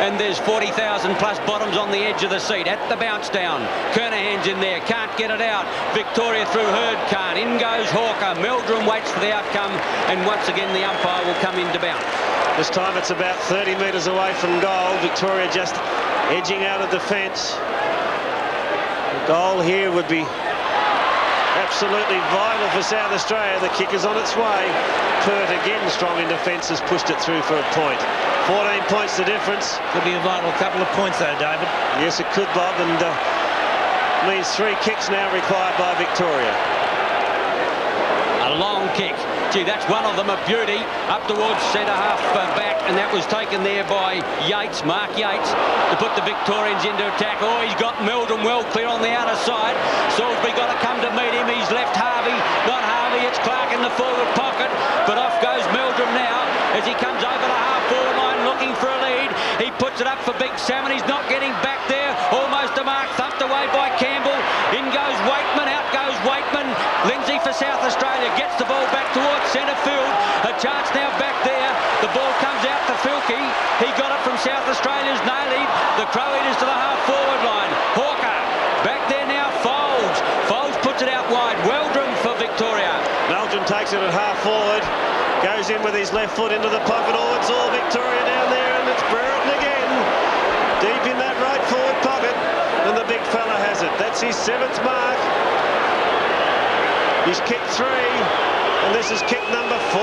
And there's 40,000 plus bottoms on the edge of the seat. At the bounce down. Kernahan's in there. Can't get it out. Victoria through Hurd can't. In goes Hawker. Meldrum waits for the outcome. And once again the umpire will come into bounce. This time it's about 30 metres away from goal. Victoria just edging out of defence. The goal here would be absolutely vital for South Australia. The kick is on its way. Pert again strong in defence has pushed it through for a point. 14 points the difference. Could be a vital couple of points though, David. Yes, it could, Bob, and means 3 kicks now required by Victoria. A long kick. Gee, that's one of them, a beauty. Up towards centre half back, and that was taken there by Yates, Mark Yates, to put the Victorians into attack. Oh, he's got Meldrum well clear on the outer side. Salisbury got to come to meet him. He's left Harvey. Not Harvey, it's Clark in the forward pocket. But off goes Meldrum now as he comes over the half-forward line looking for a lead. He puts it up for Big Salmon. He's not getting back there. Almost a mark, thumped away by Campbell. In goes Waitman, out goes Waitman. Lindsay for South Australia gets the ball back towards centre field. A chance now back there. The ball comes out to Filkey. He got it from South Australia's Nailey. The Crow Eaters to the half-forward line. Hawker back there now. Foles. Foles puts it out wide. Meldrum for Victoria. Meldrum takes it at half-forward. Goes in with his left foot into the pocket. Oh, it's all Victoria down there, and it's Brereton again. Deep in that right forward pocket. And the big fella has it. That's his 7th mark. He's kicked 3. And this is kick number 14.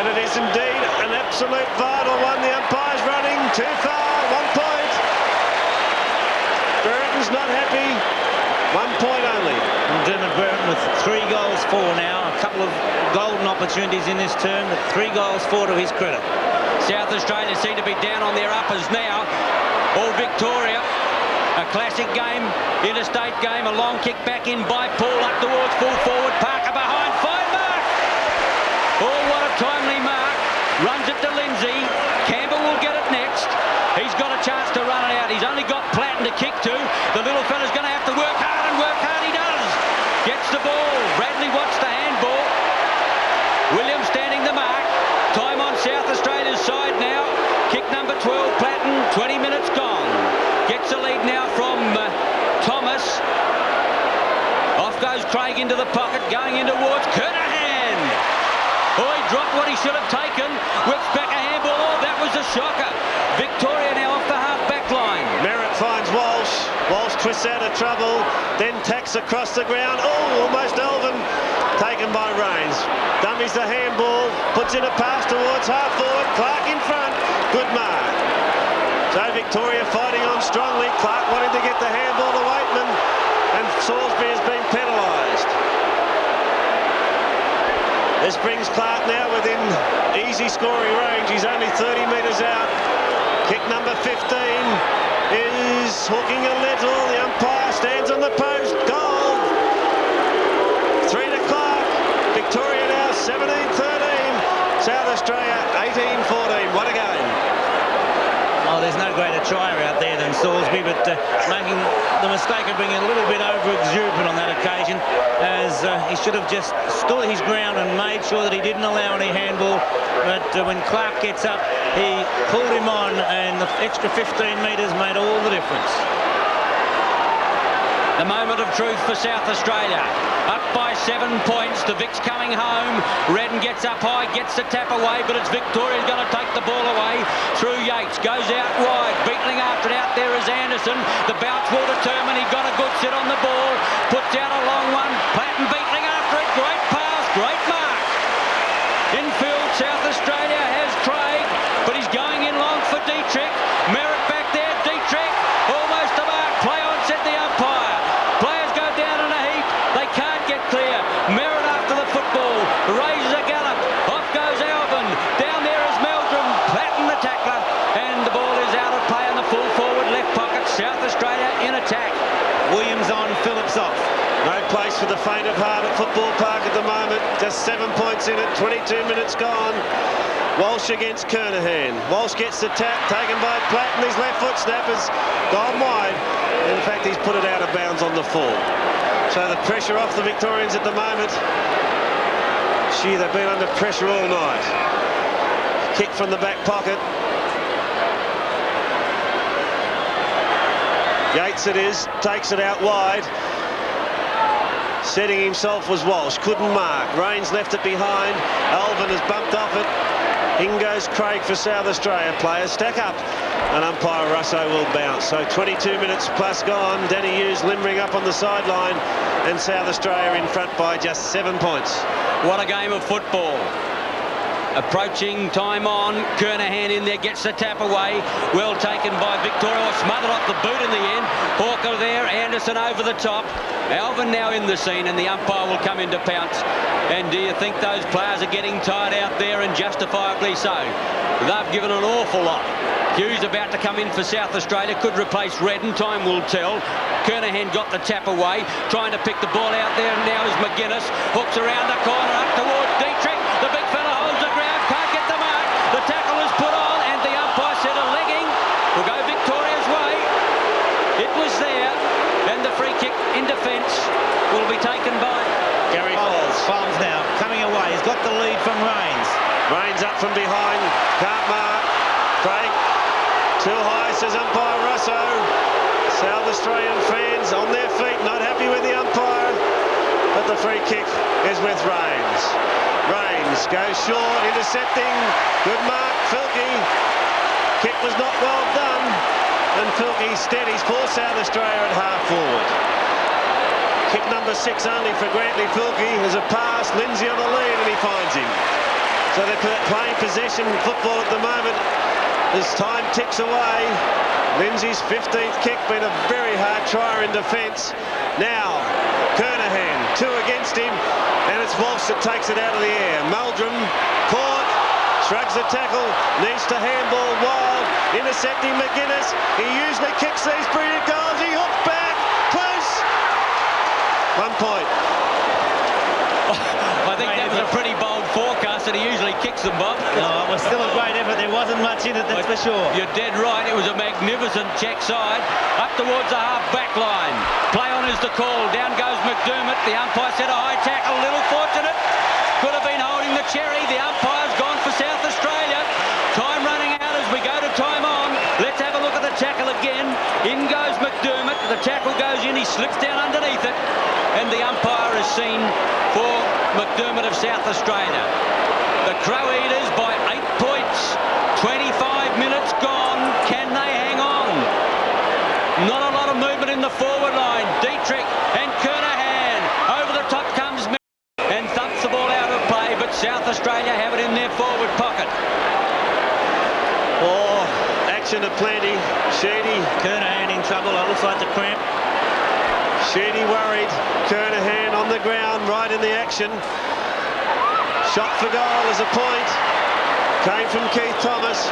And it is indeed an absolute vital one. The umpire's running too far. 1 point. Brereton's not happy. 1 point only. McDermott Brereton with 3 goals for now. A couple of golden opportunities in this term, but 3 goals for to his credit. South Australia seem to be down on their uppers now. All Victoria. A classic game, interstate game, a long kick back in by Paul up towards full forward. Parker behind, fine mark. Oh, what a timely mark. Runs it to Lindsay. Campbell will get it next. He's got a chance to run it out. He's only got Platten to kick to. The little fella's going to have to work hard, and work hard he does. Gets the ball. Bradley wants the handball. Williams standing the mark. Time on South Australia's side now. Kick number 12, Platten, 20 minutes gone. Gets the lead now from Thomas. Off goes Craig into the pocket, going in towards Kernahan. Oh, he dropped what he should have taken. Whips back a handball. Oh, that was a shocker. Victoria now off the half-back line. Merritt finds Walsh. Walsh twists out of trouble, then tacks across the ground. Oh, almost Elvin. Taken by Rains. Dummies the handball, puts in a pass towards half-forward. Clark in front. Good mark. So Victoria fighting on strongly. Clark wanting to get the handball to Waitman, and Salisbury has been penalised. This brings Clark now within easy scoring range. He's only 30 metres out. Kick number 15 is hooking a little. The umpire stands on the post. Goal. 3 to Clark. Victoria now 17-13. South Australia 18-14. What a game. Oh, there's no greater trier out there than Salisbury, but making the mistake of being a little bit over-exuberant on that occasion, as he should have just stood his ground and made sure that he didn't allow any handball. But when Clark gets up, he pulled him on, and the extra 15 metres made all the difference. The moment of truth for South Australia. Up by 7 points. The Vic's coming home. Redden gets up high, gets the tap away, but it's Victoria's going to take the ball away through Yates. Goes out wide. Beetling after it. Out there is Anderson. The bounce will determine. He got a good sit on the ball. Puts down a long one. Platten Beetling after it. Great pass. Great mark. Infield, South Australia has Craig, but he's going in long for Dietrich. Merritt back there. Dietrich almost a mark. Play on, said the umpire. Players go down in a heap. They can't get clear. Merritt after the football. Raises a gallop. Off goes Alvin. Down there is Meldrum. Platten the tackler. And the ball is out of play in the full forward left pocket. South Australia in attack. Williams on, Phillips off. No place for the faint of heart at Football Park at the moment. Just 7 points in it. 22 minutes gone. Walsh against Kernahan. Walsh gets the tap taken by Platten. His left foot snapper's gone wide. In fact, he's put it out of bounds on the full. So the pressure off the Victorians at the moment. Gee, they've been under pressure all night. Kick from the back pocket. Yates it is, takes it out wide. Setting himself was Walsh, couldn't mark. Rains left it behind. Alvin has bumped off it. In goes Craig for South Australia. Players stack up. And umpire Russo will bounce. So 22 minutes plus gone. Danny Hughes limbering up on the sideline. And South Australia in front by just 7 points. What a game of football. Approaching time on. Kernahan in there, gets the tap away. Well taken by Victoria. Smothered off the boot in the end. Hawker there. Anderson over the top. Alvin now in the scene, and the umpire will come into pounce. And do you think those players are getting tired out there, and justifiably so? They've given an awful lot. Hughes about to come in for South Australia. Could replace Redden. Time will tell. Kernahan got the tap away. Trying to pick the ball out there. And now is McGuinness. Hooks around the corner up towards Dietrich. The big fella holds the ground. Can't get the mark. The tackle is put on. And the umpire said a legging will go Victoria's way. It was there. And the free kick in defence will be taken by Gary Falls now coming away. He's got the lead from Rains. Rains up from behind. Can't mark. Craig. Too high, says umpire Russo. South Australian fans on their feet, not happy with the umpire. But the free kick is with Rains. Rains goes short, intercepting. Good mark, Filkey. Kick was not well done. And Filkey steadies for South Australia at half forward. Kick number 6 only for Grantley Filkey. There's a pass, Lindsay on the lead, and he finds him. So they're playing possession football at the moment. As time ticks away, Lindsay's 15th kick been a very hard trier in defence. Now, Kernahan, 2 against him, and it's Walsh that takes it out of the air. Meldrum, caught, shrugs the tackle, needs to handball Wild, intercepting McGuinness. He usually kicks these brilliant goals. He hooks back, close. 1 point. I think that was a pretty bold forecast, and he usually kicks them, Bob. No, it was still a great effort. There wasn't much in it, that's for sure. You're dead right. It was a magnificent check side. Up towards the half-back line. Play on is the call. Down goes McDermott. The umpire said a high tackle. A little fortunate. Could have been holding the cherry. The umpire's gone for South Australia. Time running out as we go to time on. Let's have a look at the tackle again. In goes McDermott. The tackle goes in. He slips down underneath it. And the umpire is seen for McDermott of South Australia. The Crow Eaters by 8 points. 25 minutes gone. Can they hang on? Not a lot of movement in the forward line. Dietrich and Kernahan. Over the top comes Merritt and thumps the ball out of play, but South Australia have it in their forward pocket. Oh, action aplenty. Sheedy. Kernahan in trouble. It looks like the cramp. Sheedy worried. Kernahan on the ground, right in the action. Shot for goal as a point. Came from Keith Thomas.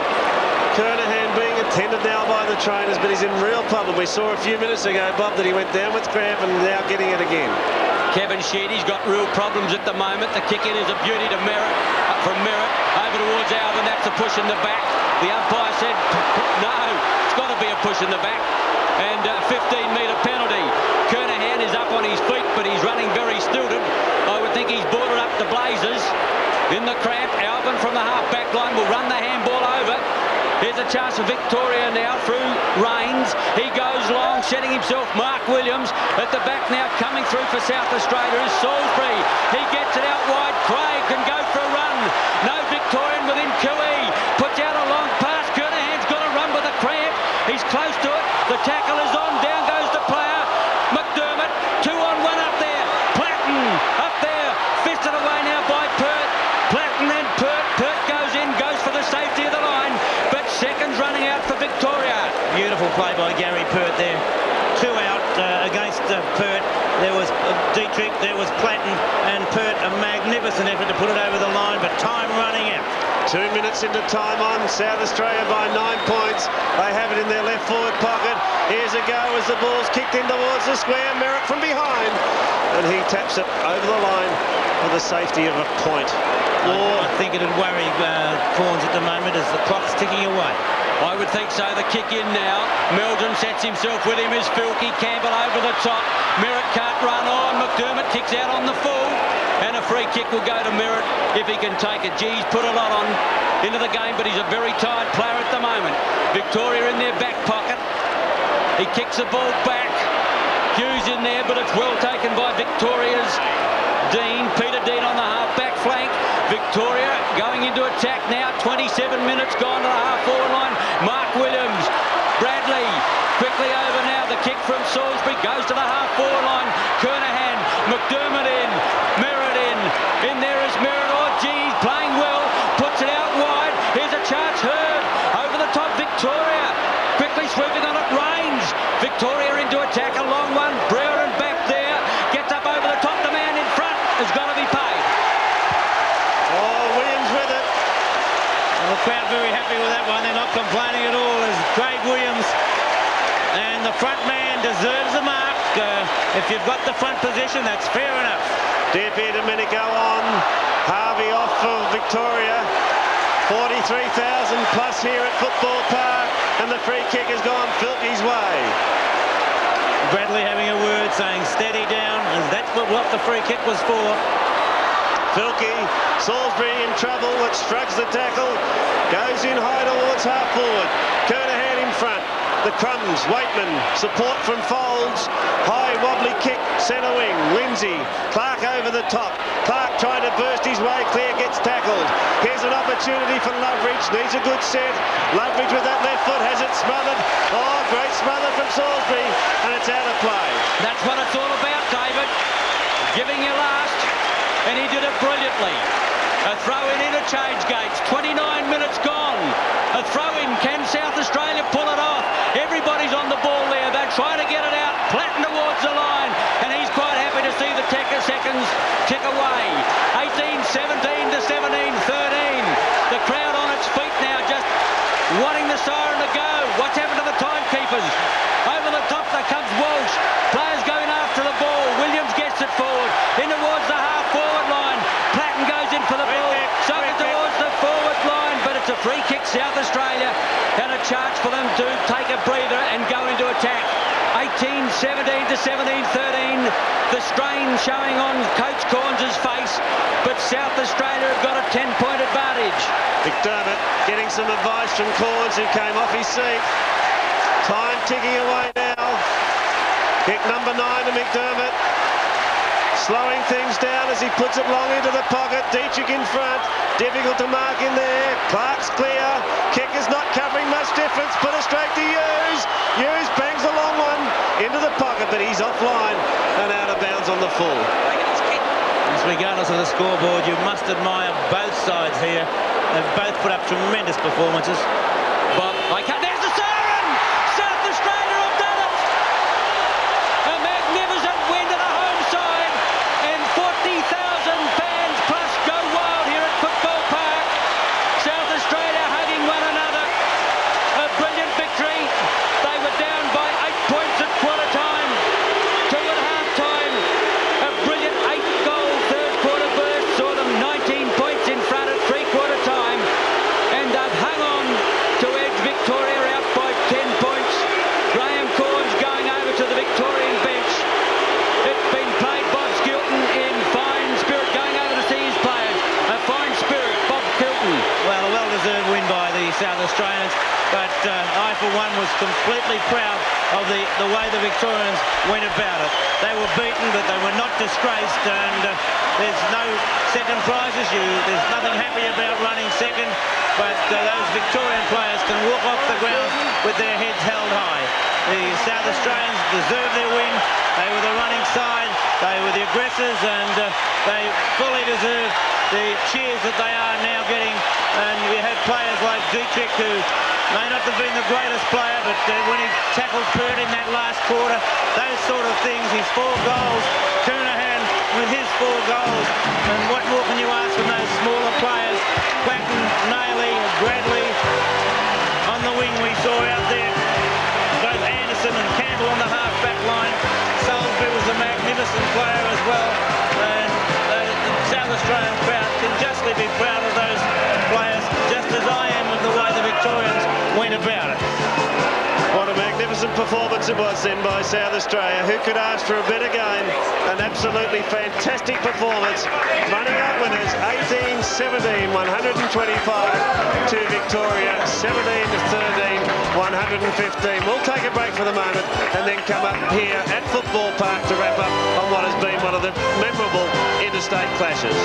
Kernahan being attended now by the trainers, but he's in real problem. We saw a few minutes ago, Bob, that he went down with cramp and now getting it again. Kevin Sheedy's got real problems at the moment. The kick in is a beauty to Merritt, from Merritt over towards Alvin. That's a push in the back. The umpire said, no, it's got to be a push in the back. And a 15-metre penalty. Kernahan is up on his feet, but he's running very stilted. I would think he's bordered up the Blazers. In the cramp, Alvin from the half-back line will run the handball over. Here's a chance for Victoria now through Rains. He goes long, setting himself. Mark Williams at the back now, coming through for South Australia is Salisbury. He gets it out wide. Craig can go for a run. No Victorian within QE. Puts out a long pass. Kernahan's got to run with a cramp. He's close to it. The tackle is on. Down goes the player. McDermott, 2-on-1 up there. Platten up there. Fisted away now by Pert. Platten and Pert. Pert goes in, goes for the safety of the line. But seconds running out for Victoria. Beautiful play by Gary Pert there. 2 out against Pert. There was Dietrich, there was Platten, and Pert, a magnificent effort to put it over the line, but time running out. 2 minutes into time on. South Australia by 9 points. They have it in their left forward pocket. Here's a go as the ball's kicked in towards the square. Merritt from behind. And he taps it over the line for the safety of a point. I think it'd worry Corns at the moment as the clock's ticking away. I would think so. The kick in now. Meldrum sets himself with him as Filkey. Campbell over the top. Merritt can't run on. McDermott kicks out on the full. And a free kick will go to Merritt if he can take it. Gee, he's put a lot on into the game, but he's a very tired player at the moment. Victoria in their back pocket. He kicks the ball back. Hughes in there, but it's well taken by Victoria's Dean. Peter Dean on the half-back flank. Victoria going into attack now. 27 minutes gone to the half-forward line. Mark Williams. Bradley quickly over now. The kick from Salisbury goes to the half-forward line. Kernahan. McDermott in. Merritt in. In there is Merritt. Oh, geez, playing well. Puts it out wide. Here's a chance. Hurd. Over the top, Victoria. Quickly sweeping on it. Rains. Victoria into attack. A long one. Brewer back there. Gets up over the top. The man in front has got to be paid. Oh, Williams with it. Well, the crowd very happy with that one. They're not complaining at all as Craig Williams. And the front man deserves the mark. If you've got the front position, that's fair enough. DP Domenico on. Harvey off for Victoria. 43,000 plus here at Football Park. And the free kick has gone Filkey's way. Bradley having a word saying steady down, and that's what the free kick was for. Filkey, Salisbury in trouble, which shrugs the tackle, goes in high towards half forward. Kernahan in front. The crumbs, Waitman, support from Folds. High wobbly kick, centre wing, Lindsay. Clark over the top. Clark trying to burst his way clear, gets tackled. Here's an opportunity for Loveridge, needs a good set. Loveridge with that left foot has it smothered. Oh, great smother from Salisbury, and it's out of play. That's what it's all about, David. Giving your last, and he did it brilliantly. A throw-in interchange gates, 29 minutes gone. A throw-in, can South Australia pull it off? Everybody's on the ball there. They're trying to get it out. Platten towards the line, and he's quite happy to see the seconds tick away. 18-17 to 17-13. The crowd on its feet now, just wanting the siren to go. What's happened to the timekeepers? Over the top, there comes Walsh. Players going after the ball. Williams gets it forward. In towards the half-forward line. Platten goes in for the ball. Sucker towards the forward line, but it's a free kick, South Australia, and a chance for them to take a breather and go into attack. 18-17 to 17-13. The strain showing on Coach Corns' face, but South Australia have got a 10-point advantage. McDermott getting some advice from Corns, who came off his seat. Time ticking away now. Kick number 9 to McDermott. Slowing things down as he puts it long into the pocket. Dietrich in front. Difficult to mark in there. Clark's clear. Kick is not covering much difference. Put it straight to Hughes. Hughes bangs a long one into the pocket, but he's offline and out of bounds on the full. Regardless of the scoreboard, you must admire both sides here. They've both put up tremendous performances. But I can't. There's the siren! South Australia have done it! A magnificent win to the home side, and 40,000 fans plus go wild here South Australians, but I, for one, was completely proud of the way the Victorians went about it. They were beaten, but they were not disgraced, and there's no second prizes. There's nothing happy about running second, but those Victorian players can walk off the ground with their heads held high. The South Australians deserve their win. They were the running side, they were the aggressors, and they fully deserve the cheers that they are now getting. And we had players like Dietrich, who may not have been the greatest player, but when he tackled Pert in that last quarter, those sort of things, his 4 goals, Kernahan with his 4 goals, and what more can you ask from those smaller players? Platten, Nailey, Bradley, on the wing we saw out there, both Anderson and Campbell on the half-back line. Salisbury was a magnificent player as well, and the South Australian crowd can justly be proud of those players, just as I am of the way the Victorians went about it. What a magnificent performance it was then by South Australia. Who could ask for a better game? An absolutely fantastic performance. Running out winners, 18-17, 125 to Victoria, 17-13, 115. We'll take a break for the moment and then come up here at Football Park to wrap up on what has been one of the memorable interstate clashes.